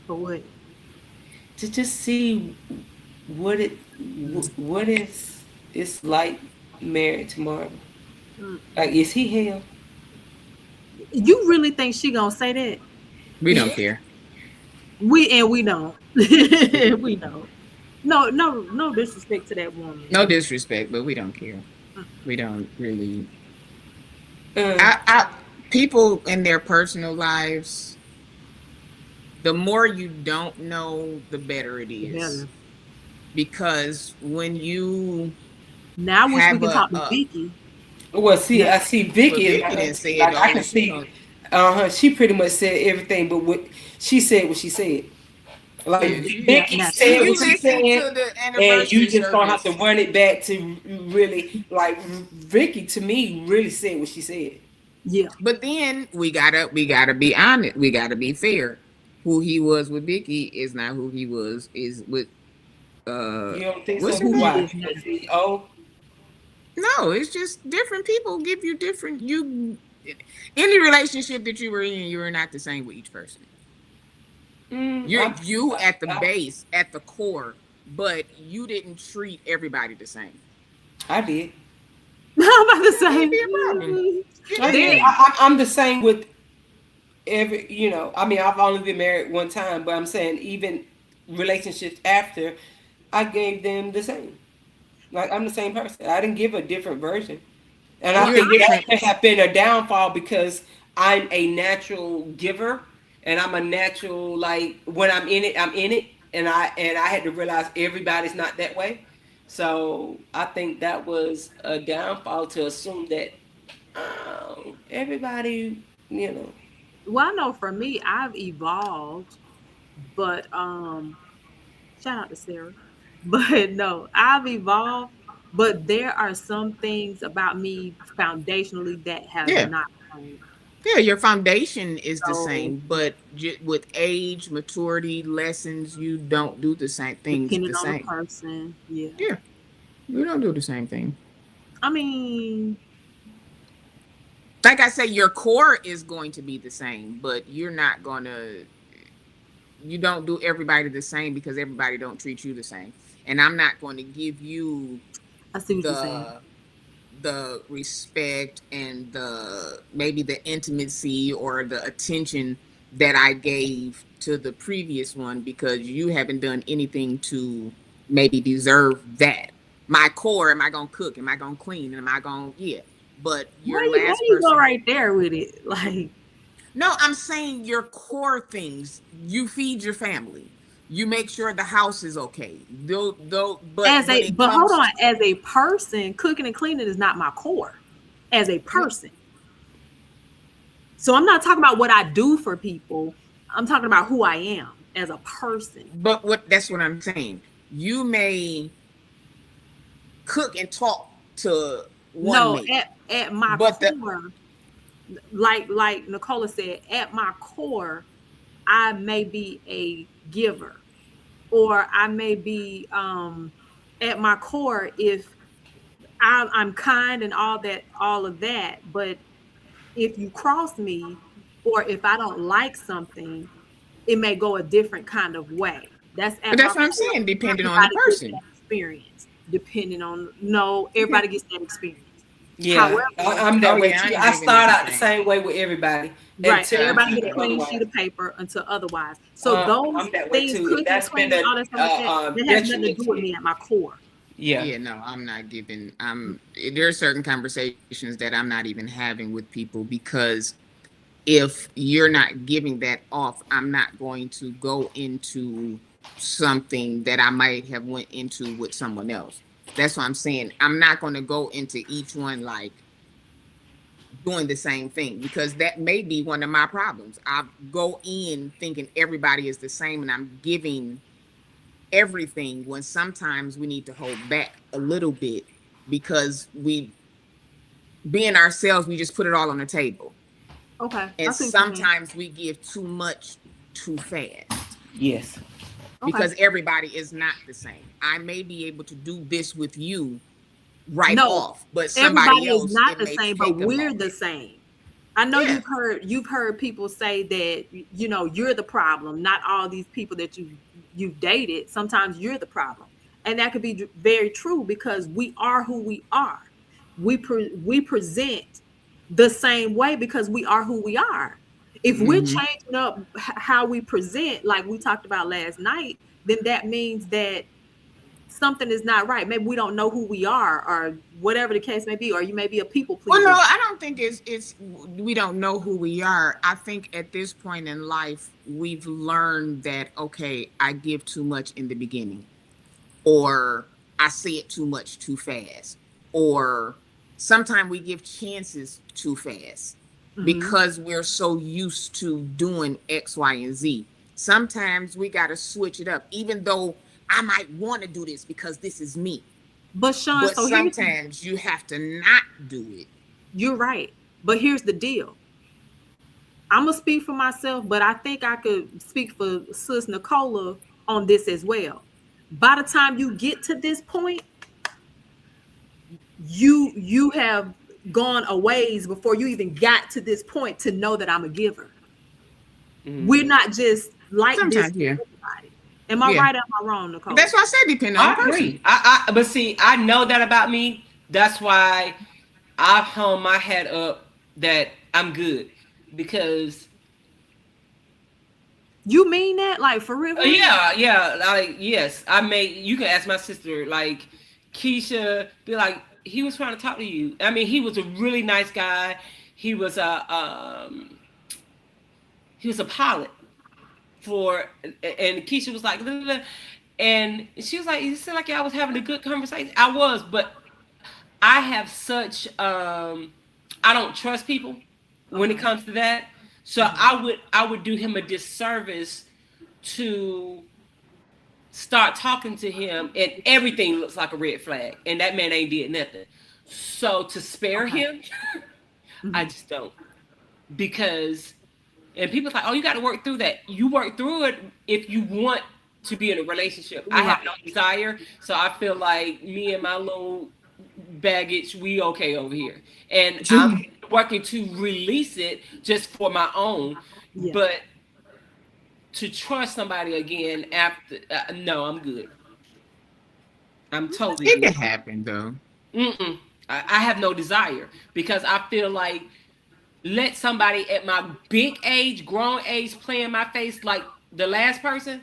For what? To just see what it's like married to Marvin. Like, is he hell? You really think she gonna say that? We don't care. We don't. We don't. No disrespect to that woman. No disrespect, but we don't care. We don't really. Uh, People in their personal lives, the more you don't know, the better it is. Better. Because when you Now I wish we have could talk to a- Vicky. well, see, I see Vicky. But Vicky didn't say it like, I all. can see. She pretty much said everything, but what she said, what she said. Like Vicky Yeah. said You what she listen said, to the and you anniversary just gonna have to service. run it back to really like Vicky. To me, really said what she said. Yeah. But then we gotta be honest. We gotta be fair. Who he was with Vicky is not who he is with. You don't think What's so? her name? Why? Is not. Because he- oh, No, it's just different people give you different. Any relationship that you were in, you were not the same with each person. You at the base, at the core, but you didn't treat everybody the same. I did. I'm about to say. Be a problem. I'm the same with every, I mean, I've only been married one time, but I'm saying even relationships after, I gave them the same. Like, I'm the same person. I didn't give a different version. And I think that could have been a downfall because I'm a natural giver and I'm a natural, like, when I'm in it, I'm in it. And I had to realize everybody's not that way. So I think that was a downfall to assume that everybody, Well, I know for me, I've evolved, but shout out to Sarah. But no, I've evolved, but there are some things about me foundationally that have not changed. Yeah, your foundation is the So, same, but with age, maturity, lessons, you don't do the same things depending the on the same. person, yeah. Yeah, you don't do the same thing. I mean, like I say, your core is going to be the same, but you're not gonna. You don't do everybody the same because everybody don't treat you the same, and I'm not going to give you I see what you're saying. The respect and maybe the intimacy or the attention that I gave to the previous one because you haven't done anything to maybe deserve that. My core, am I gonna cook? Am I gonna clean? Am I gonna But your last you person, go right there with it, like. No, I'm saying your core things. You feed your family. You make sure the house is okay. But hold on, as a person, cooking and cleaning is not my core. As a person, so I'm not talking about what I do for people. I'm talking about who I am as a person. But that's what I'm saying. You may cook and talk to one mate. At my core, like Nicola said, at my core, I may be a giver, or I may be at my core if I'm kind and all of that. But if you cross me, or if I don't like something, it may go a different kind of way. That's what I'm saying. Depending on the person, experience. Depending on everybody gets that experience. Yeah, however, I'm that way too. I start out the same way with everybody. Right. So everybody get a clean sheet of paper until otherwise. So those things, cooking, cleaning, all that stuff like that has nothing to do with me at my core. Yeah, no, I'm not giving. There are certain conversations that I'm not even having with people because if you're not giving that off, I'm not going to go into something that I might have went into with someone else. That's what I'm saying. I'm not going to go into each one like doing the same thing because that may be one of my problems. I go in thinking everybody is the same and I'm giving everything when sometimes we need to hold back a little bit because being ourselves, we just put it all on the table. Okay. And sometimes we give too much too fast. Yes. Because everybody is not the same. I may be able to do this with you off, but somebody else is not the same, but we're the same. I know you've heard people say that you're the problem, not all these people that you've dated. Sometimes you're the problem, and that could be very true because we are who we are. We present the same way because we are who we are. If we're changing up how we present, like we talked about last night, then that means that something is not right. Maybe we don't know who we are, or whatever the case may be, or you may be a people pleaser. Well, no, I don't think it's we don't know who we are. I think at this point in life, we've learned that, okay, I give too much in the beginning, or I say it too much too fast, or sometimes we give chances too fast. Because we're so used to doing X, Y, and Z. Sometimes we got to switch it up, even though I might want to do this because this is me. But Sean, so sometimes you have to not do it. You're right. But here's the deal. I'm going to speak for myself, but I think I could speak for Sis Nicola on this as well. By the time you get to this point, you have gone a ways before you even got to this point to know that I'm a giver. We're not just like sometimes, this. Everybody. Am I right or am I wrong, Nicole? That's why I said depending on the person. But see, I know that about me. That's why I've hung my hat up that I'm good because You mean that? Like for real? yeah, like yes, I made. You can ask my sister, like Keisha, be like, he was trying to talk to you. I mean, he was a really nice guy. He was a pilot for, and Keisha was like, "Blah, blah, blah." And she was like, "You seemed like I was having a good conversation." I was, but I have such I don't trust people when it comes to that. So I would do him a disservice to start talking to him and everything looks like a red flag and that man ain't did nothing. So to spare him, I just don't. Because and people's like, oh, you got to work through that. You work through it if you want to be in a relationship. I have no desire, so I feel like me and my little baggage, we okay over here. And I'm working to release it just for my own. Yeah. But to trust somebody again after, no, I'm good. I'm totally good. It good. can happen though. I have no desire because I feel like let somebody at my big age, grown age, play in my face like the last person.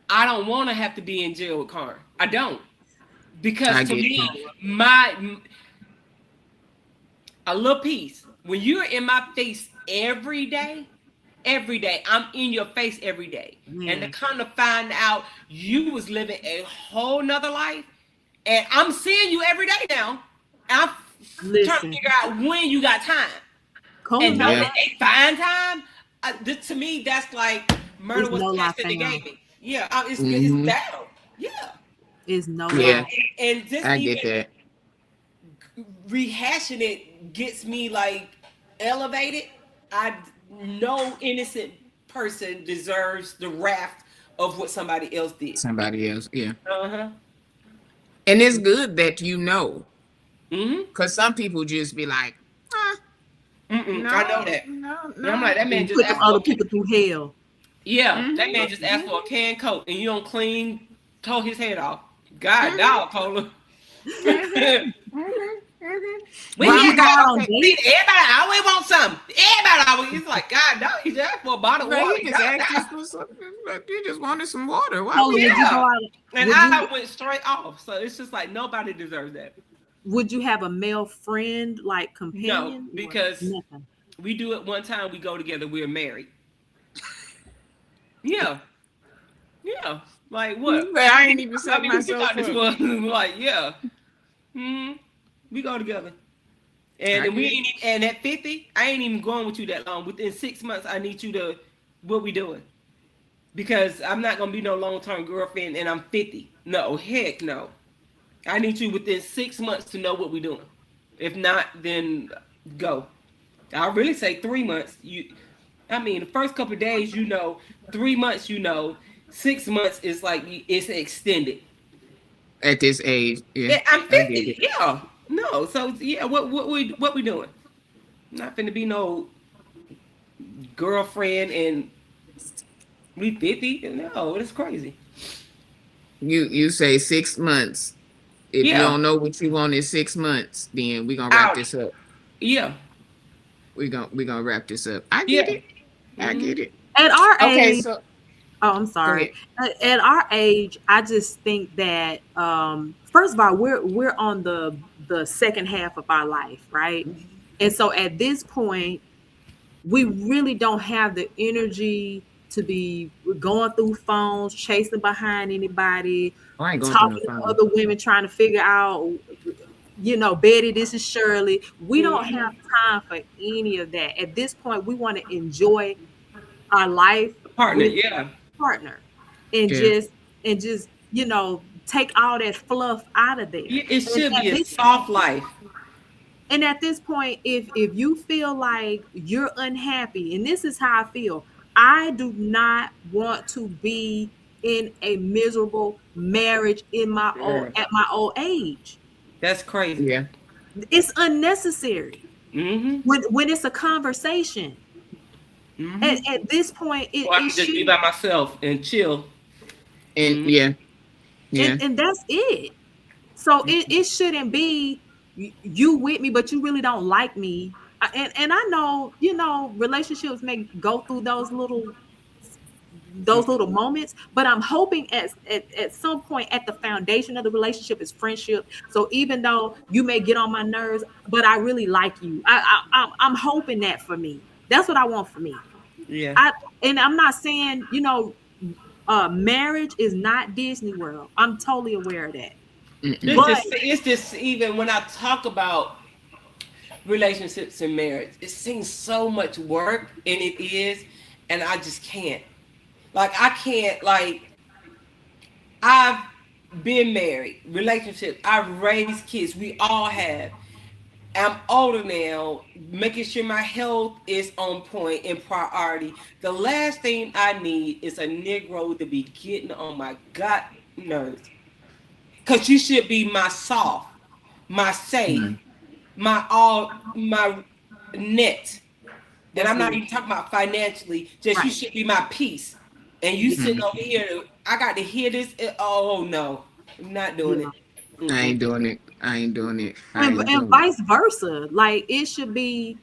I don't want to have to be in jail with Karn. I don't. Because to me, a little piece, when you're in my face every day, I'm in your face every day. And to kind of find out you was living a whole nother life, and I'm seeing you every day now. And I'm trying to figure out when you got time. And know that they find time. To me, that's like murder was the test that they gave me. Yeah, it's down. Yeah. Is no and just I get that. Rehashing it gets me like elevated. No innocent person deserves the wrath of what somebody else did. Somebody else, yeah. And it's good that you know, because some people just be like, no, I know that. No. I'm like, that man just put other people through hell. Yeah, that man just asked for a canned Coke, and you don't tow his head off. God, dog, Cola. Everybody always want something. Everybody always, he's like, God, dog, he just asked for a bottle of water. He just asked for something. You just wanted some water. Why? I went straight off. So it's just like nobody deserves that. Would you have a male friend, like companion? No, because we do it one time. We go together. We're married. Yeah. Like what? I ain't even set myself up. Like we go together, and we ain't. And at 50, I ain't even going with you that long. Within 6 months, I need you to. What we doing? Because I'm not gonna be no long-term girlfriend, and I'm 50. No, heck no. I need you within 6 months to know what we doing. If not, then go. I really say 3 months. The first couple of days, 3 months, 6 months is like it's extended. At this age, yeah. I'm 50. Yeah. No. So yeah, what we doing? Not finna be no girlfriend and we 50. No, it's crazy. You say 6 months. If you don't know what you want in 6 months, then we're gonna wrap this up. Yeah. We're gonna wrap this up. I get it. I get it. At our age, I'm sorry. At our age, I just think that first of all, we're on the second half of our life, right? And so at this point, we really don't have the energy to be going through phones, chasing behind anybody, talking to other women, trying to figure out, Betty, this is Shirley. We don't have time for any of that. At this point, we want to enjoy our life partner, and just take all that fluff out of there. It should be a soft life. And at this point, if you feel like you're unhappy, and this is how I feel, I do not want to be in a miserable marriage at my old age. That's crazy. Yeah, it's unnecessary. When it's a conversation. At this point, I can just be by myself and chill. And and that's it. So it shouldn't be you with me, but you really don't like me. And I know, relationships may go through those little moments, but I'm hoping at some point at the foundation of the relationship is friendship. So even though you may get on my nerves, but I really like you. I'm hoping that for me. That's what I want for me. Yeah. And I'm not saying, marriage is not Disney World. I'm totally aware of that. But It's just even when I talk about relationships and marriage, it seems so much work, and it is, and I just can't. Like I can't. Like I've been married, relationships. I've raised kids. We all have. I'm older now, making sure my health is on point and priority. The last thing I need is a Negro to be getting on my gut nerves. Because you should be my soft, my safe, my all, my net. And I'm not even talking about financially, just you should be my peace. And you sitting over here, I got to hear this. Oh, no, I'm not doing it. I ain't doing it. I ain't doing it. And vice versa. Like it should be,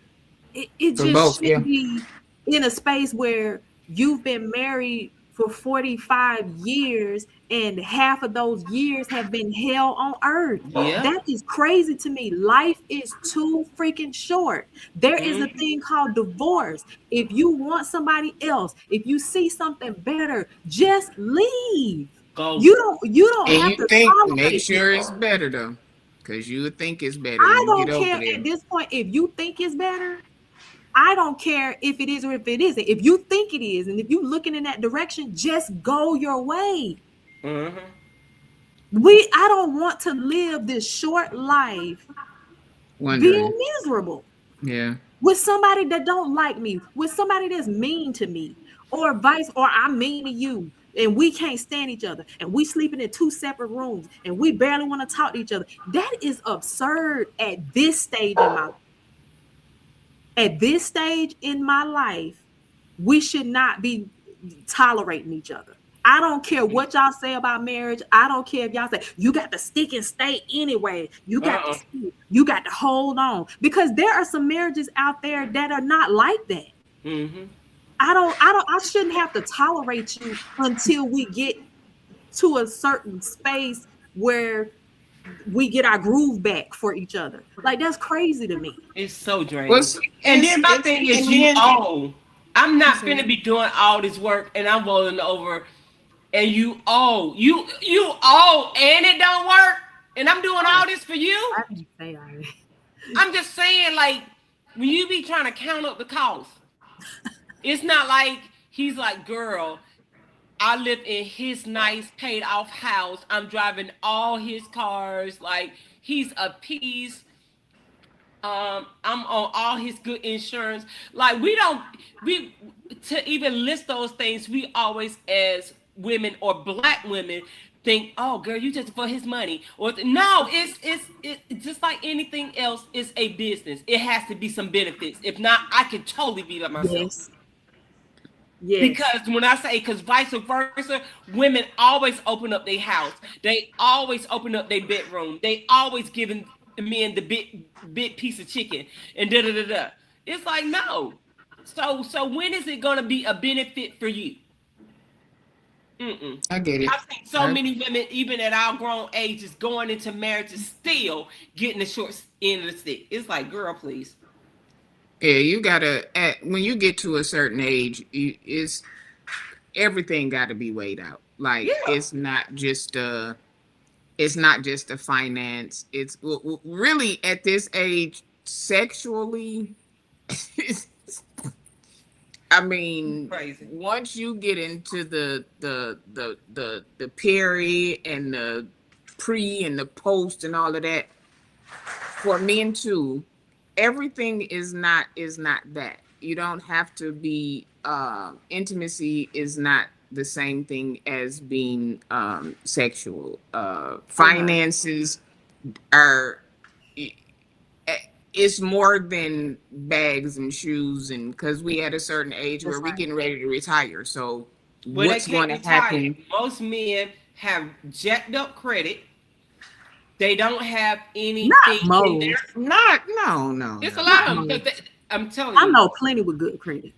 it For just both, should be in a space where you've been married for 45 years and half of those years have been hell on earth. Yeah. That is crazy to me. Life is too freaking short. There is a thing called divorce. If you want somebody else, if you see something better, just leave. Go. You don't And have you to think, tolerate make sure it. it's better though, because you would think it's better. I You don't get over care there. at this point if you think it's better. I don't care if it is or if it isn't. If you think it is, and if you're looking in that direction, just go your way. Mm-hmm. I don't want to live this short life being miserable. Yeah. With somebody that don't like me, with somebody that's mean to me, or I'm mean to you, and we can't stand each other, and we sleeping in 2 separate rooms, and we barely want to talk to each other. That is absurd at this stage in my life. At this stage in my life, we should not be tolerating each other. I don't care what y'all say about marriage. I don't care if y'all say you got to stick and stay anyway. You got to hold on, because there are some marriages out there that are not like that. Mm-hmm. I shouldn't have to tolerate you until we get to a certain space where we get our groove back for each other. Like that's crazy to me. It's so draining. And then my thing is, I'm not finna be doing all this work and I'm rolling over, and you owe, and it don't work, and I'm doing all this for you. I didn't say all right. I'm just saying, like, when you be trying to count up the cost, it's not like he's like, girl, I live in his nice paid off house. I'm driving all his cars. Like, he's a piece. I'm on all his good insurance. Like, we to even list those things, we always as women or black women think, oh girl, you just for his money. Or no, it's just like anything else, it's a business. It has to be some benefits. If not, I could totally be by myself. Yes. Because when I say, because vice versa, women always open up their house. They always open up their bedroom. They always giving the men the big piece of chicken and da da da da. It's like, no. So when is it gonna be a benefit for you? I get it. I've seen so many women, even at our grown ages, going into marriages still getting the short end of the stick. It's like, girl, please. Yeah, you gotta. When you get to a certain age, it's everything got to be weighed out. Like it's not just a finance. It's really at this age, sexually. I mean, crazy. Once you get into the peri and the pre and the post and all of that, for men too, everything is not that. You don't have to be intimacy is not the same thing as being sexual. Finances are it's more than bags and shoes, and because we at a certain age where we're getting ready to retire. So what's going to happen? Most men have jacked up credit. They don't have Not anything in most. there. No. It's a No. lot of them. I'm telling I you. know plenty with good credit.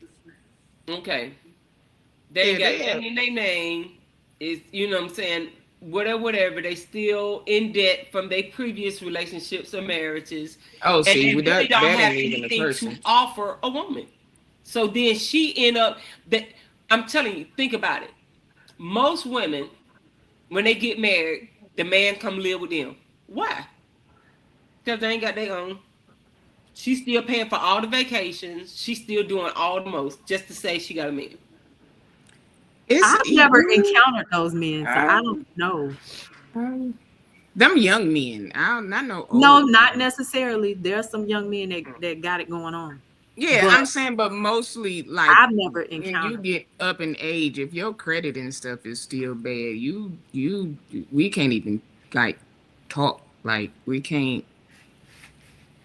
Okay. They Yeah, got they nothing in their name. Is you know what I'm saying? Whatever. They still in debt from their previous relationships or marriages. Oh, And see, they with really that don't have ain't even a anything to person. offer a woman. So then she end up that I'm telling you, think about it. Most women, when they get married, the man come live with them. Why? Because they ain't got their own. She's still paying for all the vacations. She's still doing all the most just to say she got a man. It's I've never encountered those men, so I I, don't know. them young men. I know No, old not men. necessarily. There's some young men that got it going on, Yeah, but I'm saying, but mostly like I've never when you encountered. get up in age, if your credit and stuff is still bad, we can't even like talk. Like we can't.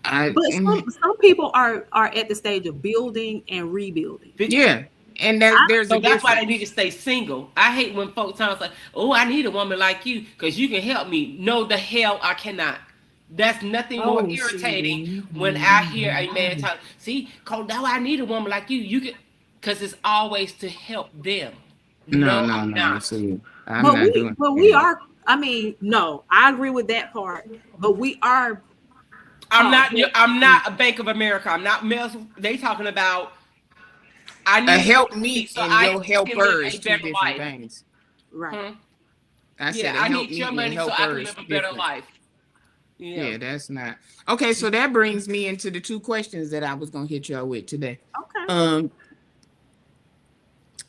I But and some people are at the stage of building and rebuilding. yeah, and I, there's a So that's why they need difference. to stay single. I hate when folks sound like, "Oh, I need a woman like you because you can help me." No, the hell I cannot. That's nothing more Oh, irritating see. when I hear a man talk. See, Cole, now I need a woman like you. You can, because it's always to help them. No, No, no, I'm no. not. See, I'm not doing but we that. are. I mean, no, I agree with that part. But we are I'm taught. not. I'm not a Bank of America. I'm not mess. They talking about. I A need you help to me meet so and I your can live helper a is two better different life. things. Right. Hmm? I Yeah, said a I help need your meet and a money so I helper can is live a better different. life. Yeah. Yeah, that's not okay. So that brings me into the two questions that I was gonna hit y'all with today. Okay. Um,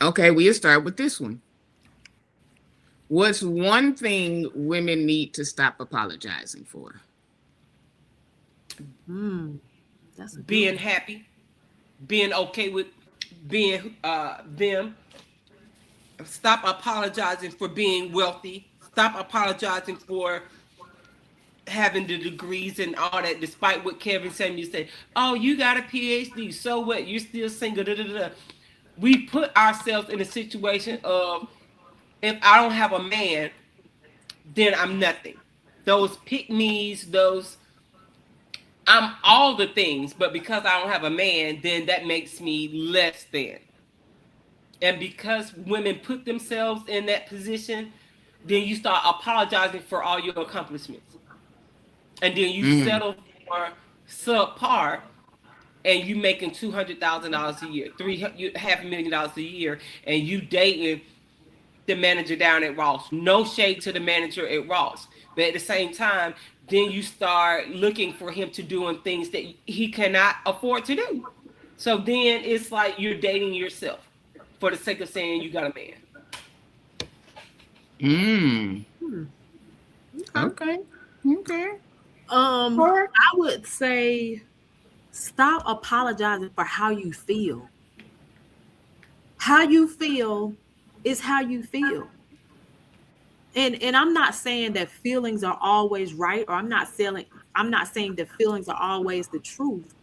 okay, we'll start with this one. What's one thing women need to stop apologizing for? That's a good Being one. happy, being okay with being them. Stop apologizing for being wealthy. Stop apologizing for having the degrees and all that, despite what Kevin Samuel said. Oh, you got a PhD. So what? You're still single. Da, da, da, da. We put ourselves in a situation of if I don't have a man, then I'm nothing. Those pick me's, those I'm all the things, but because I don't have a man, then that makes me less than. And because women put themselves in that position, then you start apologizing for all your accomplishments. And then you Mm. settle for subpar and you making $200,000 a year, $500,000 a year, and you dating the manager down at Ross. No shade to the manager at Ross. But at the same time, then you start looking for him to doing things that he cannot afford to do. So then it's like you're dating yourself for the sake of saying you got a man. Mm. Hmm. Okay. Okay. Or I would say stop apologizing for how you feel. How you feel is how you feel. And I'm not saying that feelings are always right, or I'm not saying that feelings are always the truth.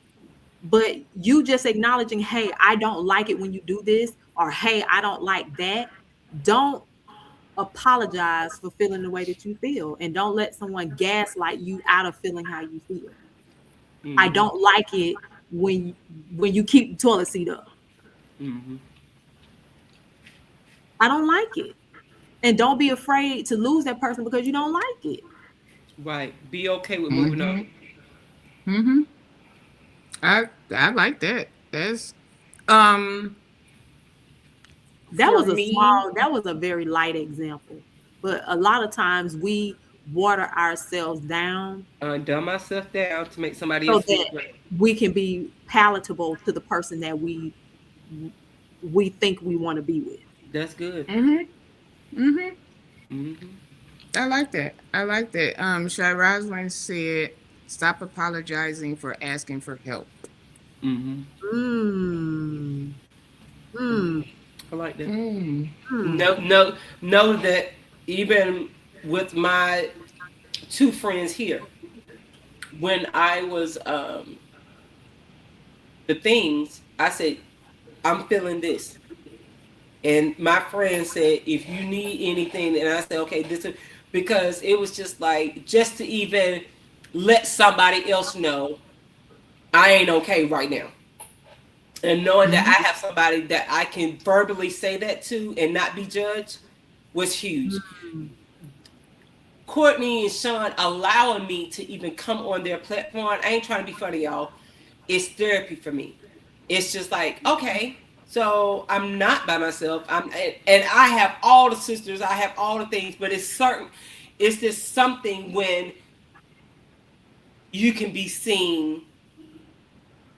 But you just acknowledging, hey, I don't like it when you do this, or hey, I don't like that. Don't apologize for feeling the way that you feel, and don't let someone gaslight you out of feeling how you feel. I Mm-hmm. don't like it when you keep the toilet seat up. Mm-hmm. I don't like it. And don't be afraid to lose that person because you don't like it. Right. Be okay with moving on. mm-hmm. Mm-hmm. I like that. That's um for me. That was a very light example. But a lot of times we water ourselves down Dumb myself down to make somebody so else feel that great. we can be palatable to the person that we think we want to be with. That's good. Mm-hmm. Mm-hmm. Mm-hmm. I like that. I like that. Shy Roslyn said, "Stop apologizing for asking for help." Mm-hmm. Mm. Mm. I like that. Mm. Mm. Know that even with my two friends here, when I was the things, I said, I'm feeling this. And my friend said, if you need anything, and I said, okay, this is because it was just like, just to even let somebody else know I ain't okay right now. And knowing that I have somebody that I can verbally say that to and not be judged was huge. Mm. Courtney and Sean allowing me to even come on their platform. I ain't trying to be funny, y'all. It's therapy for me. It's just like, okay, so I'm not by myself. And I have all the sisters, I have all the things, but it's certain. It's just something when you can be seen.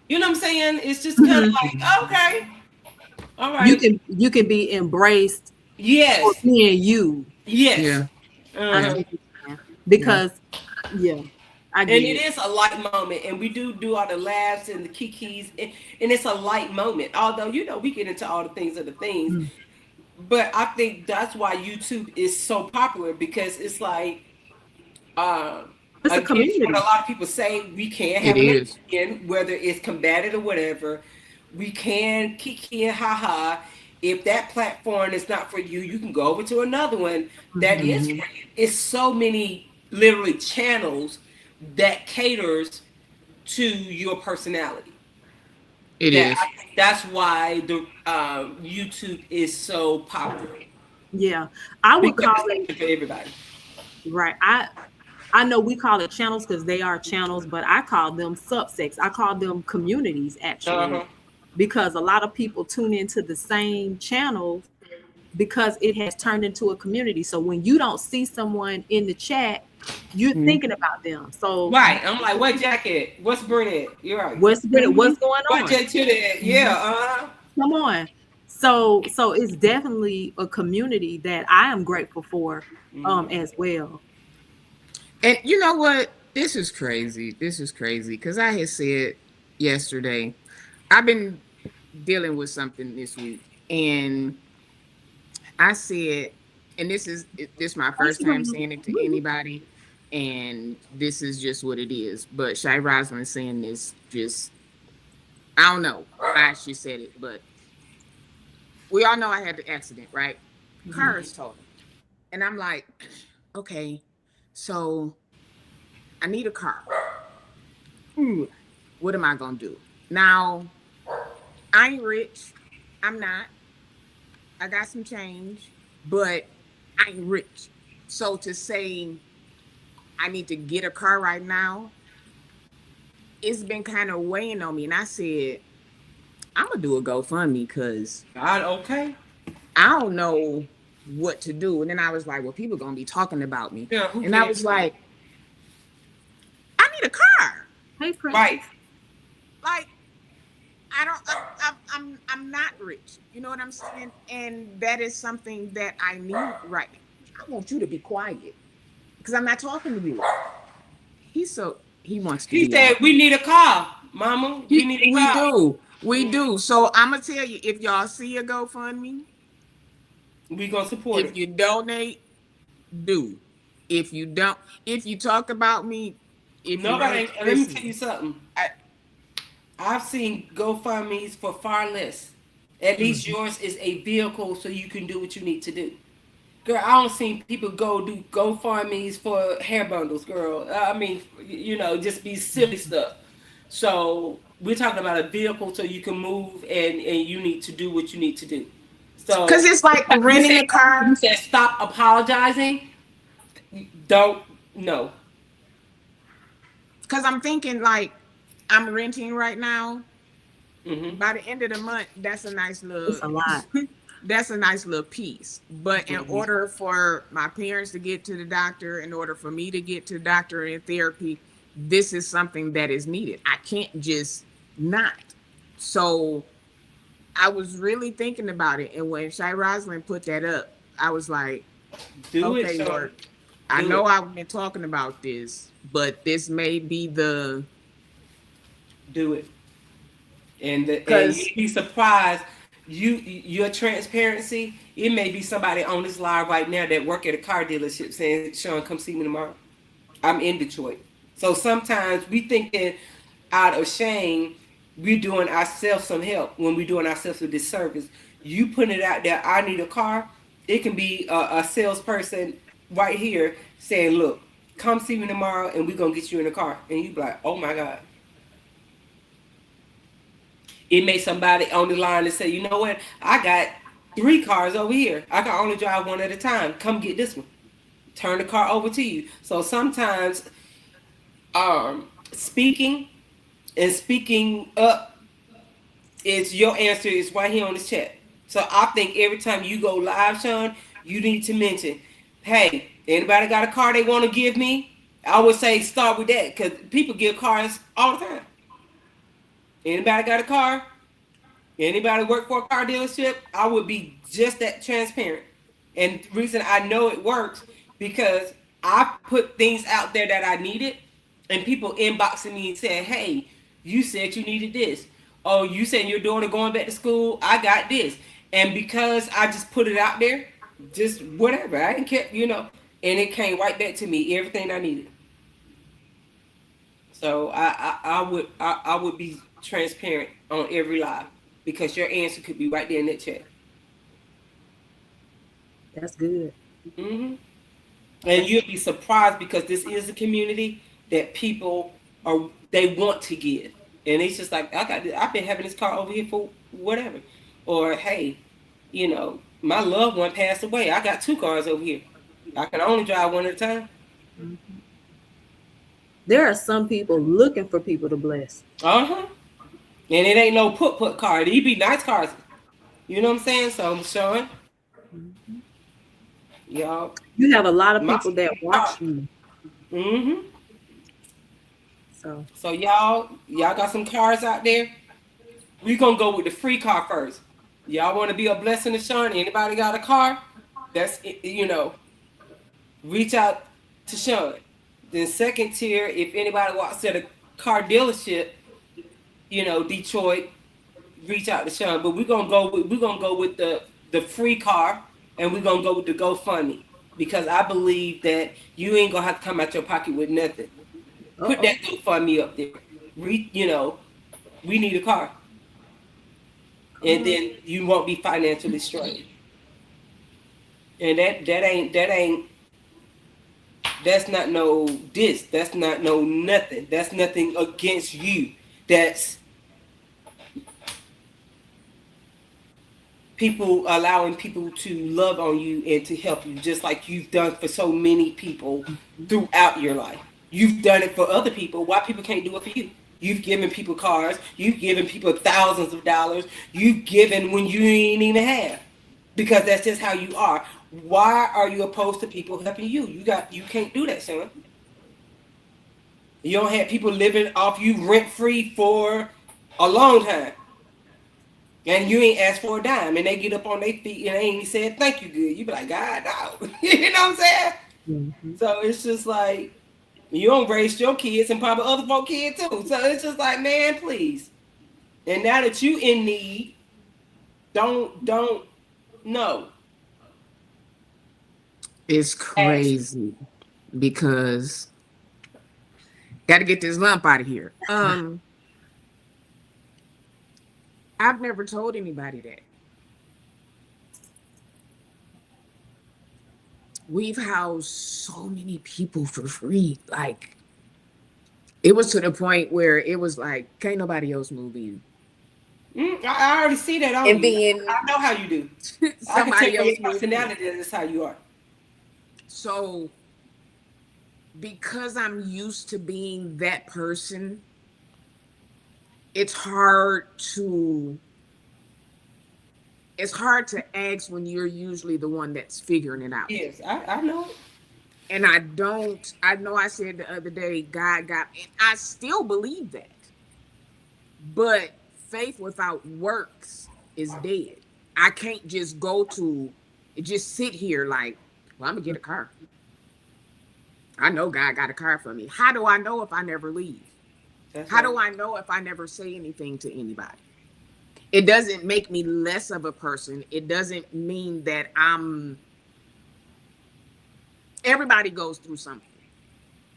You know what I'm saying? It's just kind of like, okay, all right. You can be embraced for Yes. being you. Yes. Yeah. I Uh-huh. see what you're saying. Because I And get it it. is a light moment, and we do all the laughs and the kikis, and it's a light moment. Although we get into all the things of the things, Mm. but I think that's why YouTube is so popular, because it's like, It's a against what a community. lot of people say, we can It have an is. opinion, whether it's combated or whatever. We can kiki and haha. If that platform is not for you, you can go over to another one that Mhm. is for you. It's so many literally channels that caters to your personality. It That is. I think that's why the YouTube is so popular, Yeah. I would because call it's it something for everybody. right. I know we call it channels because they are channels, but I call them subsects. I call them communities actually, Uh-huh. because a lot of people tune into the same channels because it has turned into a community. So when you don't see someone in the chat, you're Mhm. thinking about them. So Right. I'm like, what jacket? What's Burnett? You're right. what's good? What's going What on? jet to that? Yeah. Uh-huh. Come on. So it's definitely a community that I am grateful for as well. And you know what? This is crazy. This is crazy because I had said yesterday, I've been dealing with something this week, and I said, and this is my first time saying it to anybody, and this is just what it is. But Shy Roslyn saying this, just I don't know why she said it, but we all know I had the accident, right? Car is totaled, and I'm like, okay, so I need a car. What am I gonna do? Now, I ain't rich. I'm not. I got some change, but I ain't rich. So to say I need to get a car right now, it's been kind of weighing on me. And I said, I'm gonna do a GoFundMe because God, okay. I don't know what to do. And then I was like, well, people gonna be talking about me. Yeah, who And I cares? was like, I need a car. Hey, Prince. Right. Like, I don't. I'm not rich. You know what I'm saying? And that is something that I need right now. I want you to be quiet because I'm not talking to you. He wants to He be said, on. we need a car, mama. We need a We car. do. We do. So I'm gonna tell you, if y'all see a GoFundMe, We gonna support if it. you donate, do. If you don't, if you talk about me, if you Nobody ain't ain't, let me tell listen, you something. I've seen GoFundMe's for far less. At least yours is a vehicle so you can do what you need to do. Girl, I don't see people go do GoFundMe's for hair bundles, girl. I mean, just be silly stuff. So we're talking about a vehicle so you can move, and you need to do what you need to do. because So it's like renting a you car. said stop apologizing. Don't no. Because I'm thinking like I'm renting right now. Mm-hmm. By the end of the month, that's a nice It's little a lot. that's a nice little piece. But in Mm-hmm. order for my parents to get to the doctor, in order for me to get to the doctor in therapy, this is something that is needed. I can't just not. So I was really thinking about it. And when Shy Roslyn put that up, I was like, Do it, okay, Sean. Lord, I Do know it. I've been talking about this, but this may be the Do it. And because you'd be surprised. Your transparency. It may be somebody on this live right now that work at a car dealership saying, "Sean, come see me tomorrow." I'm in Detroit, so sometimes we thinking out of shame we're doing ourselves some help when we're doing ourselves a disservice. You putting it out there. I need a car. It can be a salesperson right here saying, look, come see me tomorrow and we're going to get you in the car. And you be like, oh my God. It may somebody on the line and say, you know what? I got 3 cars over here. I can only drive one at a time. Come get this one. Turn the car over to you. So sometimes speaking and speaking up is your answer is right here on this chat. So I think every time you go live, Sean, you need to mention, hey, anybody got a car they want to give me? I would say start with that because people give cars all the time. Anybody got a car? Anybody work for a car dealership? I would be just that transparent. And the reason I know it works because I put things out there that I needed, and people inboxing me and saying, "Hey, you said you needed this. Oh, you said your daughter going back to school. I got this." And because I just put it out there, just whatever, I didn't care, and it came right back to me, everything I needed. So I would be transparent on every live because your answer could be right there in that chat. That's good. Mm-hmm. And you'll be surprised because this is a community that people they want to give, and it's just like I've been having this car over here for whatever, or hey, my loved one passed away. I got 2 cars over here. I can only drive one at a time. Mm-hmm. There are some people looking for people to bless. And it ain't no put car. These be nice cars. You know what I'm saying? So I'm showing. Mm-hmm. Y'all. You have a lot of people that watch you. Mm-hmm. So y'all got some cars out there. We gonna go with the free car first. Y'all want to be a blessing to Sean? Anybody got a car? That's reach out to Sean. Then second tier, if anybody walks to the car dealership, Detroit, reach out to Sean. But we're gonna go with the free car, and we're gonna go with the GoFundMe because I believe that you ain't gonna have to come out your pocket with nothing. Put that GoFundMe up there. We need a car, and then you won't be financially strained. And that's not no diss. That's not no nothing. That's nothing against you. That's people allowing people to love on you and to help you, just like you've done for so many people throughout your life. You've done it for other people. Why people can't do it for you? You've given people cars. You've given people thousands of dollars. You've given when you ain't even have, because that's just how you are. Why are you opposed to people helping you? You can't do that, son. You don't have people living off you rent free for a long time, and you ain't asked for a dime, and they get up on their feet and they ain't said thank you good. You be like, God, no. You know what I'm saying? Mm-hmm. So it's just like you don't raise your kids and probably other folk kids too. So it's just like, man, please. And now that you in need, don't no. It's crazy because got to get this lump out of here. I've never told anybody that. We've housed so many people for free. Like, it was to the point where it was like, can't nobody else move in. I already see that on and you. Then I know how you do. I can tell your personality that's how you are. So, because I'm used to being that person, it's hard to ask when you're usually the one that's figuring it out. Yes, I know. And I know I said the other day, God got me. And I still believe that. But faith without works is dead. I can't just just sit here like, well, I'm going to get a car. I know God got a car for me. How do I know if I never leave? How do I know if I never say anything to anybody? It doesn't make me less of a person. It doesn't mean that everybody goes through something.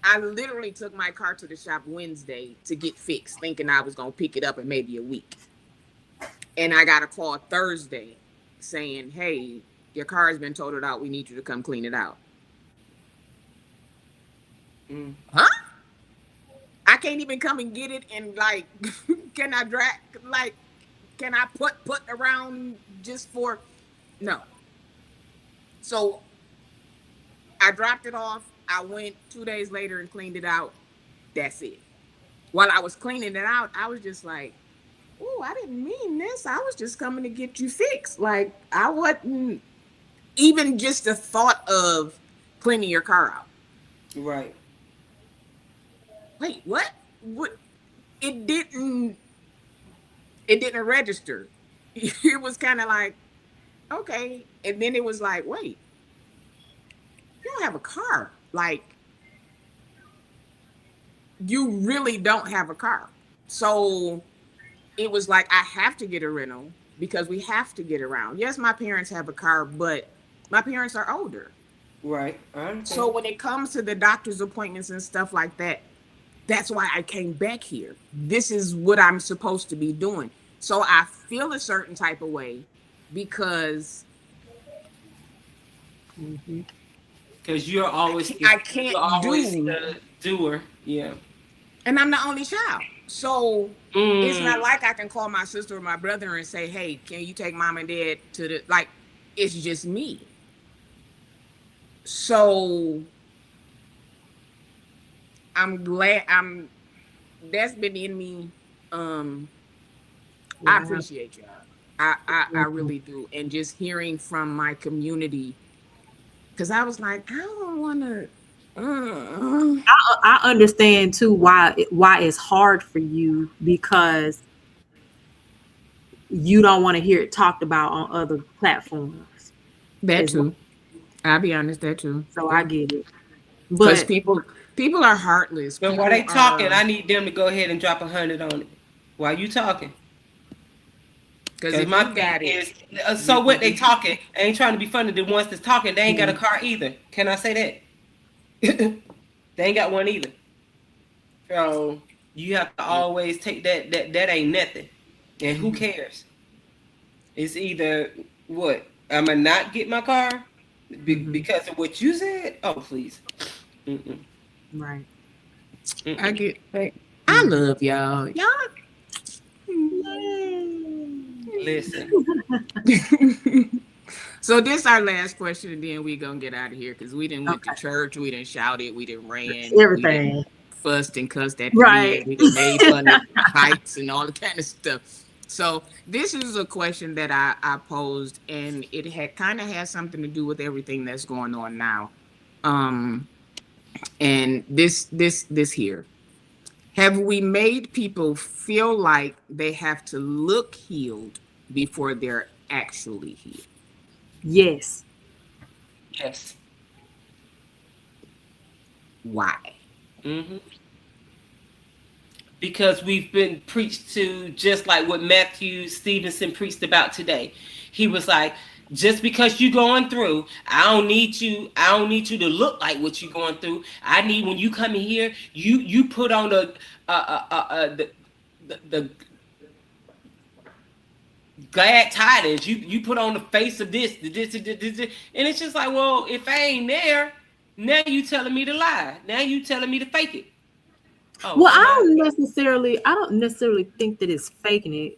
I literally took my car to the shop Wednesday to get fixed, thinking I was going to pick it up in maybe a week. And I got a call Thursday saying, hey, your car has been totaled out. We need you to come clean it out. Huh? I can't even come and get it and like, can I drag, like, can I put around just for, no. So I dropped it off. I went 2 days later and cleaned it out. That's it. While I was cleaning it out, I was just like, oh, I didn't mean this. I was just coming to get you fixed. Like, I wasn't even just the thought of cleaning your car out. Right. Wait, what? What? It didn't register. It was kind of like, okay. And then it was like, wait, you don't have a car. Like, you really don't have a car. So it was like, I have to get a rental because we have to get around. Yes, my parents have a car, but my parents are older. Right. So when it comes to the doctor's appointments and stuff like that, that's why I came back here. This is what I'm supposed to be doing. So I feel a certain type of way because you're always I can't do the doer. Yeah. And I'm the only child. So it's not like I can call my sister or my brother and say, hey, can you take mom and dad to the, like, it's just me. So I'm glad that's been in me. I appreciate y'all. I really do. And just hearing from my community, because I was like, I don't want to. I understand too why it's hard for you, because you don't want to hear it talked about on other platforms. That too. I'll be honest, that too. So I get it. Because people are heartless. But while they talking, I need them to go ahead and drop 100 on it. While you talking. Because my thing is, so what they talking, I ain't trying to be funny. The ones that's talking, they ain't got a car either. Can I say that? They ain't got one either. So you have to always take that ain't nothing. And who cares? It's either what? I'm going to not get my car because of what you said? Oh, please. Right. I get that. I love y'all. Y'all. Listen. So this our last question, and then we gonna get out of here because we didn't went to church, we didn't shouted, we didn't ran, everything, we fussed and cussed at the right. We done made fun of heights and all the kind of stuff. So this is a question that I posed, and it had kind of has something to do with everything that's going on now. And this here. Have we made people feel like they have to look healed before they're actually healed? Yes. Yes. Why? Because we've been preached to, just like what Matthew Stevenson preached about today. He was like, just because you're going through, I don't need you to look like what you're going through. I need, when you come in here, you put on the glad tidings. You put on the face of this, and it's just like, well, if I ain't there, now you telling me to lie. Now you telling me to fake it. Oh, well, I don't necessarily think that it's faking it.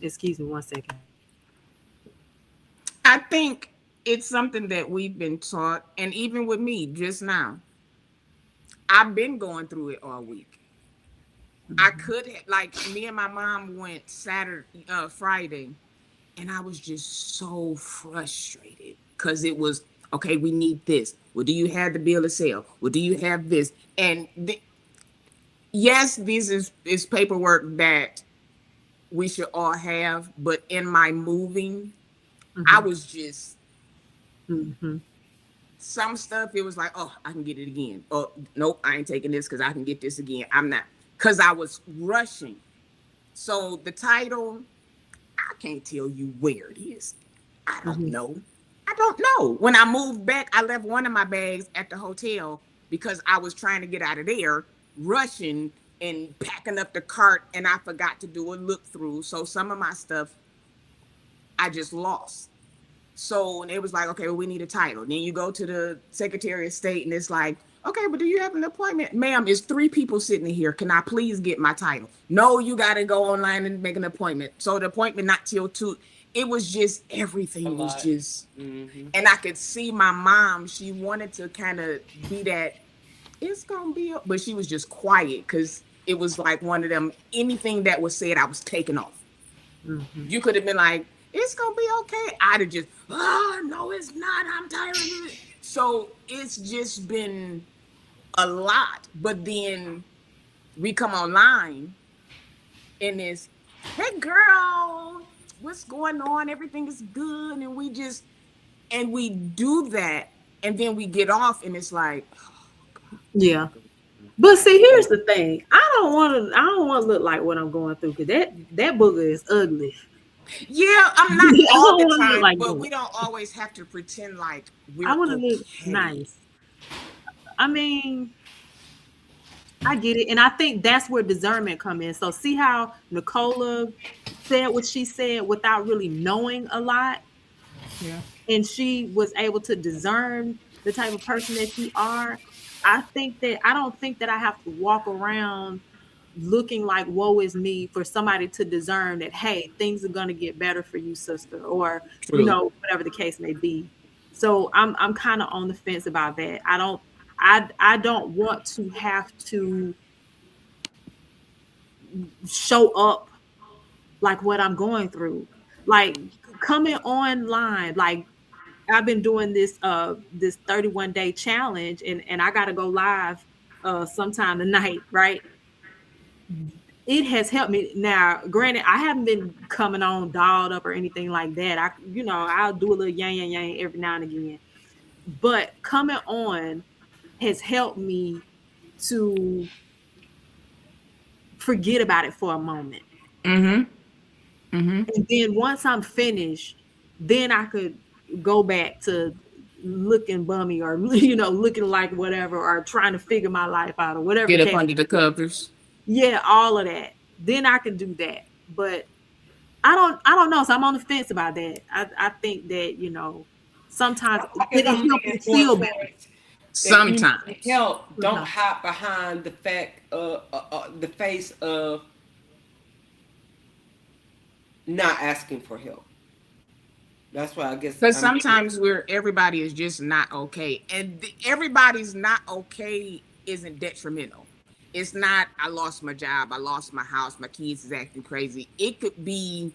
Excuse me 1 second. I think it's something that we've been taught, and even with me just now, I've been going through it all week. I could, like, me and my mom went Friday, and I was just so frustrated because it was, okay, we need this. Well, do you have the bill of sale? Well, do you have this? And yes, this is paperwork that we should all have, but in my moving, I was just some stuff. It was like, oh, I can get it again. Oh, nope, I ain't taking this because I can get this again. I'm not, because I was rushing. So the title, I can't tell you where it is. I don't know. I don't know. When I moved back, I left one of my bags at the hotel because I was trying to get out of there, rushing and packing up the cart, and I forgot to do a look through. So some of my stuff I just lost. So it was like, okay, well, we need a title. Then you go to the Secretary of State, and it's like, Okay, but do you have an appointment? Ma'am, it's 3 people sitting here. Can I please get my title? No, you got to go online and make an appointment. So the appointment not till 2. It was just, everything was just, and I could see my mom, she wanted to kind of be that, it's going to be, but she was just quiet because it was like one of them, anything that was said, I was taking off. You could have been like, it's going to be okay. I'd have just, oh, no, it's not. I'm tired of it. So it's just been a lot. But then we come online and it's, hey, girl, what's going on? Everything is good. And we do that. And then we get off and it's like, yeah. But see, here's the thing. I don't want to look like what I'm going through, because that booger is ugly. yeah, I'm not all the time, like but that. we don't always have to pretend like we're I want to okay. look nice. I mean, I get it, and I think that's where discernment come in. So see how Nicola said what she said without really knowing a lot, Yeah. and she was able to discern the type of person that you are. I don't think that I have to walk around looking like woe is me for somebody to discern that, hey, things are going to get better for you, sister, or True. whatever the case may be. So I'm kind of on the fence about that. I don't want to have to show up like what I'm going through, like coming online. Like, I've been doing this 31-day challenge, and I got to go live sometime tonight, right? It has helped me. Now, granted, I haven't been coming on dolled up or anything like that. I'll do a little yang every now and again. But coming on has helped me to forget about it for a moment. And then once I'm finished, then I could go back to looking bummy, or looking like whatever, or trying to figure my life out, or whatever. Get up under the covers. Yeah, all of that. Then I can do that. But I don't know. So I'm on the fence about that. I think that, sometimes it helps you feel better. Sometimes help. Don't hide behind the fact the face of not asking for help. That's why I guess, because sometimes everybody is just not okay, and everybody's not okay isn't detrimental. It's not, I lost my job, I lost my house, my kids is acting crazy. It could be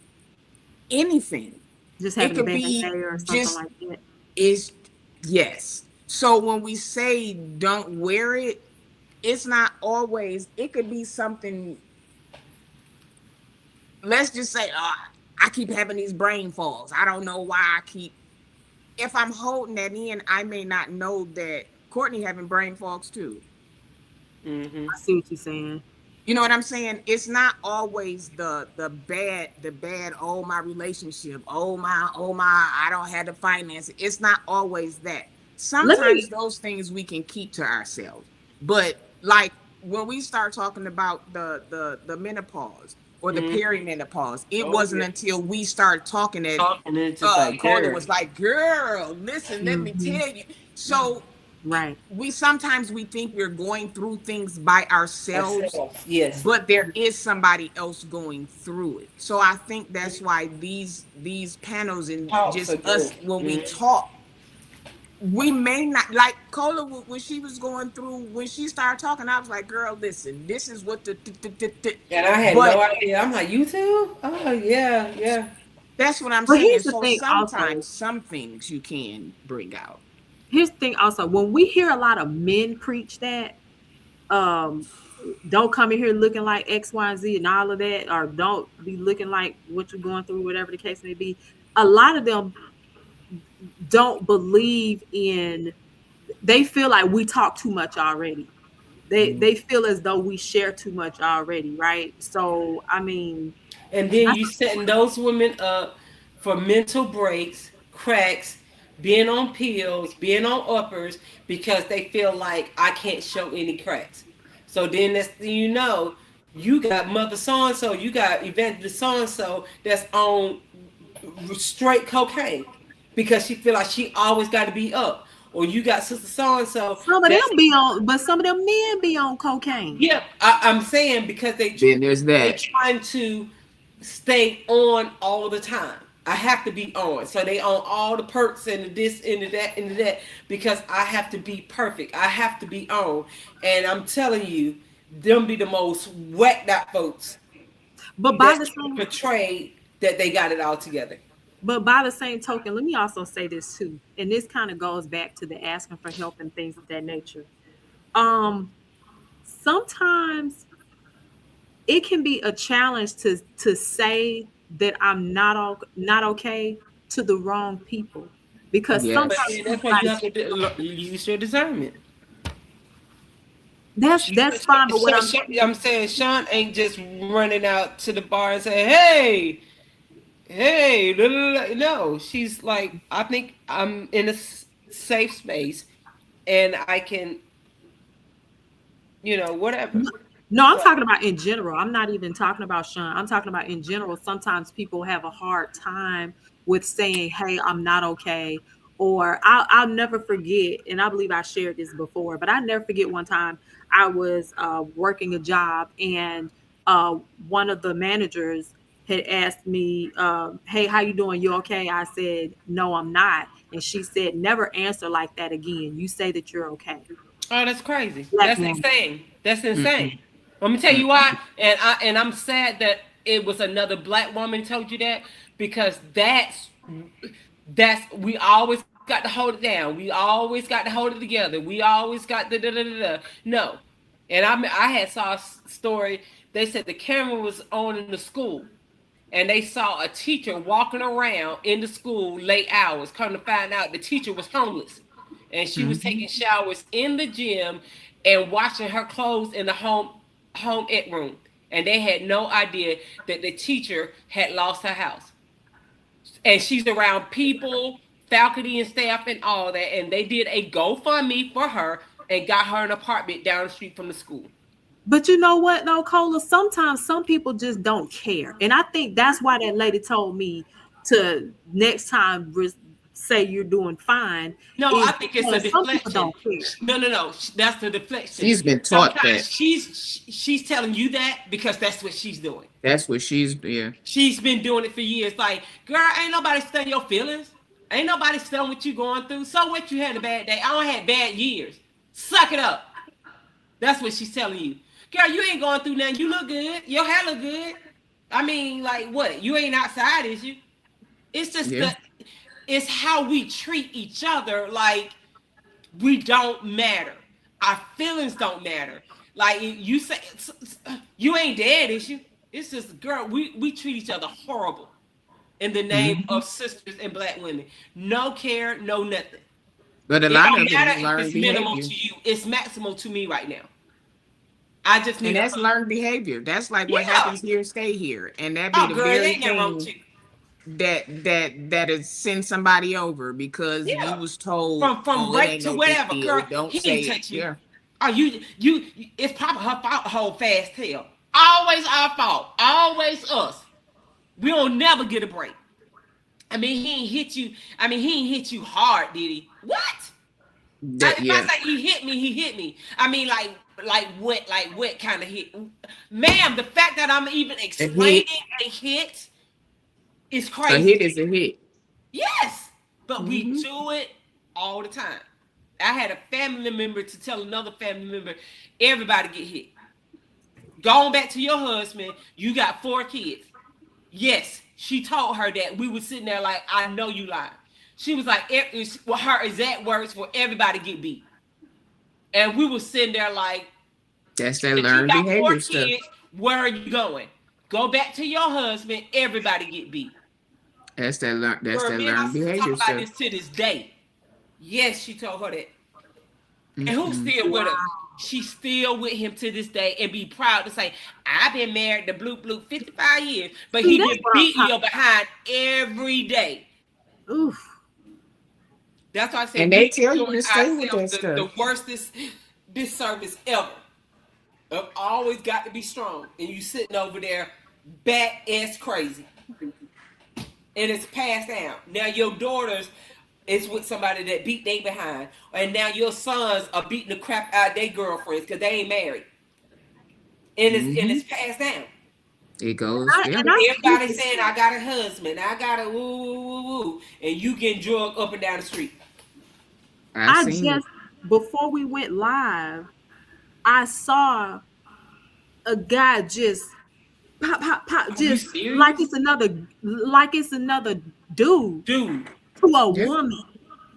anything. Just having a bad day or something like that. Yes. So when we say don't wear it, it's not always. It could be something. Let's just say, I keep having these brain falls. I don't know why if I'm holding that in, I may not know that Courtney having brain fogs too. I see what you're saying. You know what I'm saying? It's not always the bad, oh, my relationship, oh my, I don't have the finances. It's not always that. Sometimes those things we can keep to ourselves. But like when we start talking about the menopause or the perimenopause, it wasn't until we started talking that Courtney was like, girl, listen, let me tell you. So right, we think we're going through things by ourselves. Yes, but there is somebody else going through it. So I think that's why these panels and just us when we talk, we may not, like Cola when she was going through, when she started talking, I was like, girl, listen, this is what and I had no idea. I'm like, you too? Oh yeah. That's what I'm saying. So sometimes some things you can bring out. Here's the thing also, when we hear a lot of men preach that, don't come in here looking like X, Y, and Z and all of that, or don't be looking like what you're going through, whatever the case may be. A lot of them don't believe in, they feel like we talk too much already. They feel as though we share too much already, right? So, I mean. And then you setting those women up for mental breaks, cracks, being on pills, being on uppers, because they feel like I can't show any cracks. So then you got mother so-and-so, you got evangelist so-and-so that's on straight cocaine because she feel like she always got to be up. or you got sister so and so. Some of them be on, but some of them men be on cocaine. Yeah, I'm saying because Then there's they that. trying to stay on all the time. I have to be on, so they own all the perks and the this and the that and the that because I have to be perfect. I have to be on, and I'm telling you, them be the most whacked out folks. But by That the same portray that they got it all together. But by the same token, let me also say this too, and this kind of goes back to the asking for help and things of that nature. Um, Sometimes it can be a challenge to say that I'm not okay to the wrong people because Yes. But sometimes see, that's why you have to use your discernment. that's fine. But what I'm saying, Sean ain't just running out to the bar and saying, "Hey, hey," no. She's like, I think I'm in a safe space, and I can, whatever. No, I'm talking about in general. I'm not even talking about Sean. I'm talking about in general. Sometimes people have a hard time with saying, "Hey, I'm not okay," or I'll never forget. And I believe I shared this before, but I never forget one time I was working a job, and one of the managers had asked me, "Hey, how you doing? You okay?" I said, "No, I'm not," and she said, "Never answer like that again. You say that you're okay." Oh, that's crazy. Black That's woman. insane. That's insane. Mm-mm. Let me tell you why. Mm-mm. And I'm sad that it was another black woman told you that because that's we always got to hold it down. We always got to hold it together. We always got the da da da da. No. And I had saw a story. They said the camera was on in the school, and they saw a teacher walking around in the school late hours. Come to find out, the teacher was homeless, and she was Mm-hmm. taking showers in the gym and washing her clothes in the home ec room. And they had no idea that the teacher had lost her house. And she's around people, faculty and staff and all that. And they did a GoFundMe for her and got her an apartment down the street from the school. But you know what though, Cola? Sometimes some people just don't care. And I think that's why that lady told me to next time say you're doing fine, No, I is think it's a because some people deflection. don't care. No. That's the deflection. She's been taught Sometimes that. she's telling you that because that's what she's doing. That's what yeah. She's been doing it for years. Like, girl, ain't nobody studying your feelings. Ain't nobody studying what you going through. So what, you had a bad day? I don't had bad years. Suck it up. That's what she's telling you. Girl, you ain't going through nothing. You look good. Your hair look good. I mean, like, what? You ain't outside, is you? It's just Yeah. it's how we treat each other like we don't matter. Our feelings don't matter. Like you say, you ain't dead, is you? It's just, girl, we treat each other horrible in the name Mm-hmm. of sisters and black women. No care, no nothing. But a It lot don't of it matter is if learned it's minimal behavior. to you. It's maximal to me right now. I just need And a that's learned behavior. That's like what yeah. happens here, stay here. And that be Oh, the girl, it very ain't nothing wrong with thing you. that is send somebody over because you Yeah. was told, From oh, it rape ain't to no big whatever, deal. girl. Don't He say didn't it. touch you. Yeah. Oh, you. It's probably her fault. Hold fast tail. Always our fault. Always us. We don't never get a break. I mean, he ain't hit you. I mean, he ain't hit you hard, did he? What? That If I yeah. say he hit me, he hit me. I mean, like what kind of hit? Ma'am, the fact that I'm even A explaining hit. a hit is A crazy hit to is me. a hit. Yes, but we Mm-hmm. do it all the time. I had a family member to tell another family member, everybody get hit. Going back to your husband, you got 4 kids. Yes, she told her that. We were sitting there like, I know you lied. She was like, well, her exact words for everybody get beat. And we were sitting there like, That's that if you learned got 4 behavior stuff. kids, where are you going? Go back to your husband, everybody get beat. That's that Girl, me and my learned sister talk behavior about stuff. this to this day. Yes, she told her that. And who's Mm-mm. still with her? Wow. She's still with him to this day and be proud to say, I've been married to Blue 55 years, but See, he that's been what I'm beating talking your behind every day. about. Oof. That's why I said And we they be tell you doing to stay with ourselves that the stuff. worst disservice ever. I've always got to be strong. And you sitting over there bat ass crazy. And it's passed down. Now your daughters is with somebody that beat they behind, and now your sons are beating the crap out of their girlfriends because they ain't married, and it's passed down. It goes, yeah. And I see Everybody it. saying I got a husband, I got a woo woo woo woo, and you getting drugged up and down the street. I've I seen it. just before we went live, I saw a guy just pop, pop, pop, Are you just like serious? it's another dude Dude. to a Yeah. woman,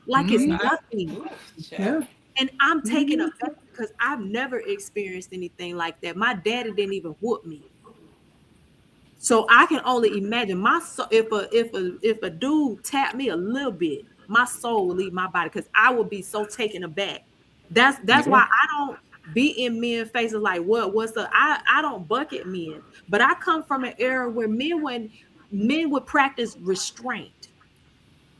like it's Mhm. nothing. Yeah. And I'm taken Mhm. aback because I've never experienced anything like that. My daddy didn't even whoop me. So I can only imagine my soul, if a dude tapped me a little bit, my soul will leave my body because I would be so taken aback. That's Yeah. why I don't be in men faces like what's up. I don't bucket men, but I come from an era where men would practice restraint.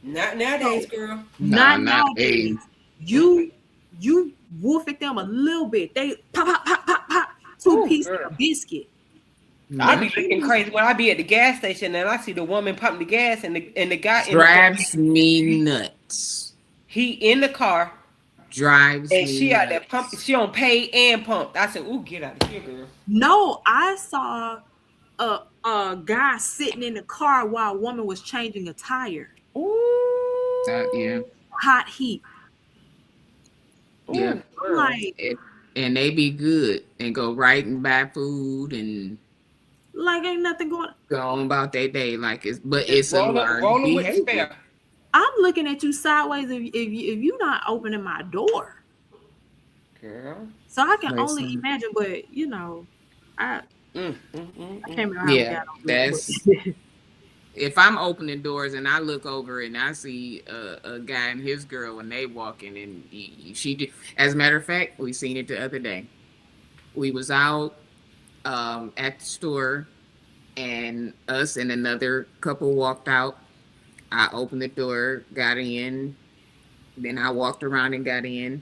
Not nowadays, So girl. No, not not nowadays. a. You you wolf at them a little bit. They pop pop pop pop pop two Oh, pieces girl. of biscuit. I Yeah. be looking crazy when I be at the gas station and I see the woman pumping the gas and the guy in the car, Drives me nuts. he in the car Drives and me she out there pumping. nuts. She on pay and pump. I said, "Ooh, get out of here, girl." No, I saw a guy sitting in the car while a woman was changing a tire. Yeah. Ooh, Hot heat. Yeah. ooh, I'm girl. like, And they be good and go right and buy food and ain't nothing going. go on about their day like but Just it's a learned rolling with the behavior. spare, I'm looking at you sideways if you not opening my door. girl. So I can only Listen, imagine, but I I can't remember how we yeah, got on that, that's but if I'm opening doors and I look over and I see a guy and his girl and they walking and as a matter of fact, we seen it the other day. We was out at the store and us and another couple walked out. I opened the door, got in, then I walked around and got in.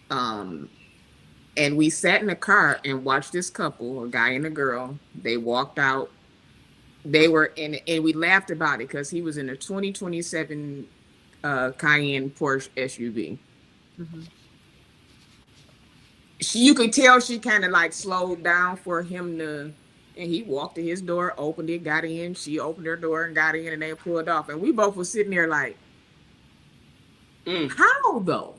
Um, and we sat in the car and watched this couple, a guy and a girl. They walked out. They were in, and we laughed about it because he was in a 2027 Cayenne Porsche SUV. Mhm. You could tell she kind of like slowed down for him to, and he walked to his door, opened it, got in. She opened her door and got in, and they pulled off. And we both were sitting there like, Mm. how though?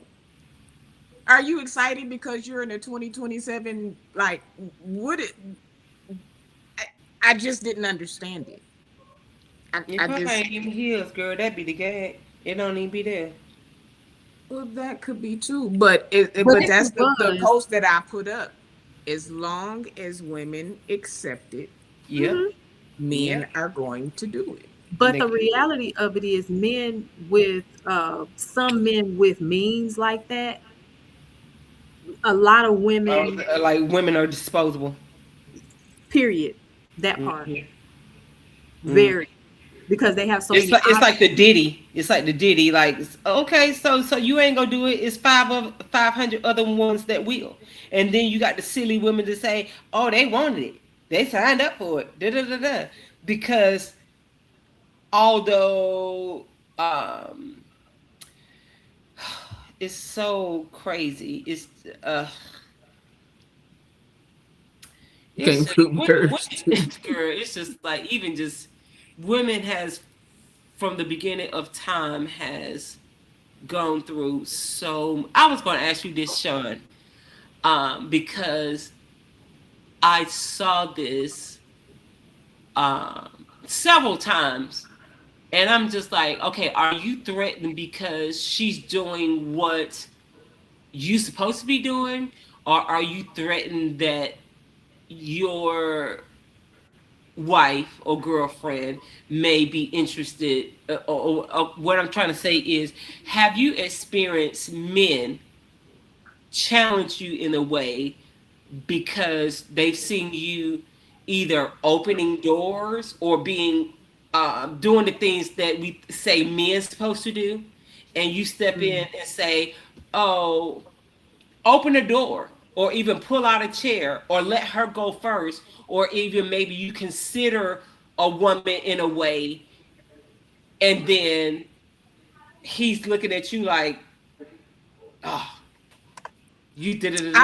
Are you excited because you're in a 2027? Like, would it? I just didn't understand it. If I I just, ain't even heels, girl, that'd be the gag. It don't even be there. well, that could be true, but but but if that's it the was, post that I put up. As long as women accept it, Yep. mhm. men Yep. are going to do it. But the They- reality of it is, some men with means like that, a lot of women, Like women are disposable. period. That part, Mhm. Mm. very, because they have so many It's options. like the Diddy. It's like the Diddy. Like, okay, so you ain't gonna do it. It's 500 other ones that will, and then you got the silly women to say, oh, they wanted it. They signed up for it. Da da da da. Because although it's so crazy. Uh it's Came just through first. girl, it's just like even just women has from the beginning of time has gone through so I was gonna ask you this, Sean, because I saw this several times and I'm just like, okay, are you threatened because she's doing what you supposed to be doing, or are you threatened that your wife or girlfriend may be interested? Or what I'm trying to say is, have you experienced men challenge you in a way because they've seen you either opening doors or being doing the things that we say men supposed to do, and you step in and say, "Oh, open the door," or even pull out a chair, or let her go first, or even maybe you consider a woman in a way, and then he's looking at you like, oh, you did it.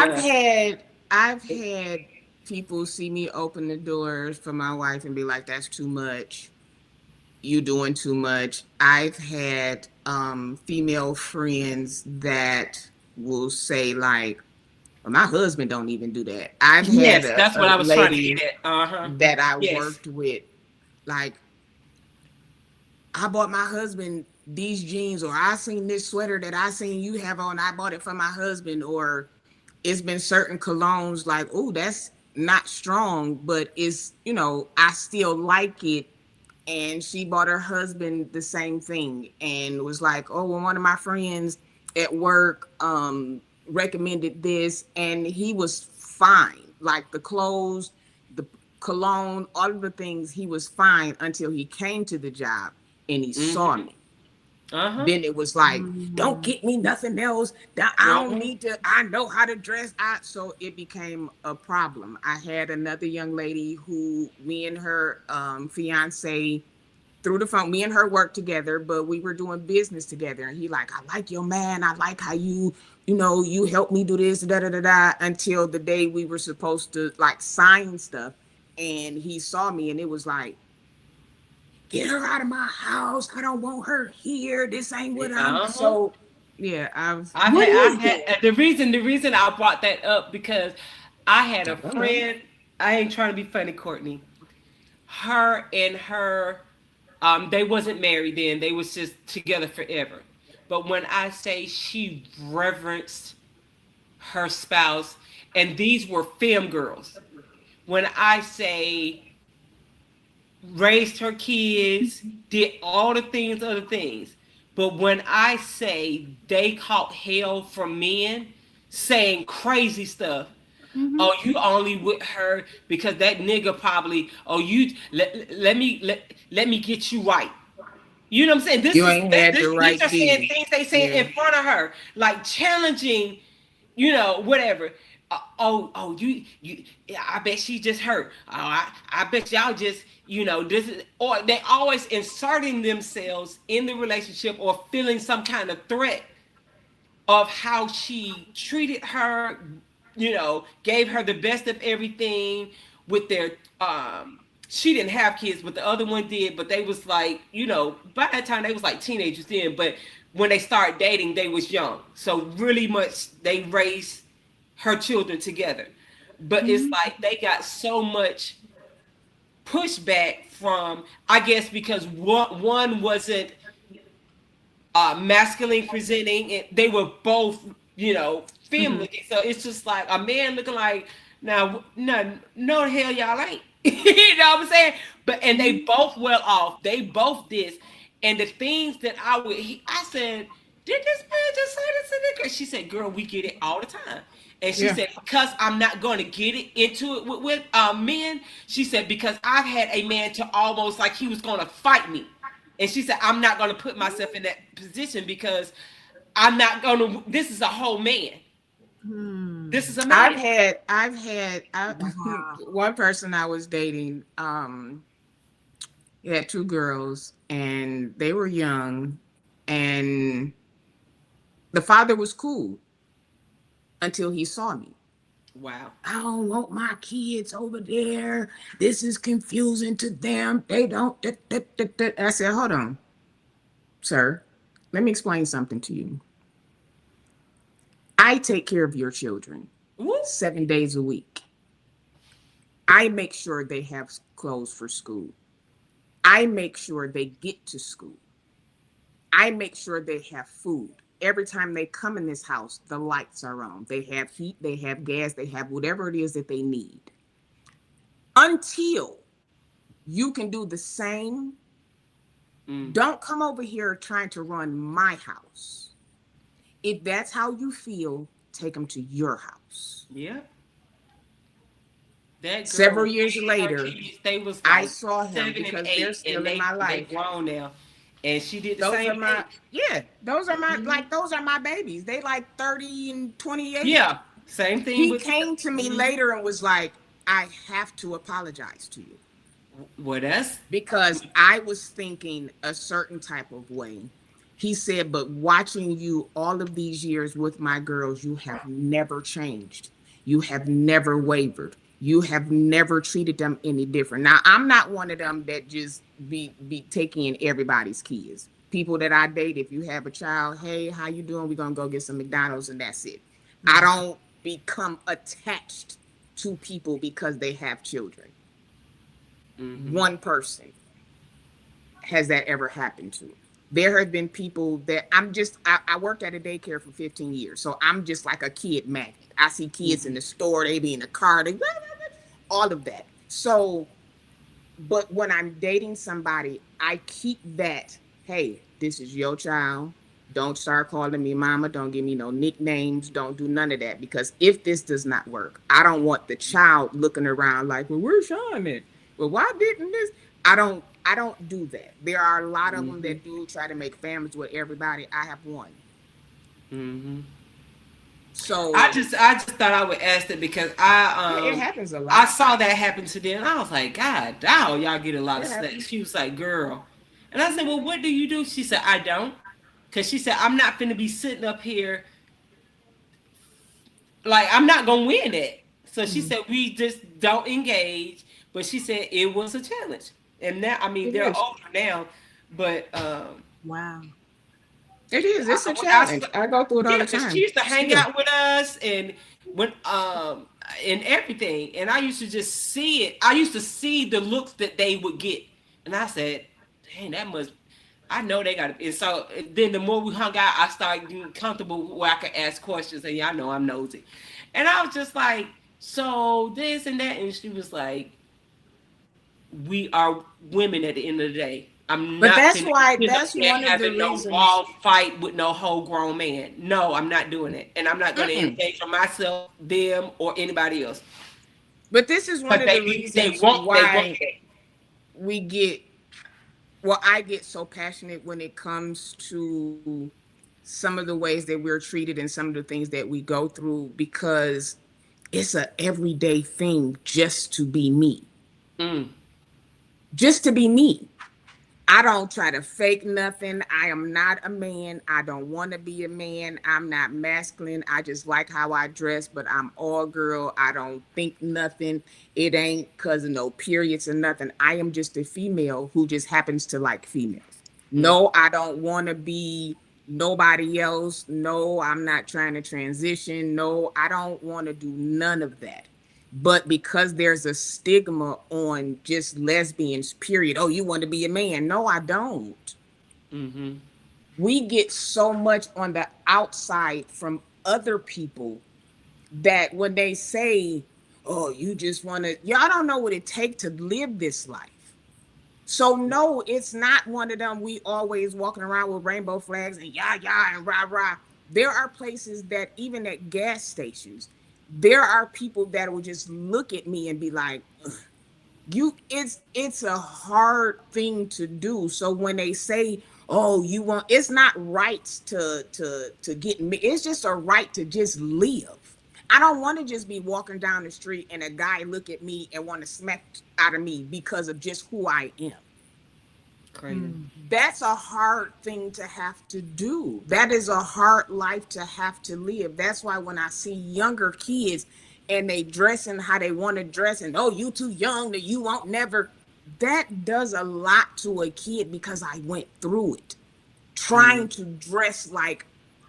I've had people see me open the doors for my wife and be like, that's too much. You doing too much. I've had female friends that will say like, well, my husband don't even do that. I've had Yes, that's what a I was trying to lady get at. Uh-huh. that I Yes. worked with, like, I bought my husband these jeans, or I seen this sweater that I seen you have on, I bought it for my husband, or it's been certain colognes like, oh, that's not strong, but it's, I still like it. And she bought her husband the same thing and was like, oh, well, one of my friends at work recommended this, and he was fine. Like the clothes, the cologne, all of the things, he was fine until he came to the job and he saw me. Uh-huh. Then it was like, don't get me nothing else. That I don't need to. I know how to dress. So it became a problem. I had another young lady who, me and her fiance, through the phone, me and her worked together, but we were doing business together. And he like, I like your man. I like how you helped me do this, da da da da. Until the day we were supposed to like sign stuff, and he saw me, and it was like, get her out of my house. I don't want her here. This ain't what I'm. So yeah, I've had the reason I brought that up because I had a friend. I ain't trying to be funny, Courtney. Her and her, they wasn't married then. They was just together forever. But when I say she reverenced her spouse, and these were femme girls. When I say raised her kids, did all the things, other things. But when I say they caught hell from men saying crazy stuff, oh, you only with her because that nigga probably, oh, you let me get you right. You know what I'm saying? You ain't had the right these are saying things they say in front of her, like challenging, whatever. You, I bet she just hurt. Oh, I bet y'all just, this is, or they always inserting themselves in the relationship or feeling some kind of threat of how she treated her, gave her the best of everything with their, she didn't have kids, but the other one did, but they was like, by that time they was like teenagers then, but when they started dating, they was young. So really much they raised her children together. But it's like they got so much pushback from, I guess, because one wasn't masculine presenting, and they were both, feminine. So it's just like a man looking like, now, no, the hell y'all ain't. You know what I'm saying? And they both well off. They both this. And the things that I said, did this man just say this to nigga? She said, girl, we get it all the time. And she said, because I'm not going to get it into it with men. She said, because I've had a man to almost like he was going to fight me. And she said, I'm not going to put myself in that position because I'm not going to, this is a whole man. This is a man. I've had one person I was dating, he had two girls and they were young, and the father was cool until he saw me. Wow. I don't want my kids over there. This is confusing to them. They don't. I said, hold on, sir. Let me explain something to you. I take care of your children 7 days a week. I make sure they have clothes for school. I make sure they get to school. I make sure they have food. Every time they come in this house, the lights are on. They have heat, they have gas, they have whatever it is that they need. Until you can do the same, don't come over here trying to run my house. If that's how you feel, take them to your house. Yeah. That girl, several years later, they was like I saw him because they're still in my life. They grown now. And she did the same thing. Those are my those are my babies. They like 30 and 28. Yeah, same thing. He came to me later and was like, I have to apologize to you. What else? Because I was thinking a certain type of way. He said, but watching you all of these years with my girls, you have never changed. You have never wavered. You have never treated them any different. Now, I'm not one of them that just be taking everybody's kids. People that I date, if you have a child, hey, how you doing? We're going to go get some McDonald's and that's it. I don't become attached to people because they have children. One person has that ever happened to. There have been people that I worked at a daycare for 15 years. So I'm just like a kid magnet. I see kids in the store, they be in the car, they all of that. So, but when I'm dating somebody, I keep that, hey, this is your child. Don't start calling me mama. Don't give me no nicknames. Don't do none of that. Because if this does not work, I don't want the child looking around like, well, where's Sean at? Well, why didn't this? I don't do that. There are a lot of them that do try to make families with everybody. I have one. So I just thought I would ask that because it happens a lot. I saw that happen to them. I was like, God, dog, y'all get a lot of slack. She was like, girl. And I said, well, what do you do? She said, I don't. Because she said, I'm not finna be sitting up here. Like, I'm not going to win it. So she said, we just don't engage. But she said it was a challenge. And now, I mean, they're older now. But, wow. It is. It's a challenge. I go through it all the time. She used to hang out with us and everything. And I used to just see it. I used to see the looks that they would get. And I said, dang, I know they got it. And so then the more we hung out, I started getting comfortable where I could ask questions. And y'all know I'm nosy. And I was just like, so this and that. And she was like, we are women at the end of the day. But that's one of the reasons. No ball fight with no whole grown man. No, I'm not doing it, and I'm not going to engage for myself, them, or anybody else. But this is one of the reasons why we get. Well, I get so passionate when it comes to some of the ways that we're treated and some of the things that we go through, because it's an everyday thing just to be me. Just to be me. I don't try to fake nothing. I am not a man. I don't want to be a man. I'm not masculine. I just like how I dress, but I'm all girl. I don't think nothing. It ain't because of no periods or nothing. I am just a female who just happens to like females. No, I don't want to be nobody else. No, I'm not trying to transition. No, I don't want to do none of that. But because there's a stigma on just lesbians, period. Oh, you want to be a man? No, I don't. We get so much on the outside from other people that when they say, oh, you just want to, y'all don't know what it takes to live this life. So no, it's not one of them. We always walking around with rainbow flags and yah, and rah, rah. There are places that even at gas stations, there are people that will just look at me and be like, it's a hard thing to do. So when they say, oh, you want, it's not rights to get me. It's just a right to just live. I don't want to just be walking down the street and a guy look at me and want to smack out of me because of just who I am. Crazy. That's a hard thing to have to do. That is a hard life to have to live. That's why when I see younger kids and they dressing how they want to dress and, oh, you too young that you won't never, that does a lot to a kid because I went through it. Trying to dress like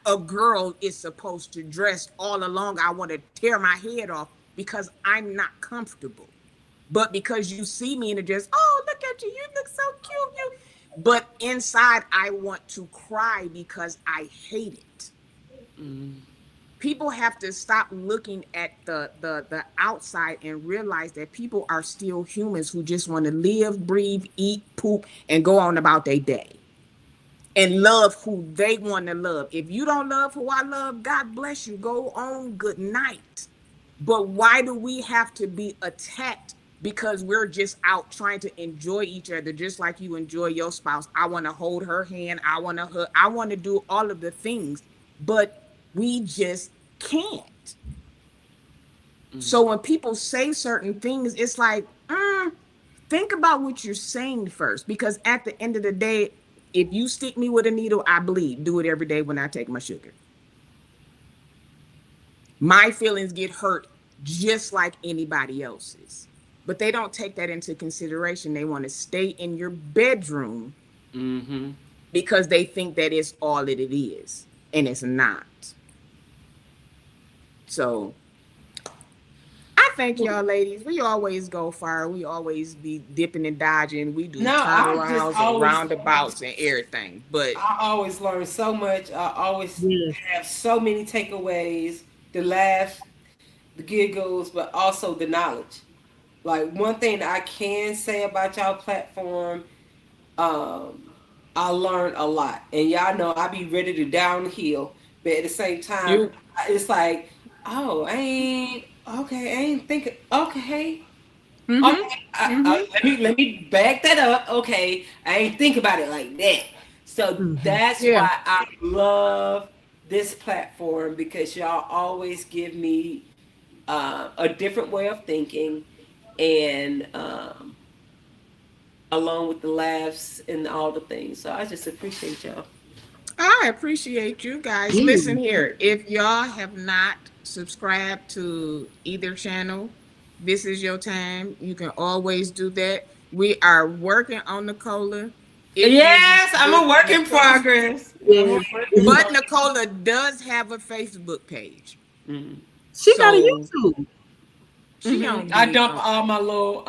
a girl is supposed to dress all along. I want to tear my head off because I'm not comfortable. But because you see me in a dress, oh, look at you, you look so cute. But inside, I want to cry because I hate it. People have to stop looking at the outside and realize that people are still humans who just want to live, breathe, eat, poop, and go on about their day. And love who they want to love. If you don't love who I love, God bless you. Go on, good night. But why do we have to be attacked? Because we're just out trying to enjoy each other, just like you enjoy your spouse. I want to hold her hand. I want to hug. I want to do all of the things, but we just can't. So when people say certain things, it's like, think about what you're saying first, because at the end of the day, If you stick me with a needle, I bleed. Do it every day when I take my sugar. My feelings get hurt just like anybody else's. But they don't take that into consideration. They want to stay in your bedroom because they think that it's all that it is. And it's not. So I thank y'all ladies. We always go far. We always be dipping and dodging. We do turnarounds and roundabouts and everything. But I always learn so much. I always have so many takeaways, the laughs, the giggles, but also the knowledge. Like one thing I can say about y'all platform, I learned a lot. And y'all know I be ready to downhill, but at the same time, it's like, oh, I ain't thinking. Okay, let me back that up. Okay, I ain't think about it like that. So that's why I love this platform, because y'all always give me a different way of thinking, and along with the laughs and all the things. So I just appreciate y'all. I appreciate you guys. Listen here, if y'all have not subscribed to either channel, this is your time. You can always do that. We are working on Nicola. Yes, I'm a work in progress. But Nicola does have a Facebook page. She got a YouTube. I dump all my little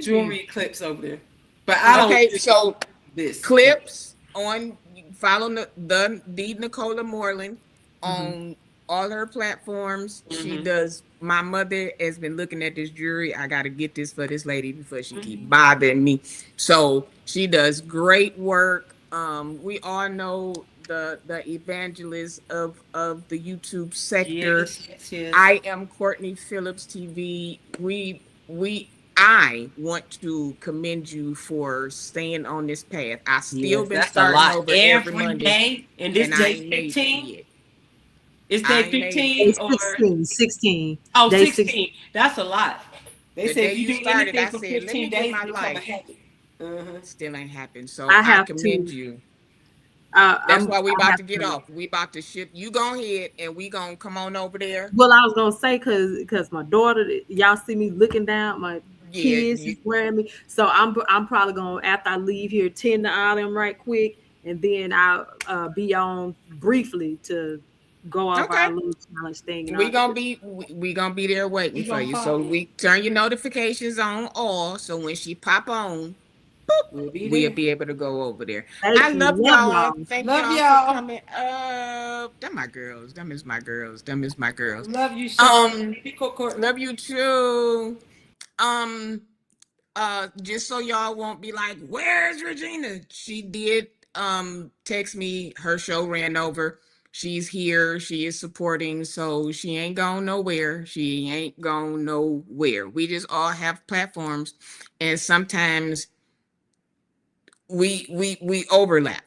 jewelry clips over there. But I don't. Okay, so this clips on, follow the Nicola Moreland on all her platforms. She does. My mother has been looking at this jewelry. I got to get this for this lady before she keep bothering me. So she does great work. We all know the evangelist of the YouTube sector. Yes. I am Courtney Phillips TV. I want to commend you for staying on this path. I still been starting over every Monday. And this day 15. Is day 15 or 16? Oh, 16. That's a lot. They said if you do started, anything for 15 days, my you life. Still ain't happened. So I commend you. That's why we about to get off. We about to ship. You go ahead and we gonna come on over there. Well, I was gonna say because my daughter, y'all see me looking down, my kids is wearing me. So I'm probably gonna, after I leave here, tend to all them right quick, and then I'll be on briefly to go off our little challenge thing. We gonna be there waiting for you. So we turn your notifications on all, so when she pop on, we'll be able to go over there. I love y'all. Thank y'all for coming up. Them my girls. Them is my girls. Love you, Sean. Love you too. Just so y'all won't be like, where's Regina? She did text me. Her show ran over. She's here. She is supporting. So she ain't going nowhere. We just all have platforms, and sometimes we overlap.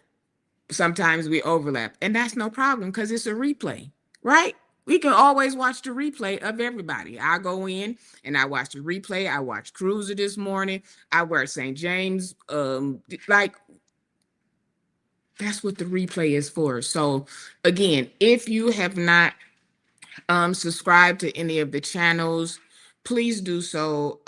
And that's no problem because it's a replay, right? We can always watch the replay of everybody. I go in and I watch the replay. I watched Cruiser this morning. I watched St. James. Like, that's what the replay is for. So again, if you have not subscribed to any of the channels, please do so.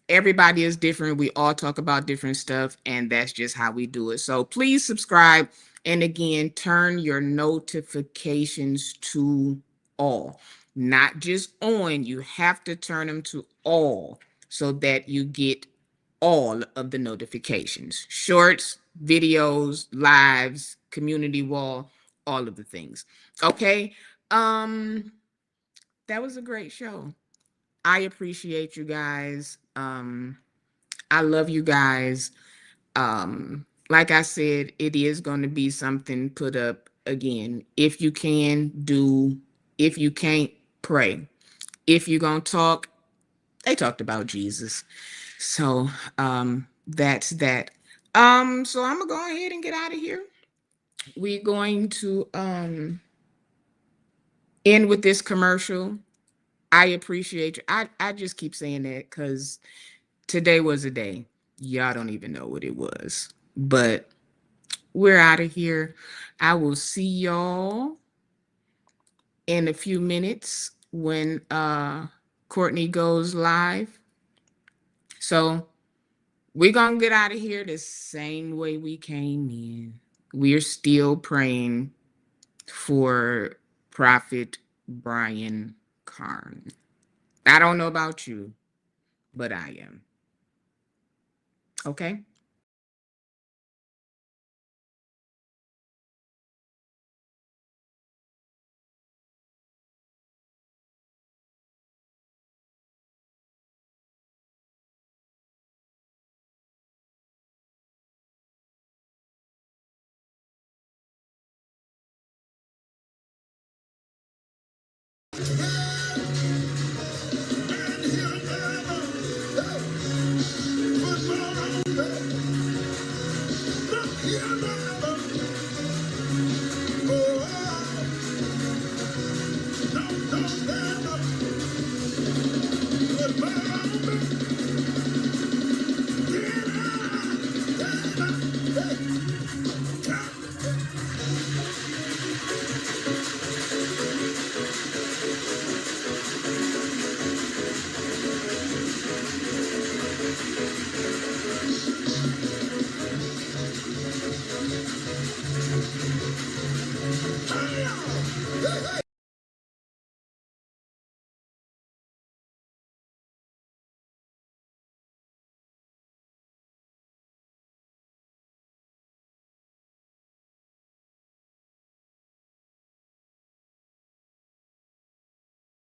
Everybody is different. We all talk about different stuff, and that's just how we do it. So please subscribe. And again, turn your notifications to all, not just on. You have to turn them to all so that you get all of the notifications, shorts, videos, lives, community wall, all of the things. Okay. That was a great show. I appreciate you guys. I love you guys. Like I said, it is going to be something put up again. If you can, do. If you can't, pray. If you're going to talk, they talked about Jesus. So that's that. So I'm going to go ahead and get out of here. We're going to end with this commercial. I appreciate you. I just keep saying that because today was a day. Y'all don't even know what it was. But we're out of here. I will see y'all in a few minutes when Courtney goes live. So we're gonna get out of here the same way we came in. We're still praying for Prophet Brian Karn. I don't know about you, but I am. Okay?